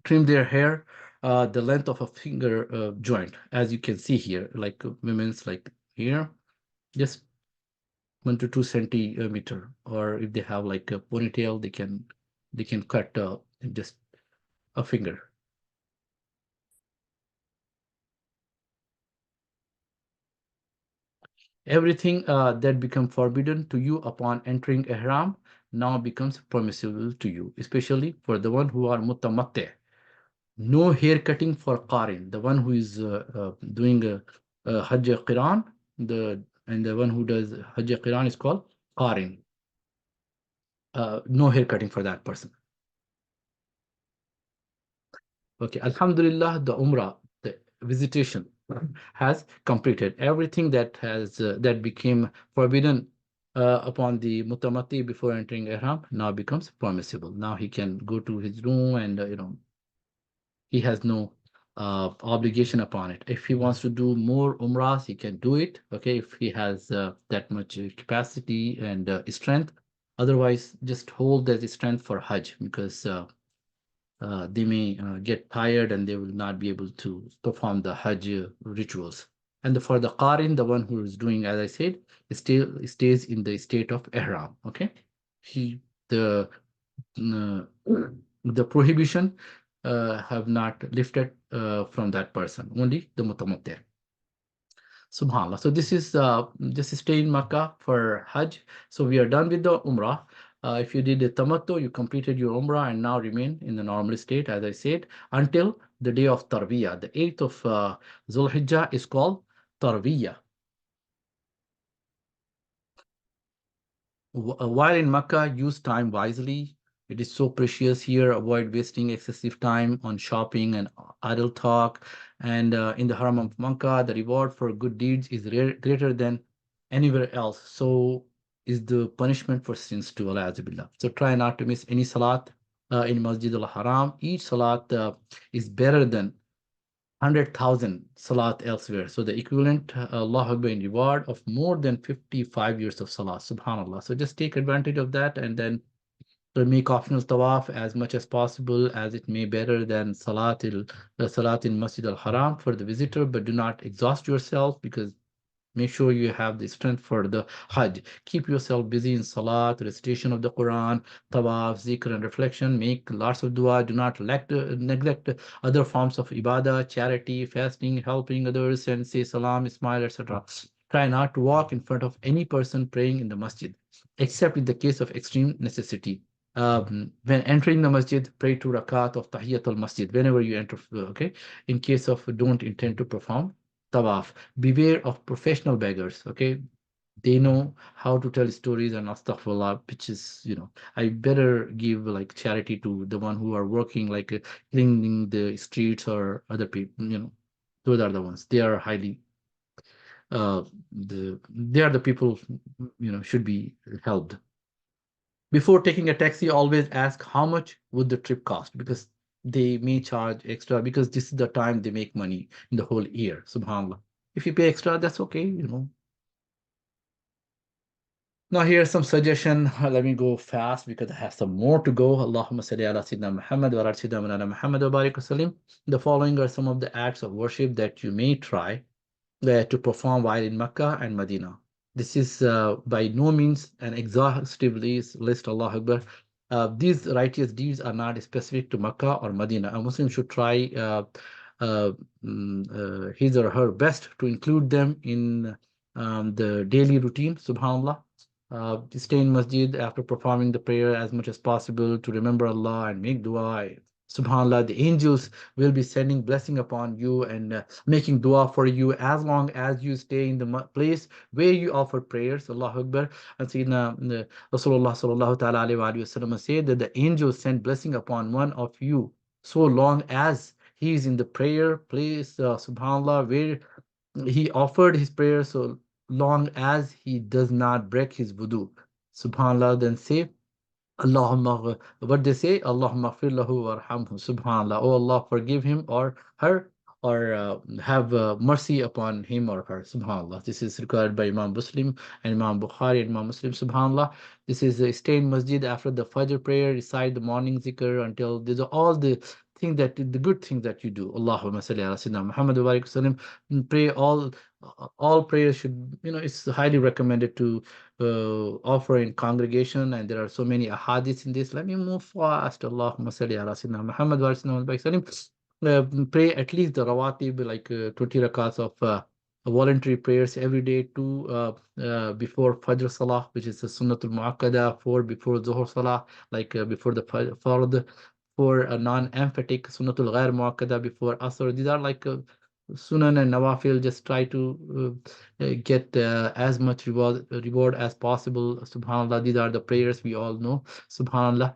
trim their hair the length of a finger joint, as you can see here, like women's like here, just 1 to 2 centimeter, or if they have like a ponytail, they can cut just a finger. Everything that become forbidden to you upon entering ihram now becomes permissible to you, especially for the one who are mutamatte. No hair cutting for qarin, the one who is doing Hajj Qiran, and the one who does Hajj Qiran is called qarin. No hair cutting for that person. Okay, Alhamdulillah, the Umrah, the visitation has completed. Everything that became forbidden upon the mutamati before entering ihram now becomes permissible. Now he can go to his room, and he has no obligation upon it. If he wants to do more umrahs, he can do it. Okay, if he has that much capacity and strength. Otherwise, just hold that strength for Hajj, because they may get tired and they will not be able to perform the Hajj rituals. And for the Qarin, the one who is doing, as I said, still stays in the state of Ihram. Okay, he uh, the prohibition have not lifted from that person. Only the mutamattir. Subhanallah. So this is just stay in Makkah for Hajj. So we are done with the Umrah. If you did the Tamattu, you completed your Umrah and now remain in the normal state, as I said, until the day of Tarwiyah. The 8th of Zulhijjah is called Tarwiyah. While in Makkah, use time wisely. It is so precious here. Avoid wasting excessive time on shopping and idle talk. And in the Haram of Makkah, the reward for good deeds is greater than anywhere else. So is the punishment for sins too. So try not to miss any salat in Masjid al-Haram. Each salat is better than 100,000 salat elsewhere. So the equivalent, Allah Akbar, in reward of more than 55 years of salat. Subhanallah. So just take advantage of that, and then make optional tawaf as much as possible, as it may better than salat in Masjid al-Haram for the visitor, but do not exhaust yourself, because Make sure you have the strength for the Hajj. Keep yourself busy in Salat, recitation of the Quran, tawaf, zikr, and reflection. Make lots of dua. Do not neglect other forms of ibadah, charity, fasting, helping others, and say salam, smile, etc. Try not to walk in front of any person praying in the masjid, except in the case of extreme necessity. When entering the masjid, pray 2 rakat of tahiyatul masjid whenever you enter. Okay, in case of don't intend to perform tawaf, beware of professional beggars. Okay, they know how to tell stories and astaghfirullah, which is, I better give like charity to the one who are working like cleaning the streets or other people. Those are the ones. They are highly they are the people should be helped. Before taking a taxi, always ask how much would the trip cost, because they may charge extra, because this is the time they make money in the whole year. Subhanallah. If you pay extra, that's okay. Now here's some suggestion. Let me go fast because I have some more to go. Allahumma salli ala Sayyidina Muhammad wa ala Sayyidina Mawlana Muhammad wa barik wa sallim. The following are some of the acts of worship that you may try to perform while in Mecca and Medina. This is by no means an exhaustive list, Allah Akbar. These righteous deeds are not specific to Mecca or Medina. A Muslim should try uh, his or her best to include them in the daily routine. Subhanallah. Stay in masjid after performing the prayer as much as possible to remember Allah and make dua. Subhanallah, the angels will be sending blessing upon you and making dua for you as long as you stay in the place where you offer prayers. Allahu Akbar. And Sayyidina Rasulullah sallallahu ta'ala alayhi wa sallam said that the angels send blessing upon one of you so long as he is in the prayer place, subhanallah, where he offered his prayer, so long as he does not break his wudu. Subhanallah, then say, Allahumma, what they say, Allahumma fir lahu warhamhu. Subhanallah. Oh Allah, forgive him or her, or have mercy upon him or her. Subhanallah. This is required by Imam Muslim and Imam Bukhari and Imam Muslim. Subhanallah. This is a stay in masjid after the Fajr prayer, recite the morning zikr until these are all the the good things that you do. Allahumma salli ala Sayyidina Muhammad wa barik wa sallim. Pray all prayers should, it's highly recommended to offer in congregation, and there are so many ahadiths in this. Let me move fast. Allahumma salli ala Sayyidina Muhammad wa sallam. Pray at least the rawatib, like 20 rakats of voluntary prayers every day, two before Fajr Salah, which is the Sunnatul Muakkada, four before Zuhur Salah, like before the Fard, for a non-emphatic Sunnatul Ghair Muakkada before Asr. These are like Sunan and Nawafil. Just try to get as much reward as possible. Subhanallah, these are the prayers we all know. Subhanallah.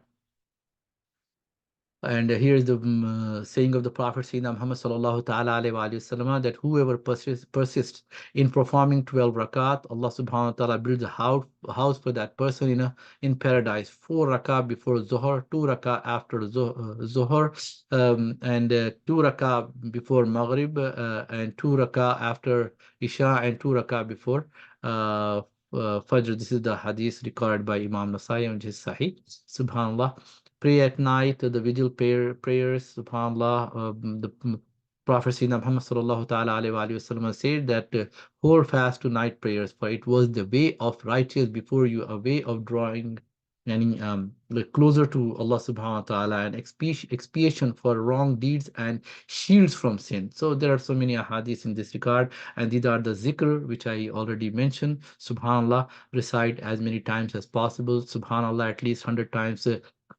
And here is the saying of the Prophet Sayyidina Muhammad sallallahu ta'ala alayhi wa sallam, that whoever persists in performing 12 rakat, Allah subhanahu wa ta'ala builds a house for that person in paradise. 4 rakat before Zuhr, 2 rakat after Zuhr, and 2 rakat before Maghrib, and 2 rakat after Isha, and 2 rakat before Fajr. This is the hadith recorded by Imam Nasai, which is Sahih. Subhanallah. Pray at night, the vigil prayers, subhanallah. The Prophet Sayyidina Muhammad sallallahu ta'ala alayhi wa sallam said that hold fast to night prayers, for it was the way of righteous before you, a way of drawing any like closer to Allah subhanahu wa ta'ala, and expiation for wrong deeds and shields from sin. So there are so many ahadiths in this regard, and these are the zikr which I already mentioned. Subhanallah, recite as many times as possible. Subhanallah, at least 100 times.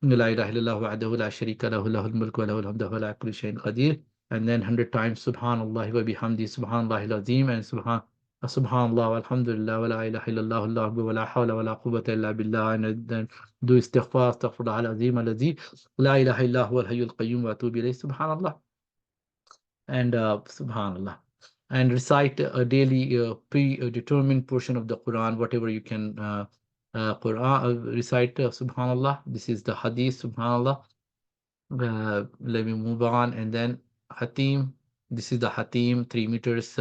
لا إله إلا الله وحده لا شريك له له الملك وله الحمد وهو على كل شيء قدير, and then 100 times Subhanallah wa bihamdi Subhanallah al-Azim, and Subhanallah walhamdulillah wa la ilaha illallah Allah wa la hawla wa la quwwata illa billah, and then do istighfar, astaghfirullah al-Azim al-Aziz, la ilaha illa huwa al-hayyul qayyum wa atubu ilayh. Subhanallah. And Subhanallah, and recite a daily predetermined portion of the Quran, whatever you can Quran recite. Subhanallah. This is the hadith. Subhanallah. Let me move on, and then Hatim. This is the Hatim, 3 meters.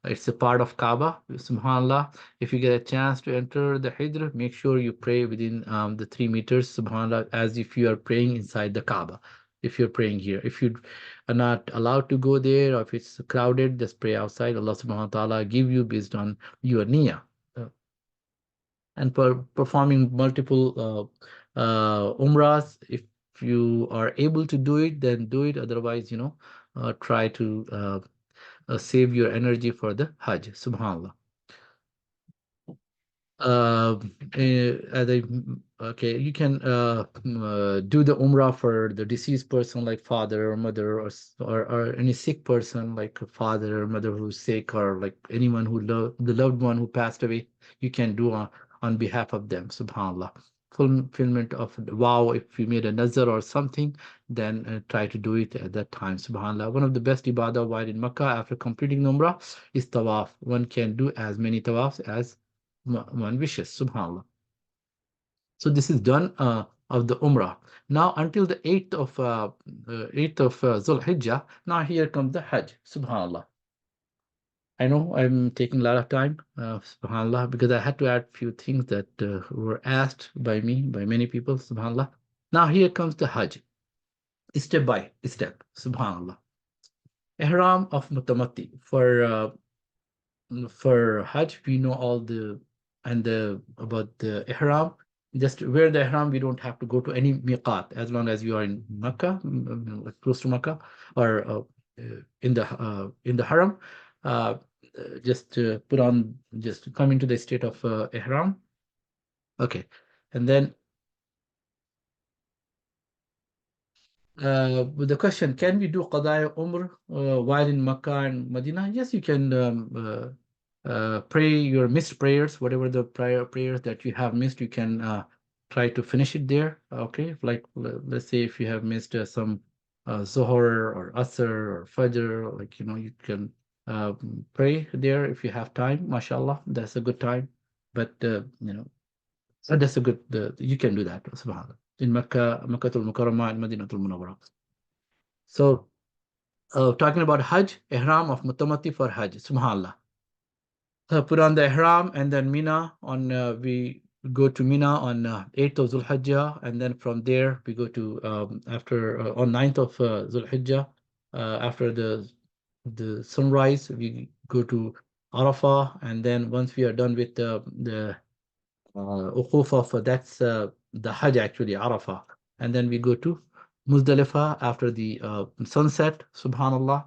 It's a part of Kaaba. Subhanallah. If you get a chance to enter the Hijr, make sure you pray within the 3 meters. Subhanallah, as if you are praying inside the Kaaba. if you're praying here. If you are not allowed to go there, or if it's crowded, just pray outside. Allah subhanahu wa ta'ala give you based on your niyyah. And performing multiple umrahs, if you are able to do it, then do it. Otherwise, try to save your energy for the Hajj. Subhanallah. uh, okay, you can do the umrah for the deceased person, like father or mother, or any sick person, like a father or mother who's sick, or like anyone who the loved one who passed away. You can do on behalf of them. Subhanallah. Fulfillment of the vow. If you made a nazar or something, then try to do it at that time. Subhanallah. One of the best ibadah while in Makkah after completing the umrah is tawaf. One can do as many tawafs as one wishes. Subhanallah. So this is done of the Umrah. Now until the 8th of Dhul Hijjah. Now here comes the Hajj. Subhanallah. I know I'm taking a lot of time, Subhanallah, because I had to add few things that were asked by me, by many people. Subhanallah. Now here comes the Hajj, step by step. Subhanallah. Ihram of Mutamatti for Hajj, we know all the about the Ihram. Just wear the Ihram. We don't have to go to any miqat as long as you are in Makkah, like close to Makkah, or in the Haram. Just put on, just come into the state of Ihram. Okay, and then with the question, can we do Qadaya Umr while in Makkah and Medina? Yes, you can pray your missed prayers, whatever the prior prayers that you have missed, you can try to finish it there. Okay, like let's say if you have missed some Zohar or Asr or Fajr, like you can pray there if you have time. MashaAllah, that's a good time. But so that's a good. You can do that. Subhanallah. In Makkatul Mukarramah and Madinatul Munawwarah. So, talking about Hajj, Ihram of Mutamati for Hajj. Subhanallah. Put on the Ihram, and then Mina on. We go to Mina on 8th of Zulhijjah, and then from there we go to after on 9th of Zulhijjah. After the sunrise, we go to Arafah, and then once we are done with the Uquf of that's the Hajj, actually, Arafah. And then we go to Muzdalifah after the sunset. Subhanallah.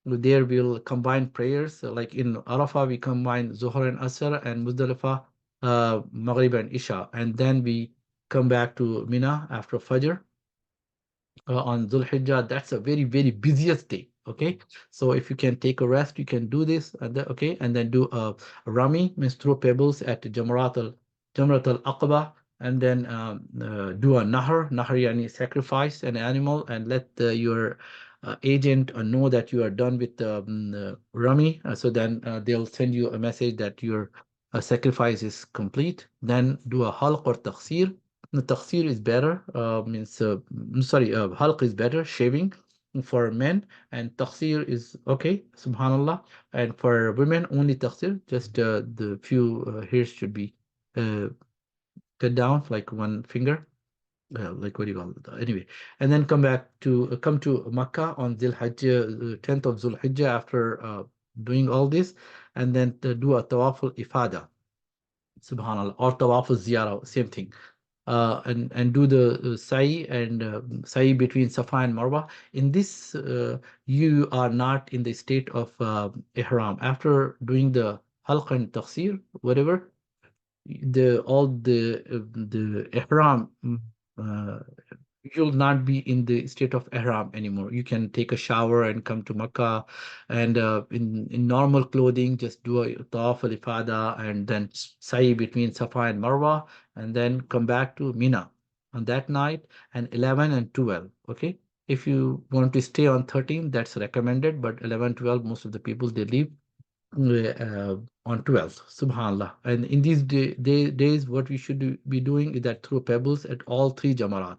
There we'll combine prayers. Like in Arafah, we combine Zuhr and Asr, and Muzdalifah, Maghrib and Isha. And then we come back to Mina after Fajr on Dhul Hijjah. That's a very, very busiest day. Okay, so if you can take a rest, you can do this. Okay, and then do a Rami, means throw pebbles at Jamrat al Aqaba, and then do a Nahr. Nahr yani sacrifice an animal, and let your agent know that you are done with Rami. So then they'll send you a message that your sacrifice is complete. Then do a Halq or Taqsir. The taqsir is better, means sorry, halq is better, shaving for men, and taqsir is okay, subhanallah. And for women, only taqsir, just the few hairs should be uh, cut down, like one finger, like what do you call it? Anyway, and then come to Makkah on Dhul Hajj, 10th of Dhul Hijjah, after doing all this, and then to do a tawaf al-ifada, subhanallah, or tawaf al-ziyarah, same thing. And do the sa'i and sa'i between Safa and Marwa. In this, you are not in the state of ihram. After doing the halq and taqsir, whatever, the ihram, uh, you'll not be in the state of ihram anymore. You can take a shower and come to Makkah, and in normal clothing, just do a tawaf al-ifada, and then sa'i between Safa and Marwa, and then come back to Mina on that night, and 11 and 12. Okay, if you want to stay on 13, that's recommended, but 11, 12, most of the people, they leave on 12th. Subhanallah. And in these days, what we should be doing is that throw pebbles at all three jamarat.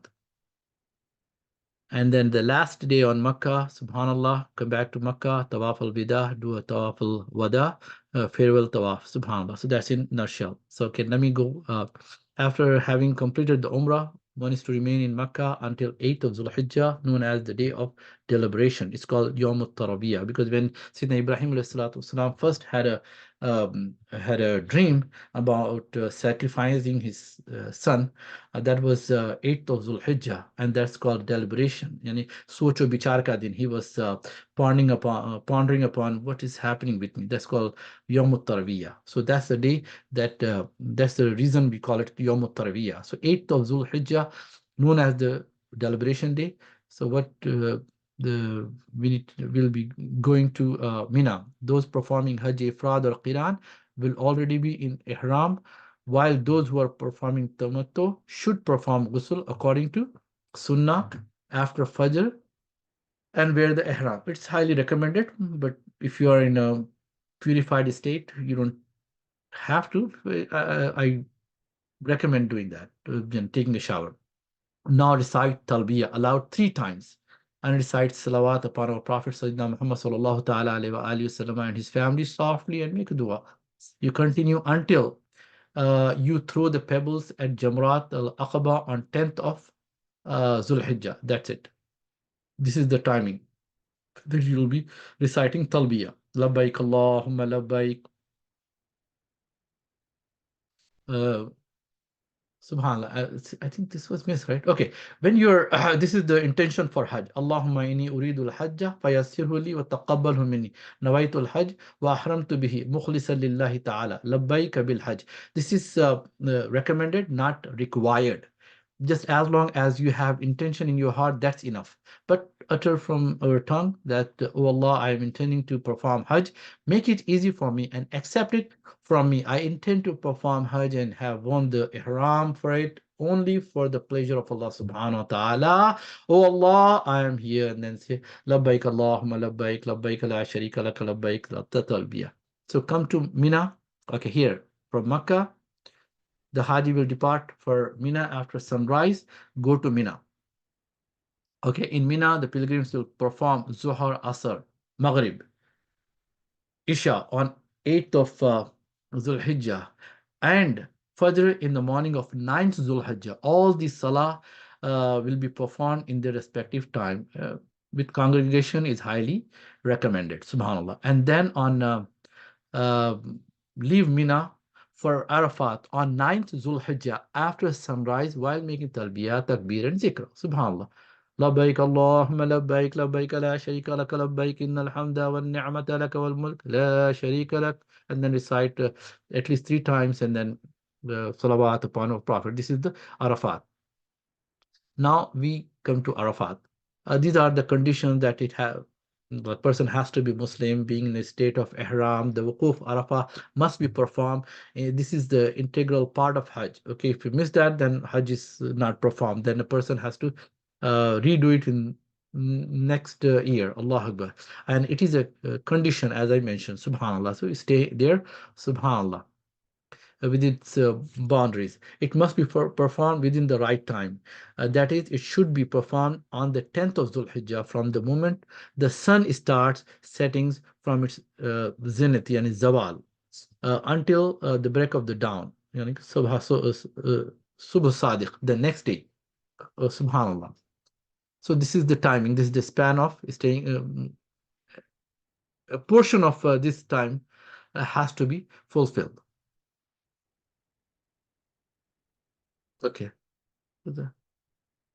And then the last day on Makkah, subhanallah, come back to Makkah, tawaf al-wida, do a tawaf al-wada, farewell tawaf, subhanallah. So that's in nutshell. So okay, let me go. After having completed the Umrah, One is to remain in Mecca until 8th of Zulhijjah, known as the day of deliberation. It's called Yawm al-Tarabiyah, because when Sayyidina Ibrahim والسلام, first had a dream about sacrificing his son, that was 8th of Zulhijjah, and that's called deliberation. Yani, socho bichar ka din. He was pondering upon what is happening with me. That's called Yawm al-Tarabiyah. So that's the day that's the reason we call it Yawm al-Tarabiyah. So 8th of Zulhijjah, known as the deliberation day. So what the will be going to Mina. Those performing Hajj, Ifrad or Qiran will already be in Ihram, while those who are performing Tamattu'e should perform ghusl according to Sunnah after Fajr and wear the Ihram. It's highly recommended, but if you are in a purified state, you don't have to. I recommend doing that, taking a shower. Now recite Talbiyah aloud 3 times and recite Salawat upon our Prophet Sayyidina Muhammad sallallahu ta'ala alayhi wa alihi wasallam and his family softly and make a dua. You continue until you throw the pebbles at Jamrat al-Aqaba on 10th of Zulhijjah. That's it. This is the timing that you will be reciting Talbiyah. Labbaik Allahumma labbaik. Uh, Subhanallah, I think this was missed, right? Okay, when you're, this is the intention for Hajj. Allahumma inni uridu al-hajja fayassirhu li wa taqabbalhu minni. Nawaitu al-hajj wa ahramtu bihi mukhlisan lillahi ta'ala. Labbaika bil hajj. This is recommended, not required. Just as long as you have intention in your heart, that's enough. But utter from our tongue that, oh Allah, I am intending to perform Hajj. Make it easy for me and accept it from me. I intend to perform Hajj and have worn the Ihram for it only for the pleasure of Allah subhanahu wa ta'ala. Oh Allah, I am here. And then say, Labbaik Allahumma labbaik, labbaik la sharika laka labbaik la tatalbiyah. So come to Mina, okay, here from Makkah. The Haji will depart for Mina after sunrise, go to Mina. Okay, in Mina, the pilgrims will perform Zuhr, Asr, Maghrib, Isha on 8th of Zulhijjah and Fajr in the morning of 9th Zulhijjah. All these Salah will be performed in their respective time. With congregation is highly recommended, subhanAllah. And then on uh, leave Mina for Arafat on 9th Zulhijjah after sunrise while making talbiyah, takbir, and zikr. Subhanallah. لبيك اللهم لبيك لبيك لا شريك لك لبيك إن الحمد والنعمة لك والملك لا شريك لك, and then recite at least 3 times and then salawat upon our Prophet. This is the Arafat. Now we come to Arafat. These are the conditions that the person has to be Muslim, being in a state of Ihram. The Wuquf Arafah must be performed. This is the integral part of Hajj. Okay, if you miss that, then Hajj is not performed. Then a person has to redo it in next year. Allah Akbar. And it is a condition, as I mentioned, Subhanallah. So you stay there, Subhanallah, with its boundaries. It must be performed within the right time. That is, it should be performed on the 10th of Zulhijjah from the moment the sun starts setting from its zenith, yani zawal, until the break of the dawn, yani subh sadiq, the next day. Subhanallah. So this is the timing. This is the span of staying. A portion of this time has to be fulfilled. Okay.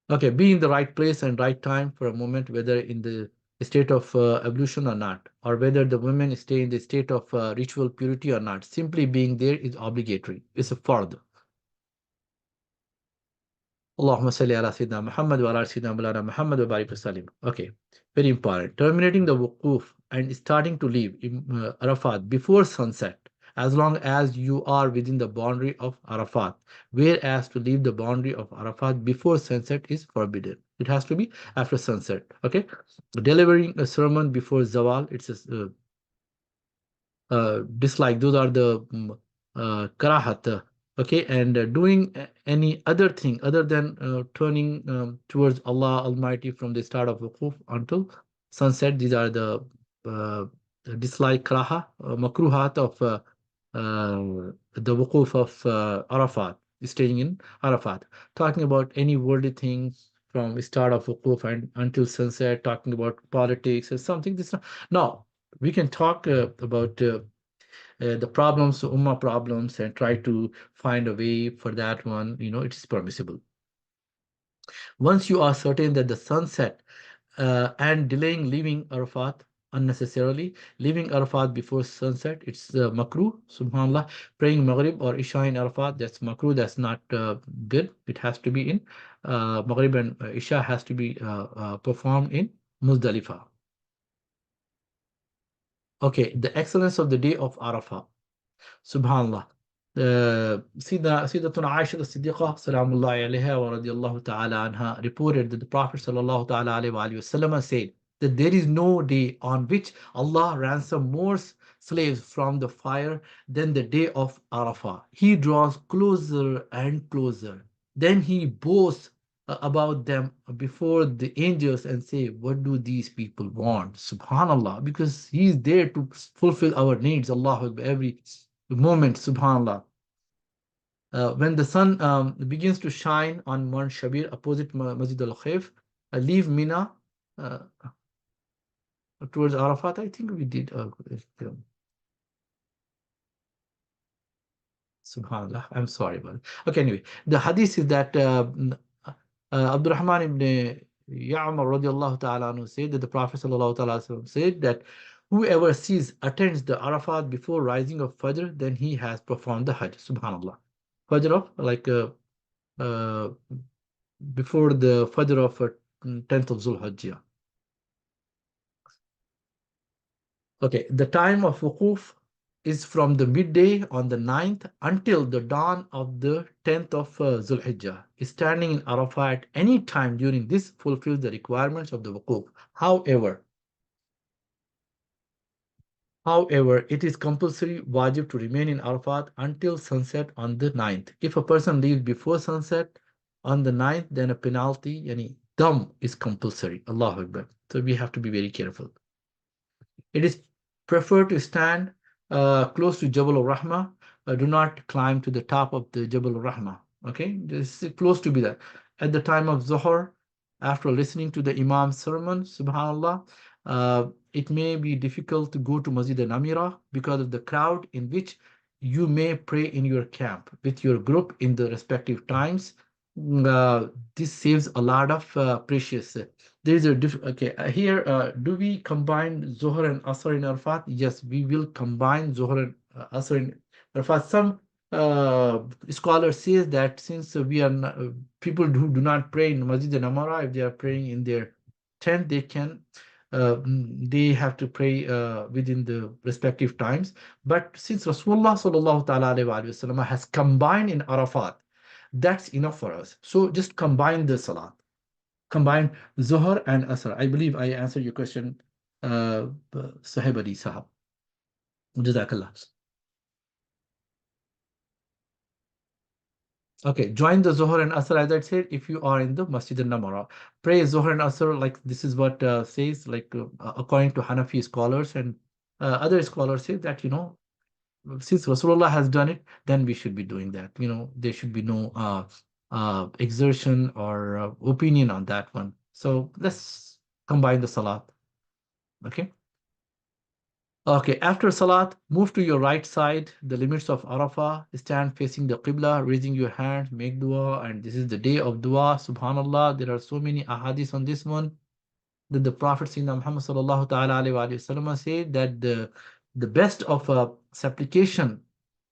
Okay, be in the right place and right time for a moment, whether in the state of ablution or not, or whether the women stay in the state of ritual purity or not. Simply being there is obligatory. It's a fard. Allahumma salli ala Sayyidina Muhammad wa ala Sayyidina Mulana Muhammad wa barik wasallim. Okay, very important. Terminating the wukuf and starting to leave in Arafat before sunset, as long as you are within the boundary of Arafat. Whereas to leave the boundary of Arafat before sunset is forbidden. It has to be after sunset. Okay, delivering a sermon before Zawal, it's a dislike. Those are the karahat. Okay, and doing any other thing other than turning towards Allah Almighty from the start of wukuf until sunset. These are the uh, dislike karaha, makruhat of the wukuf of Arafat. staying in Arafat, talking about any worldly things from start of Wukuf and until sunset, talking about politics or something. This no, we can talk about the problems, the Ummah problems, and try to find a way for that one. It is permissible. Once you are certain that the sunset and delaying leaving Arafat unnecessarily, leaving Arafat before sunset, it's makruh, subhanallah. Praying Maghrib or Isha in Arafat, that's makruh, that's not good. It has to be in Maghrib, and Isha has to be performed in Muzdalifah. Okay, the excellence of the day of Arafah. Subhanallah. Sayyidatuna Aisha as-Siddiqa salamullahi alayha wa radiyallahu ta'ala anha reported that the Prophet sallallahu ta'ala alayhi wa sallam said that there is no day on which Allah ransom more slaves from the fire than the day of Arafah. He draws closer and closer. Then he boasts about them before the angels and say, what do these people want? Subhanallah, because he is there to fulfill our needs. Allahu Akbar, every moment, subhanallah. When the sun begins to shine on Mount Shabir opposite Masjid al-Khayf, leave Mina uh, towards Arafat. I think we did. Subhanallah. I'm sorry about it. Okay, anyway, the hadith is that Abdurrahman ibn Ya'mar radiallahu ta'ala anhu said that the Prophet sallallahu ta'ala said that whoever attends the Arafat before rising of Fajr, then he has performed the Hajj. Subhanallah. Fajr of uh, before the Fajr of 10th of Zulhijjah. Okay, the time of Wukuf is from the midday on the 9th until the dawn of the 10th of Zulhijjah. Standing in Arafah at any time during this fulfills the requirements of the Wukuf. However, it is compulsory wajib to remain in Arafat until sunset on the 9th. If a person leaves before sunset on the 9th, then a penalty, yani dam, is compulsory. Allahu Akbar. So we have to be very careful. It is preferred to stand close to Jabal al-Rahma. Do not climb to the top of the Jabal al-Rahma. Okay, just close to be there. At the time of Zuhr, after listening to the Imam's sermon, subhanallah, it may be difficult to go to Masjid al-Namira because of the crowd, in which you may pray in your camp with your group in the respective times. This saves a lot of precious. There is a okay here. Do we combine Zohar and Asr in Arafat? Yes, we will combine Zohar and Asr in Arafat. Some scholars say that since we are not, people who do not pray in Masjid al-Namara, if they are praying in their tent, they have to pray within the respective times. But since Rasulullah sallallahu ta'ala alayhi wa sallam has combined in Arafat, that's enough for us. So just combine the salat. Combine Zuhr and Asr. I believe I answered your question, Sahib Ali Sahab. Jazakallah. Okay, join the Zuhr and Asr, as I said, if you are in the Masjid al-Namara. Pray Zuhr and Asr, like this is what says, like according to Hanafi scholars, and other scholars say that, since Rasulullah has done it, then we should be doing that. There should be no exertion or opinion on that one. So let's combine the salat. Okay. Okay, after salat, move to your right side, the limits of Arafah, stand facing the Qibla, raising your hands, make dua, and this is the day of dua. Subhanallah, there are so many ahadith on this one that the Prophet Sayyidina Muhammad sallallahu ta'ala alayhi wa sallam said that the best of supplication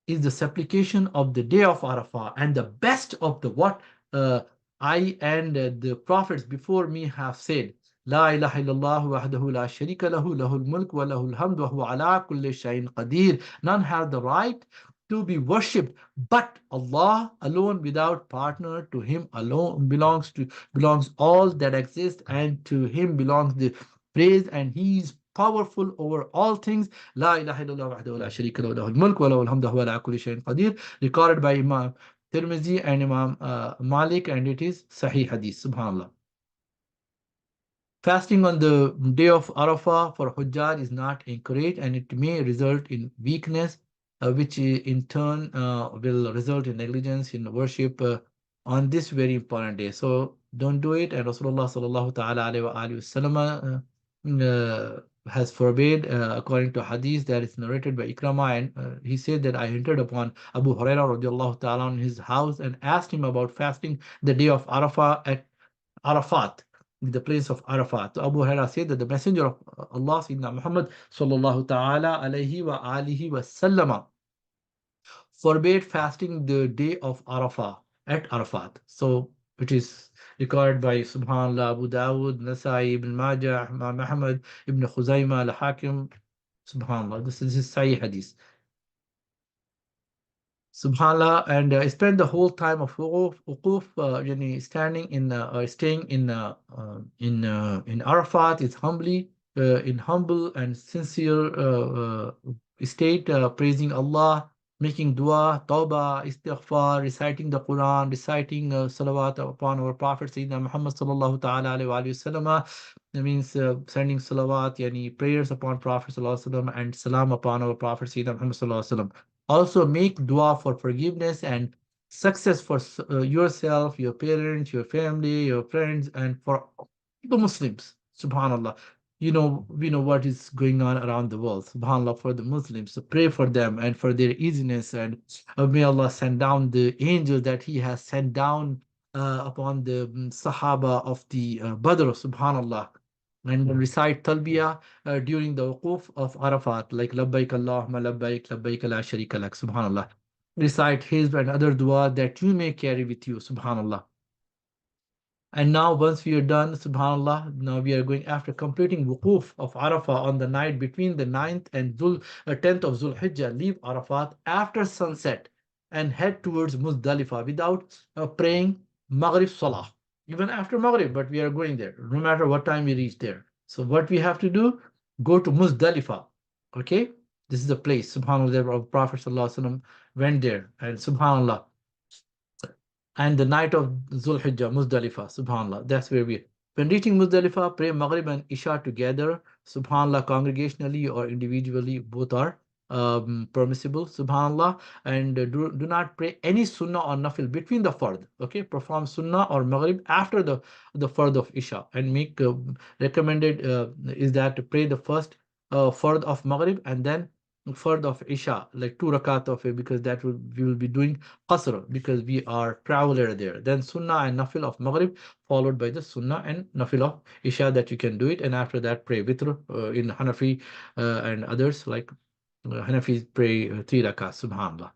is the supplication of the day of Arafah, and the best of the what I and the prophets before me have said. La ilaha illallah wahdahu la sharika lahu lahul mulk wa lahul hamd wa huwa ala kulli shay'in qadir. None have the right to be worshipped but Allah alone without partner. To him alone belongs all that exists, and to him belongs the praise, and he is powerful over all things. La ilaha illallah wahdahu la sharika lahu lahul mulk wa lahul hamdu wa ala kulli shay'in qadir. Recorded by Imam Tirmizi and Imam Malik, and it is Sahih Hadith. Subhanallah. Fasting on the day of Arafah for Hujjaj is not encouraged, and it may result in weakness which in turn will result in negligence in worship on this very important day. So don't do it. And Rasulullah sallallahu ta'ala alayhi wa alihi wasallam has forbade, according to hadith that is narrated by Ikrama, and he said that I entered upon Abu Hurairah radiallahu ta'ala in his house and asked him about fasting the day of Arafah at Arafat, the place of Arafat. So Abu Hurairah said that the Messenger of Allah, Sayyidina Muhammad sallallahu ta'ala alayhi wa alihi wa sallam, forbade fasting the day of Arafah at Arafat. So it is recorded by Subhanallah, Abu Dawud, Nasai, Ibn Majah, Imam Ahmad, Ibn Khuzaymah, Al-Hakim. Subhanallah, this is his Sahih hadith. Subhanallah, and spend the whole time of wuquf, yani standing in, staying in Arafat is humbly, in humble and sincere state, praising Allah, making dua, tawbah, istighfar, reciting the Quran, reciting salawat upon our Prophet Sayyidina Muhammad sallallahu ta'ala alayhi wa sallam. That means sending salawat, yani prayers upon Prophet sallallahu alaihi wasallam, and salam upon our Prophet Sayyidina Muhammad sallallahu alaihi wasallam. Also make dua for forgiveness and success for yourself, your parents, your family, your friends, and for the Muslims. Subhanallah. You know, we know what is going on around the world. Subhanallah, for the Muslims. So pray for them and for their easiness. And may Allah send down the angel that He has sent down upon the Sahaba of the Badr. Subhanallah. And recite talbiyah during the wuquf of Arafat, like labbaik Allahumma labbaik la sharika lak, subhanallah. Recite his and other dua that you may carry with you, subhanallah. And now, once we are done, subhanallah, now we are going, after completing wuquf of Arafah on the night between the 9th and 10th of Zulhijjah, leave Arafat after sunset and head towards Muzdalifah without praying Maghrib Salah. Even after Maghrib, but we are going there, no matter what time we reach there. So what we have to do, go to Muzdalifah. Okay? This is the place, subhanallah, our Prophet ﷺ went there. And subhanallah, and the night of Zulhijjah, Muzdalifah, subhanallah, that's where we. When reaching Muzdalifah, pray Maghrib and Isha together, subhanallah, congregationally or individually, both are permissible, subhanallah. And do not pray any Sunnah or Nafil between the Fard, okay? Perform Sunnah or Maghrib after the Fard of Isha, and make recommended is that to pray the first Fard of Maghrib and then Fard of Isha, like 2 rakat of it, because we will be doing Qasr because we are traveler there. Then Sunnah and Nafil of Maghrib, followed by the Sunnah and Nafil of Isha, that you can do it. And after that, pray Witr in Hanafi and others, like Hanafis pray 3 rakat, Subhanallah.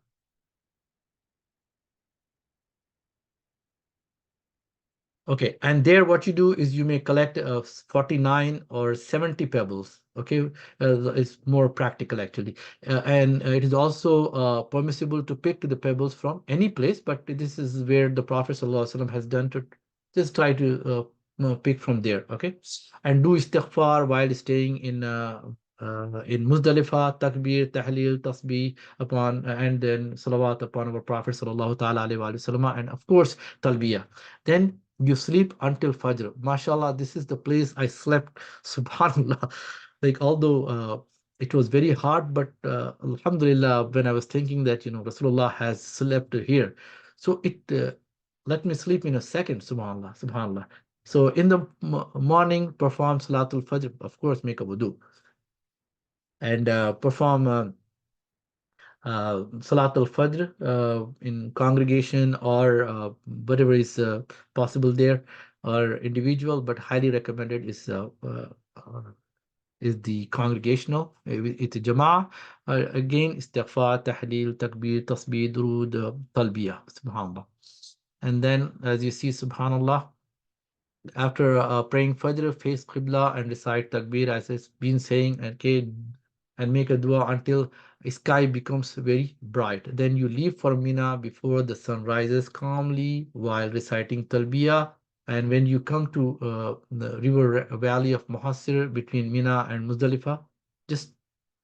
Okay, and there what you do is you may collect 49 or 70 pebbles. Okay, it's more practical actually. And it is also permissible to pick the pebbles from any place, but this is where the Prophet ﷺ has done, to just try to pick from there. Okay, and do istighfar while staying in Muzdalifah, takbir, tahleel, tasbih upon, and then salawat upon our Prophet sallallahu ta'ala alayhi wa sallam, and of course talbiyah. Then you sleep until Fajr. MashaAllah, this is the place I slept. Subhanallah. Like, although it was very hard, but Alhamdulillah, when I was thinking that, Rasulullah has slept here. So it let me sleep in a second. Subhanallah. Subhanallah. So in the morning, perform Salatul Fajr. Of course, make a wudu. And perform Salat al-Fajr in congregation, or whatever is possible there, or individual, but highly recommended is the congregational. It's a Jama'ah. Again, istighfar, tahleel, takbir, tasbih, durood, talbiyah, subhanallah. And then, as you see, subhanallah, after praying Fajr, face Qibla and recite Takbir, as it's been saying, and make a dua until sky becomes very bright. Then you leave for Mina before the sun rises calmly while reciting Talbiyah. And when you come to the river valley of Muhassir between Mina and Muzdalifah, just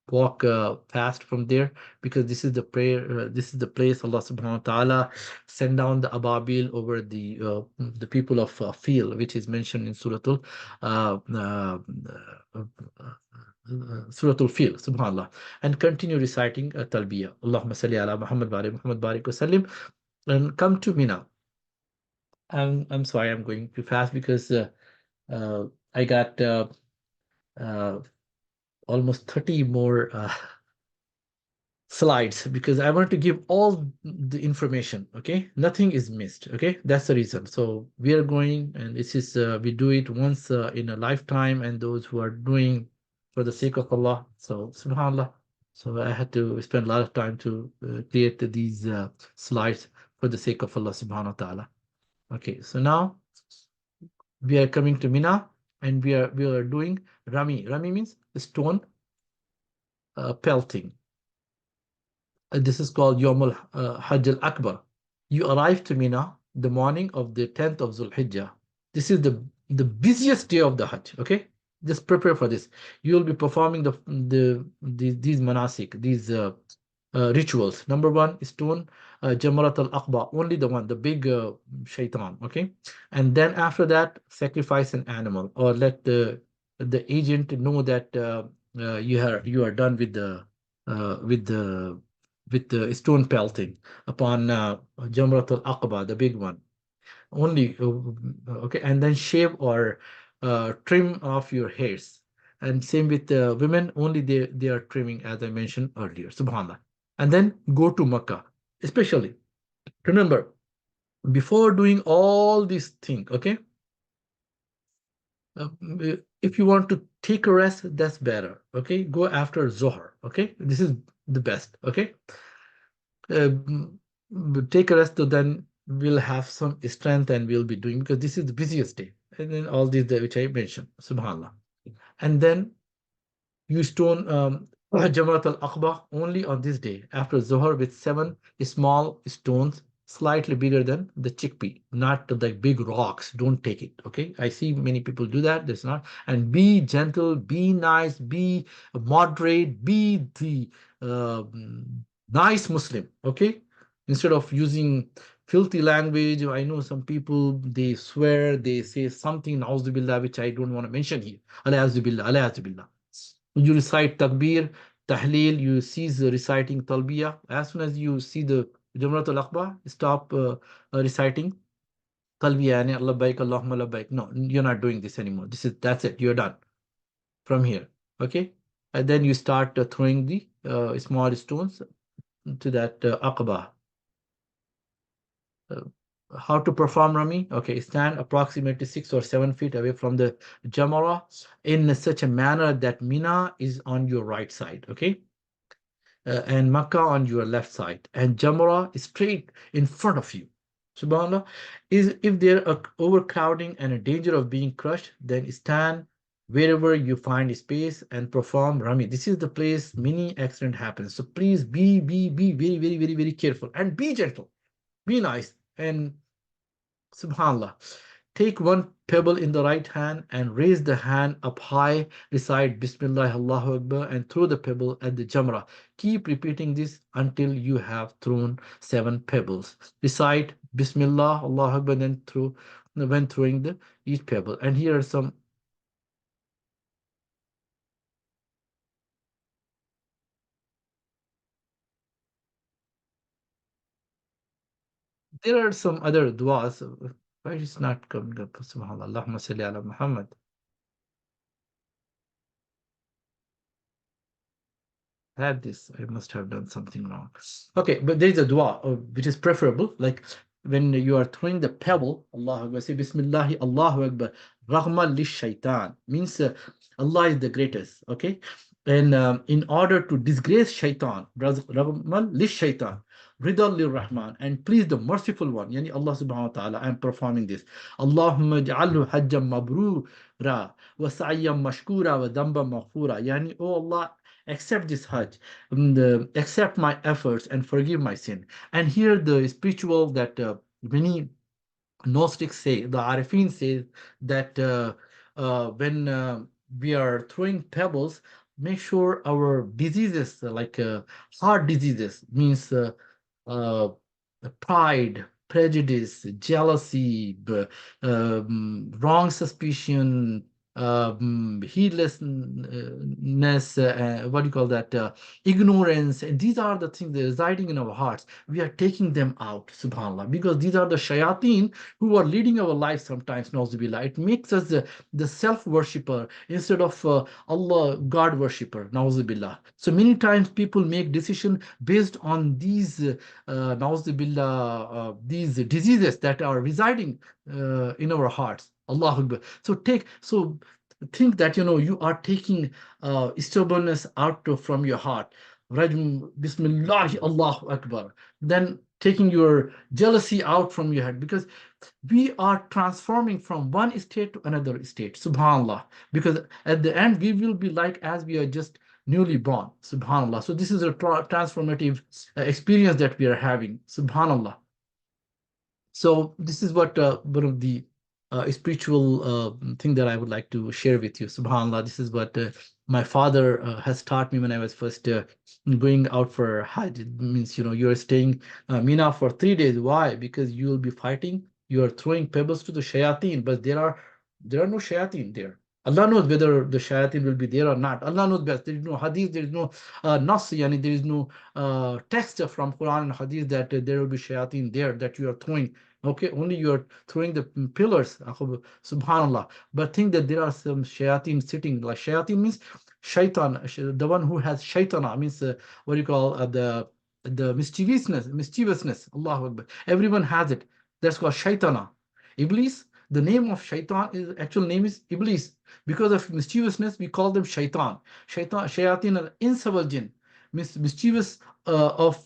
walk fast from there, because this is the prayer. This is the place Allah Subhanahu wa Taala send down the ababil over the people of Fil, which is mentioned in Suratul Fil, Subhanallah, and continue reciting Talbiyah. Allahumma salli ala Muhammad wa ali Muhammad barik wa sallim, and come to Mina. I'm sorry, I'm going too fast because uh, I got uh, almost 30 more slides, because I want to give all the information. Okay, nothing is missed. Okay, that's the reason. So we are going, and this is we do it once in a lifetime, and those who are doing for the sake of Allah. So Subhanallah. So I had to spend a lot of time to create these slides for the sake of Allah Subhanahu wa Taala. Okay, so now we are coming to Mina, and we are doing Rami. Rami means stone pelting. This is called Yom al-Hajj al-Akbar. You arrive to Mina the morning of the 10th of Zulhijjah. This is the busiest day of the Hajj. Okay, just prepare for this. You will be performing these manasik, these rituals. Number one, stone Jamarat al-Aqba, only the one, the big shaitan. Okay, and then after that, sacrifice an animal, or let the agent know that you are done with the uh, with the with the stone pelting upon Jamrat al-Aqaba, the big one. Only, okay, and then shave or trim off your hairs. And same with the women, only they are trimming, as I mentioned earlier. Subhanallah. And then go to Makkah. Especially, remember, before doing all these things, okay, uh, if you want to take a rest, that's better. Okay, go after Zohar. Okay, this is the best. Okay, uh, take a rest, so then we'll have some strength and we'll be doing, because this is the busiest day. And then all these which I mentioned, subhanallah. And then you stone Jamarat al-Aqba only on this day after Zohar with 7 small stones slightly bigger than the chickpea, not the big rocks. Don't take it. Okay, I see many people do that. That's not. And be gentle, be nice, be moderate, be the uh, nice Muslim. Okay, instead of using filthy language. I know some people, they swear, they say something, na'udhu billah, which I don't want to mention here. Alayhi billah, alayhi billah. You recite takbir, tahleel, you cease reciting talbiyah. As soon as you see the Jamrat al-Aqba, stop reciting talbiyah, and Allah baik, Allahumma labbaik. No, you're not doing this anymore. That's it. You're done from here. Okay? And then you start throwing the small stones to that Aqba. Uh, how to perform Rami? Okay, stand approximately 6 or 7 feet away from the Jamara in such a manner that Mina is on your right side. Okay, and Makkah on your left side, and Jamara is straight in front of you. Subhanallah. Is if there are overcrowding and a danger of being crushed, then stand wherever you find space and perform Rami. This is the place many accident happens. So please be very, very, very, very careful, and be gentle, be nice, and subhanallah. Take one pebble in the right hand and raise the hand up high. Recite Bismillah Allahu Akbar and throw the pebble at the Jamrah. Keep repeating this until you have thrown 7 pebbles. Recite Bismillah Allahu Akbar, then throw when throwing the each pebble. And here are some. There are some other du'as. Why is not coming up? Subhanallah. Allahumma salli ala Muhammad. Had this, I must have done something wrong. Okay, but there is a dua which is preferable. Like when you are throwing the pebble, Allahu Akbar, say Bismillah, Allahu Akbar, Rahma lish shaitan, means Allah is the greatest. Okay, and in order to disgrace shaitan, Rahma lish shaitan, Ridal lir Rahman, and please the merciful one, yani Allah subhanahu wa ta'ala, I am performing this. Allahumma ja'alhu hajjam mabrura wa sa'yam mashkura wa damba maghfura. Yani, oh Allah, accept this Hajj, accept my efforts and forgive my sin. And here the spiritual that many Gnostics say, the Arifin say that when we are throwing pebbles, make sure our diseases, like heart diseases, means uh, pride, prejudice, jealousy, wrong suspicion, heedlessness, what do you call that? Ignorance. And these are the things that are residing in our hearts. We are taking them out, subhanAllah, because these are the shayateen who are leading our lives sometimes, nauzubillah. It makes us the self-worshipper instead of Allah, God worshipper, nauzubillah. So many times people make decision based on these nauzubillah, these diseases that are residing in our hearts. Allahu Akbar. So think that you are taking stubbornness out from your heart. Rajm Bismillah, Allahu Akbar. Then taking your jealousy out from your head, because we are transforming from one state to another state. Subhanallah. Because at the end we will be like as we are just newly born. Subhanallah. So this is a transformative experience that we are having. Subhanallah. So this is what one of the spiritual thing that I would like to share with you. Subhanallah, this is what my father has taught me when I was first going out for Hajj. It means you're staying Mina for 3 days. Why? Because you will be fighting. You are throwing pebbles to the shayateen, but there are no shayateen there. Allah knows whether the shayateen will be there or not. Allah knows best. There is no hadith. There is no nas. Yani there is no text from Quran and hadith that there will be shayateen there that you are throwing. Okay, only you are throwing the pillars, subhanallah. But think that there are some shayateen sitting. Like shayateen means shaitan, the one who has shaitana, means what do you call the mischievousness. Allahu Akbar. Everyone has it. That's called shaitana. Iblis, the name of shaitan, is actual name is Iblis. Because of mischievousness, we call them shaitan. Shayateen al ins wal jinn, mischievous of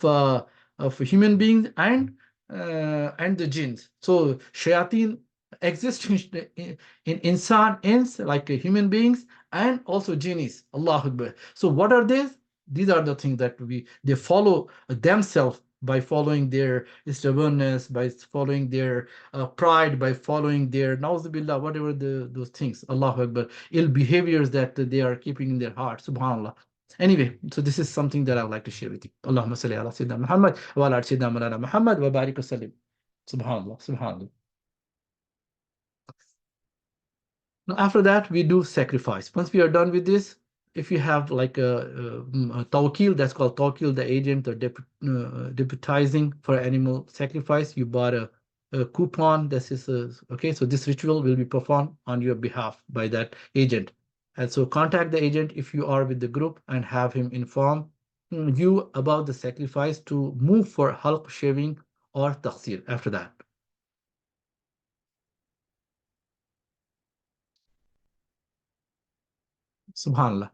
human beings and the jinns. So shayateen exist in insan, ins, like human beings, and also jinnis. Allahu Akbar. So what are these? These are the things that they follow themselves by following their stubbornness, by following their pride, by following their nauzubillah, whatever those things. Allahu Akbar. Ill behaviors that they are keeping in their heart. Subhanallah. Anyway, so this is something that I would like to share with you. Allahumma salli ala Sayyidina Muhammad wa ala Sayyidina Mawlana Muhammad wa barik wa sallim. Subhanallah, subhanallah. Now, after that, we do sacrifice. Once we are done with this, if you have like a tawkil, that's called tawkil, the agent or deputizing for animal sacrifice, you bought a coupon. This is okay. So this ritual will be performed on your behalf by that agent. And so contact the agent if you are with the group and have him inform you about the sacrifice to move for halq, shaving, or taqsir after that. Subhanallah.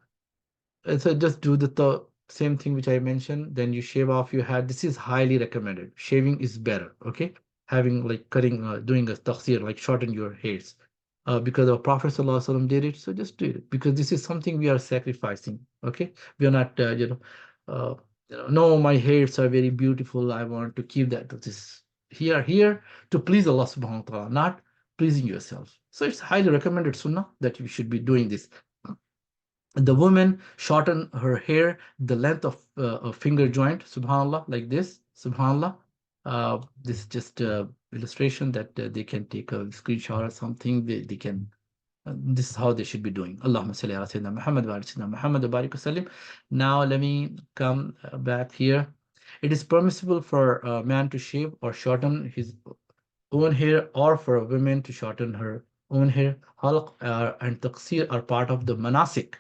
So just do the same thing which I mentioned. Then you shave off your head. This is highly recommended. Shaving is better. Okay, having like cutting, doing a taqsir, like shorten your hairs, because our Prophet ﷺ did it. So just do it because this is something we are sacrificing. Okay, we are not, no, my hairs are very beautiful. I want to keep that. This here to please Allah Subhanahu wa Taala, not pleasing yourself. So it's highly recommended sunnah that you should be doing this. The woman shorten her hair the length of a finger joint, subhanallah, like this, subhanallah. This is just illustration that they can take a screenshot or something. They can, this is how they should be doing. Allahumma salli ala Sayyidina Muhammad wa ala Sayyidina Muhammad wa barik wa sallim. Now let me come back here. It is permissible for a man to shave or shorten his own hair, or for a woman to shorten her own hair. Halq and taqsir are part of the manasik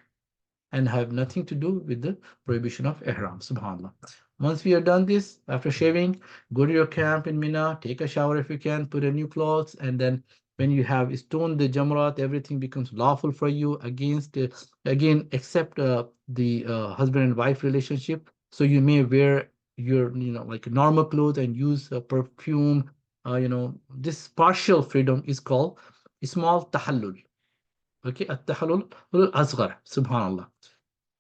and have nothing to do with the prohibition of Ihram. Subhanallah. Once we are done this, after shaving, go to your camp in Mina, take a shower if you can, put a new clothes, and then when you have stoned the Jamrat, everything becomes lawful for you against, again, except the husband and wife relationship. So you may wear your, like normal clothes and use perfume. This partial freedom is called small tahallul. Okay, at-tahallul al-asghar, subhanallah.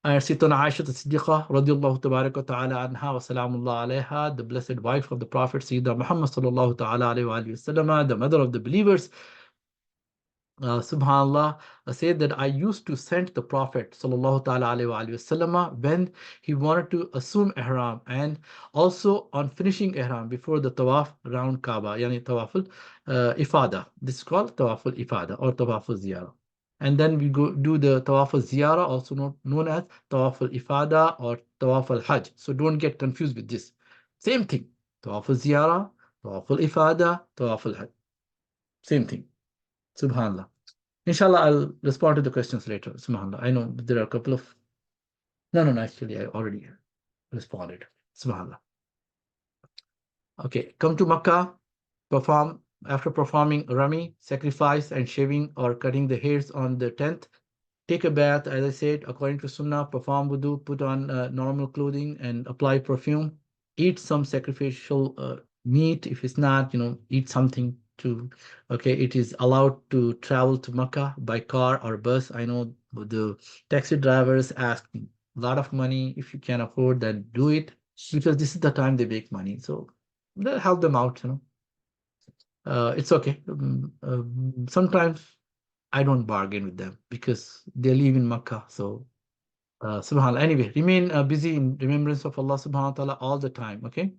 Sayyidina Aisha as-Siddiqa radiyallahu tabaraka ta'ala anha wa salamullah alayha, the blessed wife of the Prophet Sayyidina Muhammad sallallahu ta'ala alayhi wa sallam, the mother of the believers. subhanallah, said that I used to send the Prophet sallallahu ta'ala alayhi wa wasallam when he wanted to assume ihram, and also on finishing ihram before the tawaf around Kaaba, yani tawaful ifada. This is called tawaful ifada or tawaful ziyarah. And then we go do the tawaful ziyarah, also known as tawaful ifada or tawaful hajj. So don't get confused with this. Same thing. Tawaful ziyarah, tawaful ifada, tawaful hajj. Same thing. Subhanallah. Inshallah, I'll respond to the questions later. Subhanallah. I know there are a couple of. No, no, no. Actually, I already responded. Subhanallah. Okay, come to Makkah, perform after performing Rami, sacrifice, and shaving or cutting the hairs on the 10th. Take a bath, as I said, according to Sunnah, perform wudu, put on normal clothing, and apply perfume. Eat some sacrificial meat. If it's not, eat something to. Okay, it is allowed to travel to Makkah by car or bus. I know the taxi drivers ask a lot of money. If you can afford, then do it, because this is the time they make money. So help them out. It's okay. Sometimes I don't bargain with them because they live in Makkah. So, subhanAllah. Anyway, remain busy in remembrance of Allah subhanahu wa ta'ala all the time. Okay.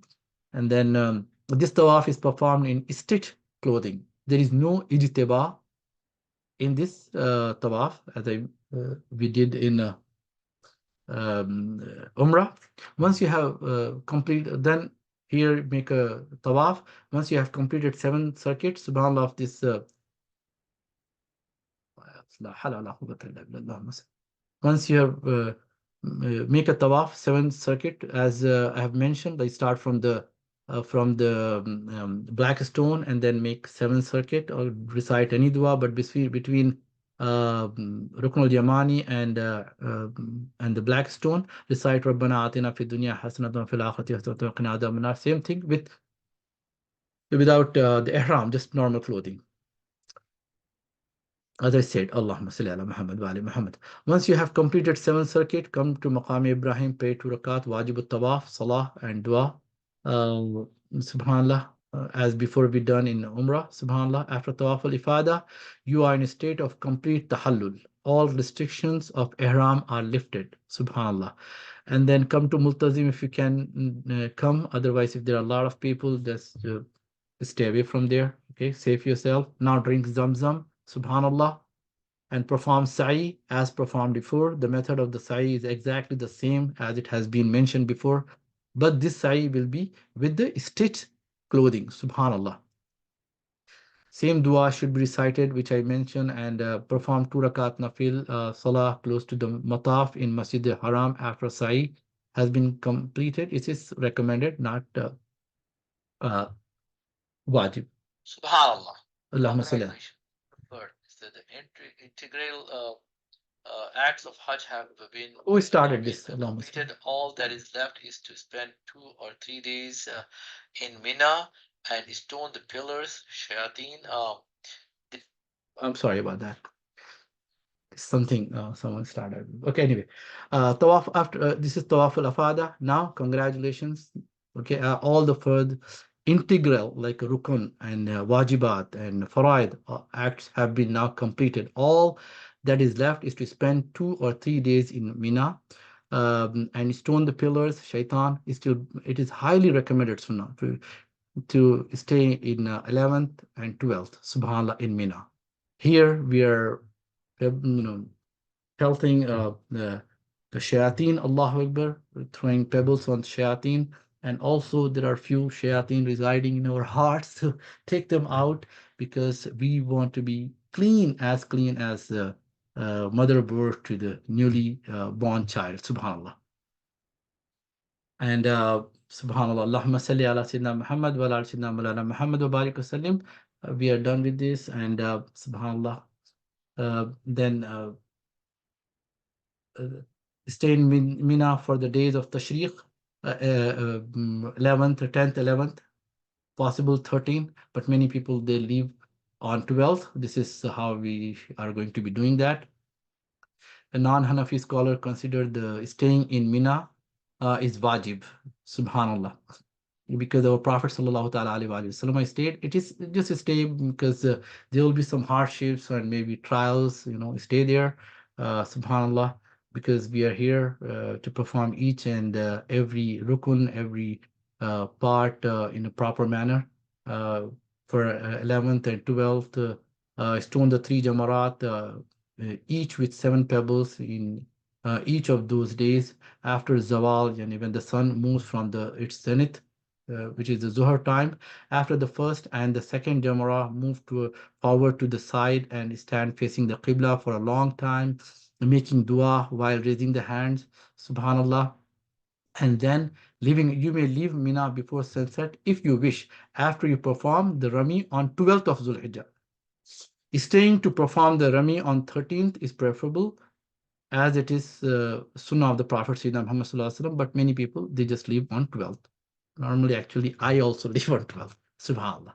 And then this tawaf is performed in stitched clothing. There is no ijtiba in this tawaf, as we did in Umrah. Once you have completed, then here make a tawaf. Once you have completed 7 circuits, subhanAllah, of this. Once you have make a tawaf 7 circuit, as I have mentioned, I start from the black stone and then make 7 circuit or recite any dua, but between Rukn al-Yamani and the black stone, recite Rabbana atina fid dunya hasanatan fil akhirati hasanatan wa qina adhaban nar. Same thing without the ihram, just normal clothing. As I said, Allahumma salli ala Muhammad wa ali Muhammad. Once you have completed 7 circuit, come to Maqam Ibrahim, pay 2 rakat, wajib tawaf, salah, and dua. Subhanallah, as before we done in Umrah, Subhanallah, after tawaf al-ifada, you are in a state of complete tahallul. All restrictions of ihram are lifted, Subhanallah. And then come to multazim if you can come. Otherwise, if there are a lot of people, just stay away from there. Okay, save yourself. Now drink Zamzam, Subhanallah, and perform sa'i as performed before. The method of the sa'i is exactly the same as it has been mentioned before, but this sa'i will be with the stitched clothing. Subhanallah. Same dua should be recited, which I mentioned, and perform 2 rakat nafil salah close to the mataf in Masjid al-Haram after sa'i has been completed. It is recommended, not wajib. Subhanallah. Allahumma salli. So the integral acts of Hajj have been. Who started this? Completed. All that is left is to spend 2 or 3 days in Mina and stone the pillars. Shayateen. I'm sorry about that. Something someone started. Okay, anyway, tawaf after this is tawaf al-afada. Now, congratulations. Okay, all the further integral like rukun and wajibat and faraid acts have been now completed. All that is left is to spend 2 or 3 days in Mina and stone the pillars. Shaitan is still. It is highly recommended sunnah to stay in 11th and 12th. Subhanallah, in Mina. Here we are pelting the shayateen, Allahu Akbar, throwing pebbles on shayateen. And also there are few shayateen residing in our hearts, to take them out, because we want to be clean as mother birth to the newly born child. Subhanallah. And Subhanallah, Allahumma salli ala Sayyidina Muhammad wa ala Sayyidina Mawlana Muhammad wa barik wasallim. We are done with this, and Subhanallah. Then stay in Mina for the days of Tashriq, 11th, 10th, 11th, possible 13th, but many people they leave on 12th. This is how we are going to be doing that. A non-Hanafi scholar considered the staying in Mina is wajib. Subhanallah. because our Prophet sallallahu ta'ala alaihi wasallam stayed. It is just a stay because there will be some hardships and maybe trials, stay there, subhanallah, because we are here to perform each and every rukun, every part in a proper manner. Uh, for 11th and 12th, stone the three jamarat, each with seven pebbles in each of those days after Zawal, and when the sun moves from its zenith, which is the Zuhr time. After the first and the second Jamara, move forward to the side and stand facing the Qibla for a long time, making dua while raising the hands, Subhanallah. And then you may leave Mina before sunset if you wish, after you perform the Rami on 12th of Zulhijjah. Staying to perform the Rami on 13th is preferable, as it is Sunnah of the Prophet Sayyidina Muhammad Sallallahu Alaihi Wasallam, but many people they just leave on 12th. Normally, actually, I also leave on 12th. Subhanallah.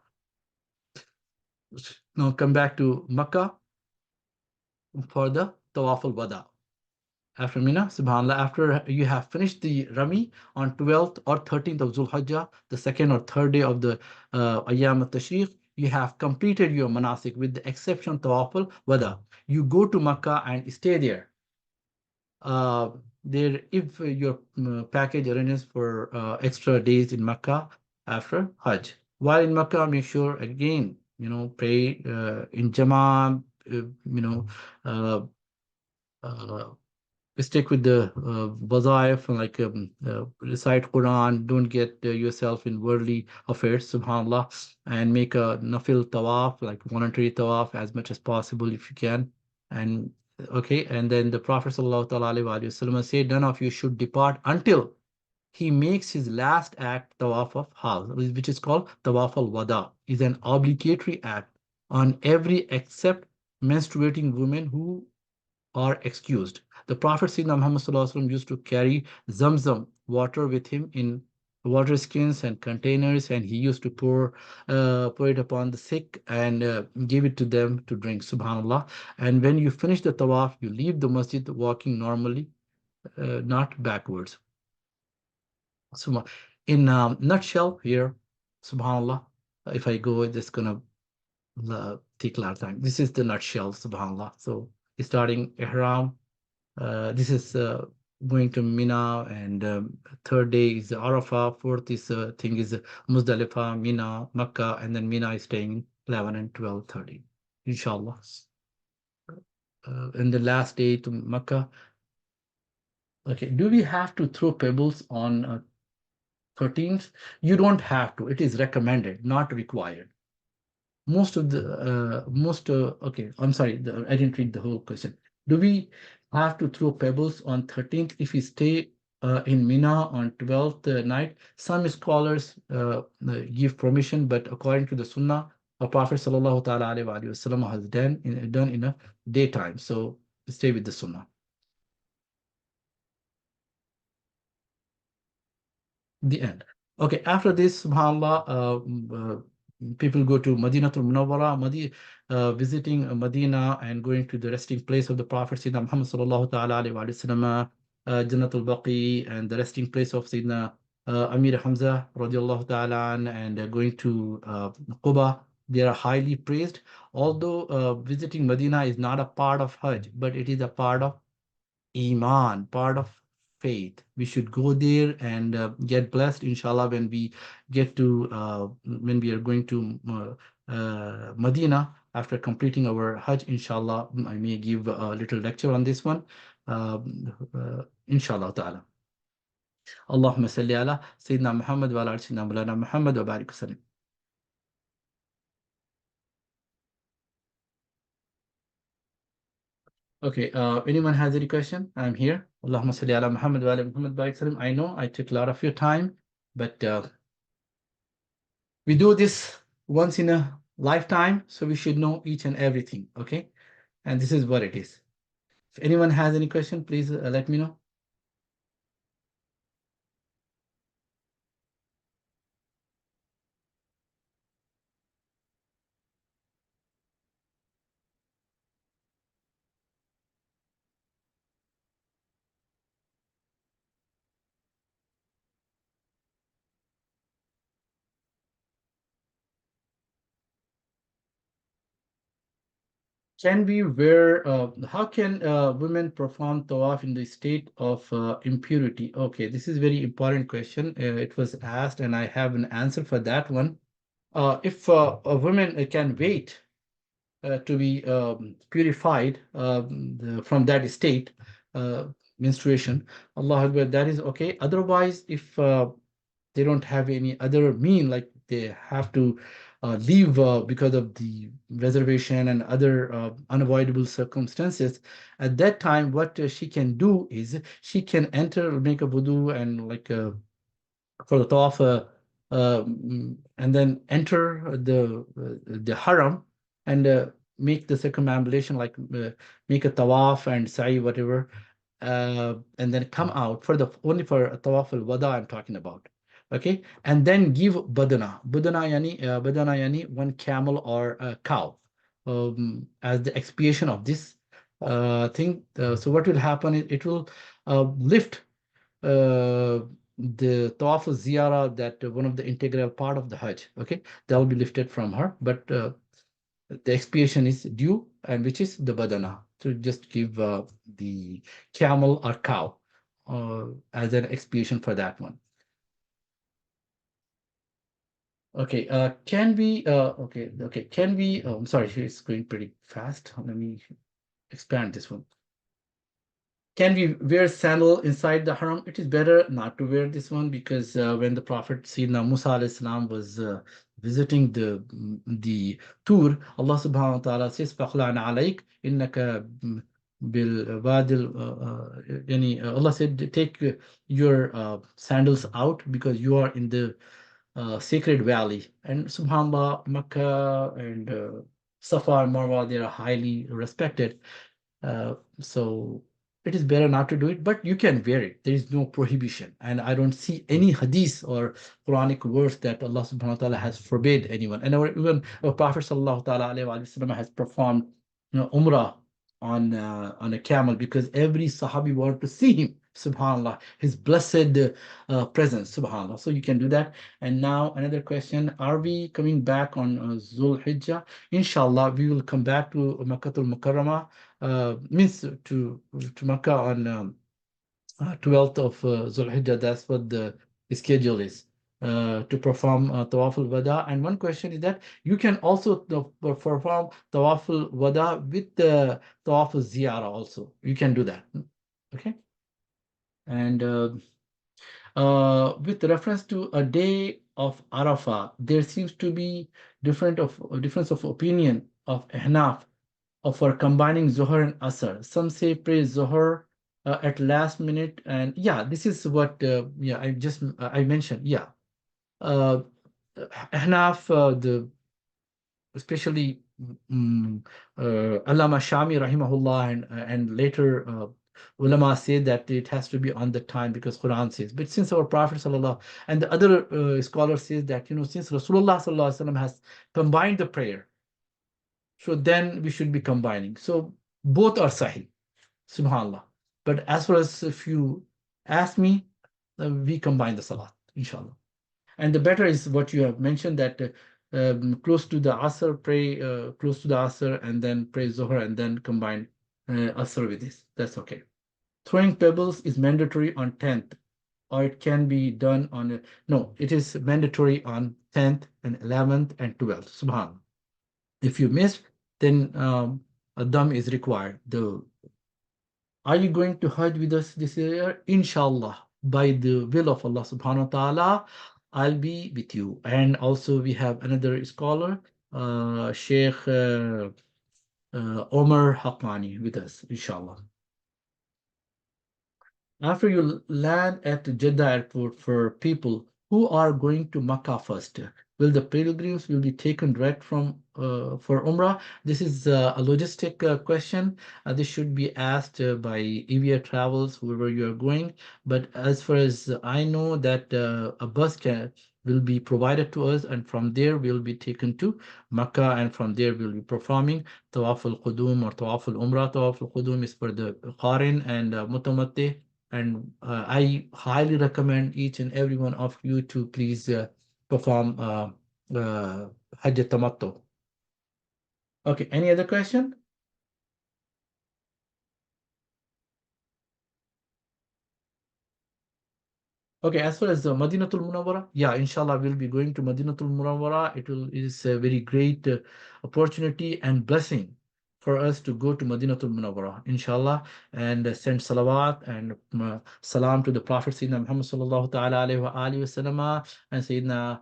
Now come back to Makkah for the Tawaf al-Wada. After Mina, subhanallah, after you have finished the Rami on 12th or 13th of Zulhijjah, the second or third day of the Ayyam al-Tashriq, you have completed your manasik with the exception Tawaf al-Wada. You go to Makkah and stay there. There, if your package arranges for extra days in Makkah after Hajj. While in Makkah, make sure again, pray in Jama, uh, uh, stick with the wazaif, like recite Quran, don't get yourself in worldly affairs, subhanallah, and make a nafil tawaf, like voluntary tawaf as much as possible if you can. And okay, and then the Prophet sallallahu alaihi wasallam said, none of you should depart until he makes his last act, tawaf of Hajj, which is called tawaf al-wada, is an obligatory act on every except menstruating women who are excused. The Prophet Sayyidina Muhammad Sallallahu Alaihi Wasallam used to carry Zamzam water with him in water skins and containers, and he used to pour it upon the sick and give it to them to drink. Subhanallah. And when you finish the tawaf, you leave the masjid walking normally, not backwards. So, in nutshell, here, Subhanallah. If I go, it's gonna take a lot of time. This is the nutshell, Subhanallah. So, starting Ihram. This is going to Mina, and third day is Arafah. Fourth is thing is Muzdalifah, Mina, Makkah, and then Mina is staying 11 and 12, 13, inshallah. And the last day to Makkah. Okay, do we have to throw pebbles on 13th? You don't have to. It is recommended, not required. Okay, I'm sorry, I didn't read the whole question. Do we have to throw pebbles on 13th if we stay in Mina on 12th night? Some scholars give permission, but according to the Sunnah, our Prophet sallallahu ta'ala alaihi wasallam has done in a daytime. So stay with the Sunnah. The end. Okay, after this, subhanallah, people go to Madinatul Munawwara, visiting Medina and going to the resting place of the Prophet Sayyidina Muhammad sallallahu ta'ala alayhi wa sallam, Jannatul Baqi, and the resting place of Sayyidina Amir Hamza radiallahu ta'ala an, and going to Quba. They are highly praised. Although visiting Medina is not a part of Hajj, but it is a part of Iman, part of faith. We should go there and get blessed, inshallah, when we are going to Medina after completing our Hajj, inshallah. I may give a little lecture on this one, inshallah ta'ala. Allahumma salli ala Sayyidina Muhammad wa ala Sayyidina Mulana Muhammad wa barik wasallam. Okay, anyone has any question? I'm here. Allahumma salli ala Muhammad wa ala Muhammad wa barik wasallam. I know I took a lot of your time, but we do this once in a lifetime, so we should know each and everything, okay? And this is what it is. If anyone has any question, please let me know. Can we wear, how can women perform tawaf in the state of impurity? Okay, this is very important question. It was asked, and I have an answer for that one. If a woman can wait to be purified from that state, uh, menstruation, Allah Akbar, that is okay. Otherwise, if they don't have any other mean, like they have to leave because of the reservation and other unavoidable circumstances, at that time, what she can do is she can enter, make a wudu and like for the tawaf, and then enter the haram and make the circumambulation, like make a tawaf and sa'i, whatever, and then come out for the only for tawaf al wada I'm talking about. Okay, and then give badana. Badana yani one camel or a cow as the expiation of this thing. So what will happen is it will lift the tawaf ziyara, that one of the integral part of the Hajj. Okay, that will be lifted from her, but the expiation is due, and which is the badana, to just give the camel or cow as an expiation for that one. Okay, can we, okay, can we, I'm sorry, it's going pretty fast. Let me expand this one. Can we wear sandal inside the haram? It is better not to wear this one, because when the Prophet Sayyidina Musa alayhi salam was visiting the Tur, Allah subhanahu wa ta'ala says, فَخْلَعْنَ عَلَيْكَ إِنَّكَ بِالْوَادِ yani Allah said, take your sandals out, because you are in the sacred valley. And subhanallah, Makkah and Safa and Marwa, they are highly respected. So it is better not to do it, but you can wear it. There is no prohibition. And I don't see any hadith or Quranic verse that Allah subhanahu wa ta'ala has forbid anyone. And even our Prophet sallallahu ta'ala alayhi wa sallam has performed, Umrah on a camel, because every Sahabi wanted to see him, subhanallah, his blessed presence, subhanallah. So you can do that. And now another question, are we coming back on Zul Hijjah? Inshallah, we will come back to Makkatul Mukarramah, means to Makkah on 12th of Zulhijjah. That's what the schedule is, to perform Tawaf al-Wada. And one question is that you can also perform Tawaf al-Wada with the Tawaf al-Ziyara also. You can do that. Okay. And with reference to a day of Arafah, there seems to be difference of opinion of Ahnaf for combining Zohar and Asr. Some say pray Zohar at last minute, and yeah, this is what yeah, I mentioned. Yeah, uh, Ahnaf, the especially Allama Shami rahimahullah, and later ulama say that it has to be on the time, because Quran says. But since our Prophet sallallahu, and the other scholar says that, since Rasulullah sallallahu alaihi wasallam has combined the prayer, so then we should be combining. So both are sahih, subhanallah. But as far as if you ask me, we combine the salat, inshallah. And the better is what you have mentioned, that close to the Asr, pray close to the Asr, and then pray Zohar, and then combine Asr with this. That's okay. Throwing pebbles is mandatory on 10th, or it can be done on, no, it is mandatory on 10th and 11th and 12th, subhanallah. If you miss, then a dam is required. Are you going to Hajj with us this year? Inshallah, by the will of Allah subhanahu wa ta'ala, I'll be with you. And also we have another scholar, Sheikh Omar Haqqani with us, inshallah. After you land at Jeddah airport, for people who are going to Makkah first, will the pilgrims will be taken direct from for Umrah? This is a logistic question. This should be asked by Evia Travels, wherever you are going. But as far as I know, that a bus will be provided to us, and from there we'll be taken to Makkah, and from there we'll be performing Tawaf al-Qudum or Tawaf al-Umrah. Tawaf al-Qudum is for the Qiran and Mutamattu'e. And I highly recommend each and every one of you to please perform Hajj Tamattu. Okay, any other question? Okay, as far as Madinatul Munawwara, yeah, inshallah, we'll be going to Madinatul Munawwara. It is a very great opportunity and blessing for us to go to Madinatul Munawwara, inshallah, and send salawat and salam to the Prophet Sayyidina Muhammad sallallahu ta'ala alayhi wa alihi wa sallam, and Sayyidina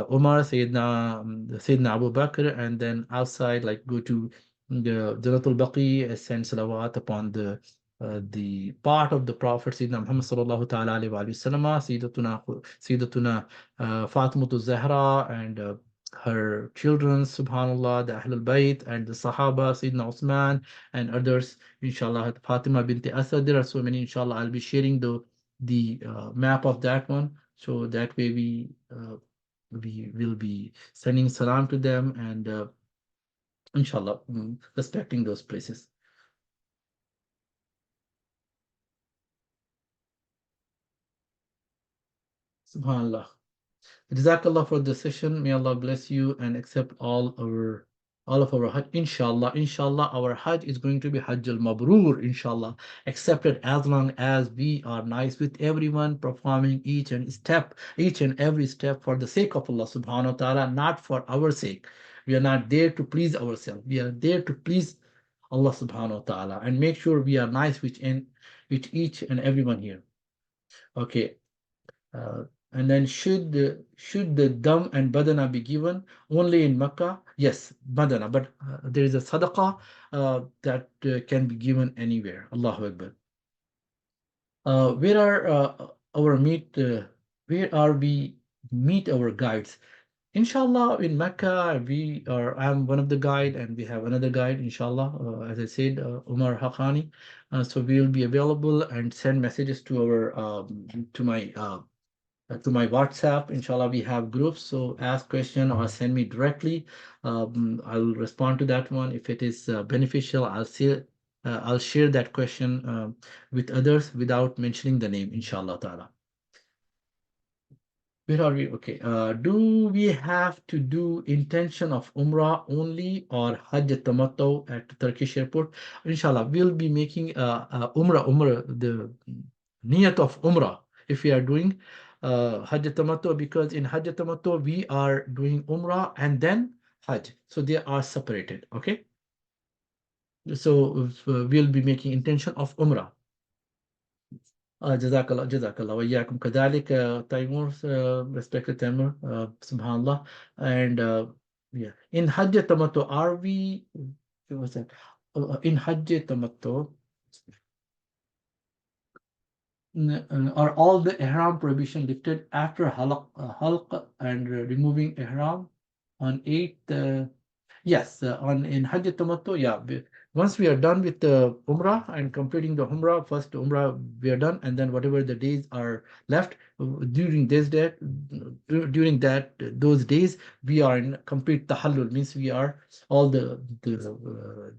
Umar, Sayyidina Abu Bakr, and then outside, like go to the Janatul Baqi, send salawat upon the part of the Prophet Sayyidina Muhammad sallallahu ta'ala alayhi wa sallam, Sayyidatuna Fatimatu Zahra, and her children, subhanallah, the Ahlul Bayt and the Sahaba, Sayyidina Usman and others, inshallah, Fatima binti Asad. There are so many, inshallah. I'll be sharing the map of that one, so that way we will be sending salam to them, and inshallah, respecting those places. Subhanallah. Jazakallah for the session. May Allah bless you and accept all of our Hajj. Inshallah, inshallah, our Hajj is going to be Hajj al-Mabrur, inshallah, accepted as long as we are nice with everyone, performing each and every step for the sake of Allah subhanahu wa ta'ala, not for our sake. We are not there to please ourselves. We are there to please Allah subhanahu wa ta'ala, and make sure we are nice with each and everyone here. Okay. Uh, and then should the dam and badana be given only in Makkah? Yes, badana, but there is a sadaqah that can be given anywhere. Allahu Akbar. Where are our meet? Where are we meet our guides? Inshallah, in Mecca, I'm one of the guide, and we have another guide, inshallah, as I said, Umar Haqqani. So we will be available and send messages to my WhatsApp. Inshallah, we have groups, so ask question or send me directly. I'll respond to that one. If it is beneficial, I'll share that question with others without mentioning the name, inshallah ta'ala. Where are we? Okay. Do we have to do intention of Umrah only or Hajj Tamattu at Turkish airport? Inshallah, we'll be making Umrah, the niyat of Umrah, if we are doing Hajj Tamattu, because in Hajj Tamattu we are doing Umrah and then Hajj. So they are separated. Okay. So we'll be making intention of Umrah. جزاك الله وإياكم كذلك Taimur, respected Taimur, subhanallah. And yeah, in Hajj Tamattu, what was that? In Hajj Tamattu, are all the Ihram prohibition lifted after halq and removing Ihram on 8th? Yes, on in Hajj Tamattu, yeah. Once we are done with the Umrah and completing the Umrah, first Umrah we are done, and then whatever the days are left during those days we are in complete tahallul, means we are all the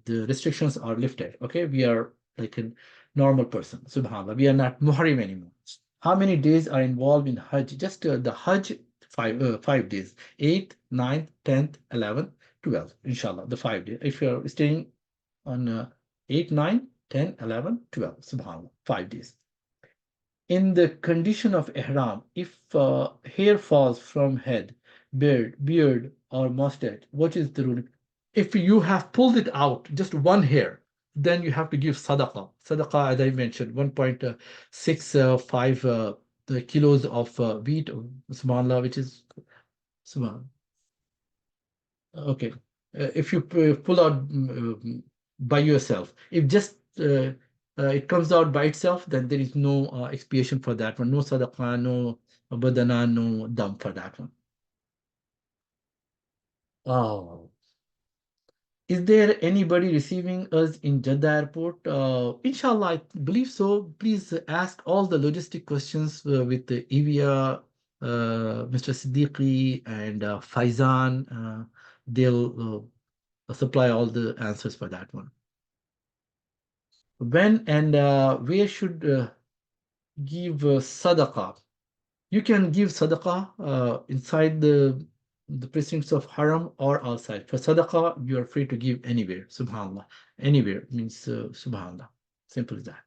restrictions are lifted. Okay, we are like a normal person. Subhanallah, we are not muhrim anymore. How many days are involved in Hajj? Just the Hajj, 5 days: 8th, 9th, 10th, 11th, 12th, inshallah, the 5 days. If you're staying on 8, 9, 10, 11, 12, subhanallah, 5 days. In the condition of ihram, if hair falls from head, beard, or mustache, what is the rule? If you have pulled it out, just one hair, then you have to give sadaqah. Sadaqah, as I mentioned, 1.65 the kilos of wheat, subhanallah, which is subhanallah. Okay. If you pull out by yourself, if just it comes out by itself, then there is no expiation for that one. No sadaqah, no badana, no dam for that one. Oh. Is there anybody receiving us in Jeddah Airport? Inshallah, I believe so. Please ask all the logistic questions with the Evia, Mr. Siddiqui, and Faizan. They'll supply all the answers for that one. When and where should give sadaqah? You can give sadaqah inside the precincts of haram or outside. For sadaqah, you are free to give anywhere. Subhanallah. Anywhere means subhanallah. Simple as that.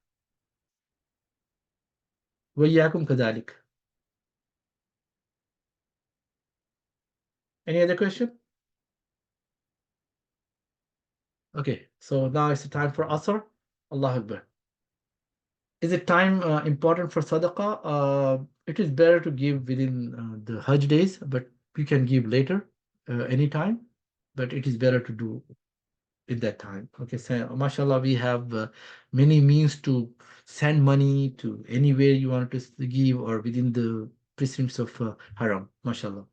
وإياكم كذلك. Any other question? Okay, so now it's the time for Asr. Allah Akbar. Is it time important for sadaqah? It is better to give within the Hajj days, but you can give later, anytime. But it is better to do in that time. Okay, so mashallah, we have many means to send money to anywhere you want to give or within the precincts of Haram. Mashallah.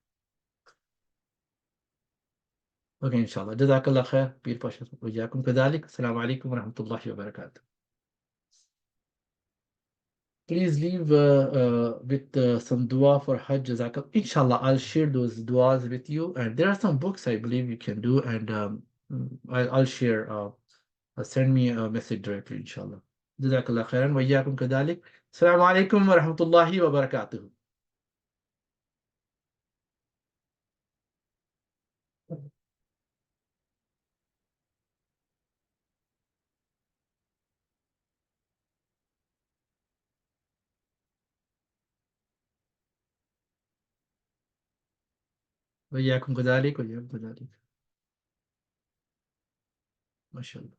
Okay, inshallah. Jazakallah khair. Peer Pasha. Wajakum kadalik. Assalamu alaikum wa rahmatullahi wa barakatuh. Please leave with some dua for Hajj. Jazakallah. Inshallah, I'll share those duas with you. And there are some books I believe you can do, and I'll share. Send me a message directly, inshallah. Jazakallah khairan wa iyyakum kadhalik. Assalamu alaikum wa rahmatullahi wa barakatuh. Wa iyyakum kadhalik wa iyyakum kadhalik. MashaAllah.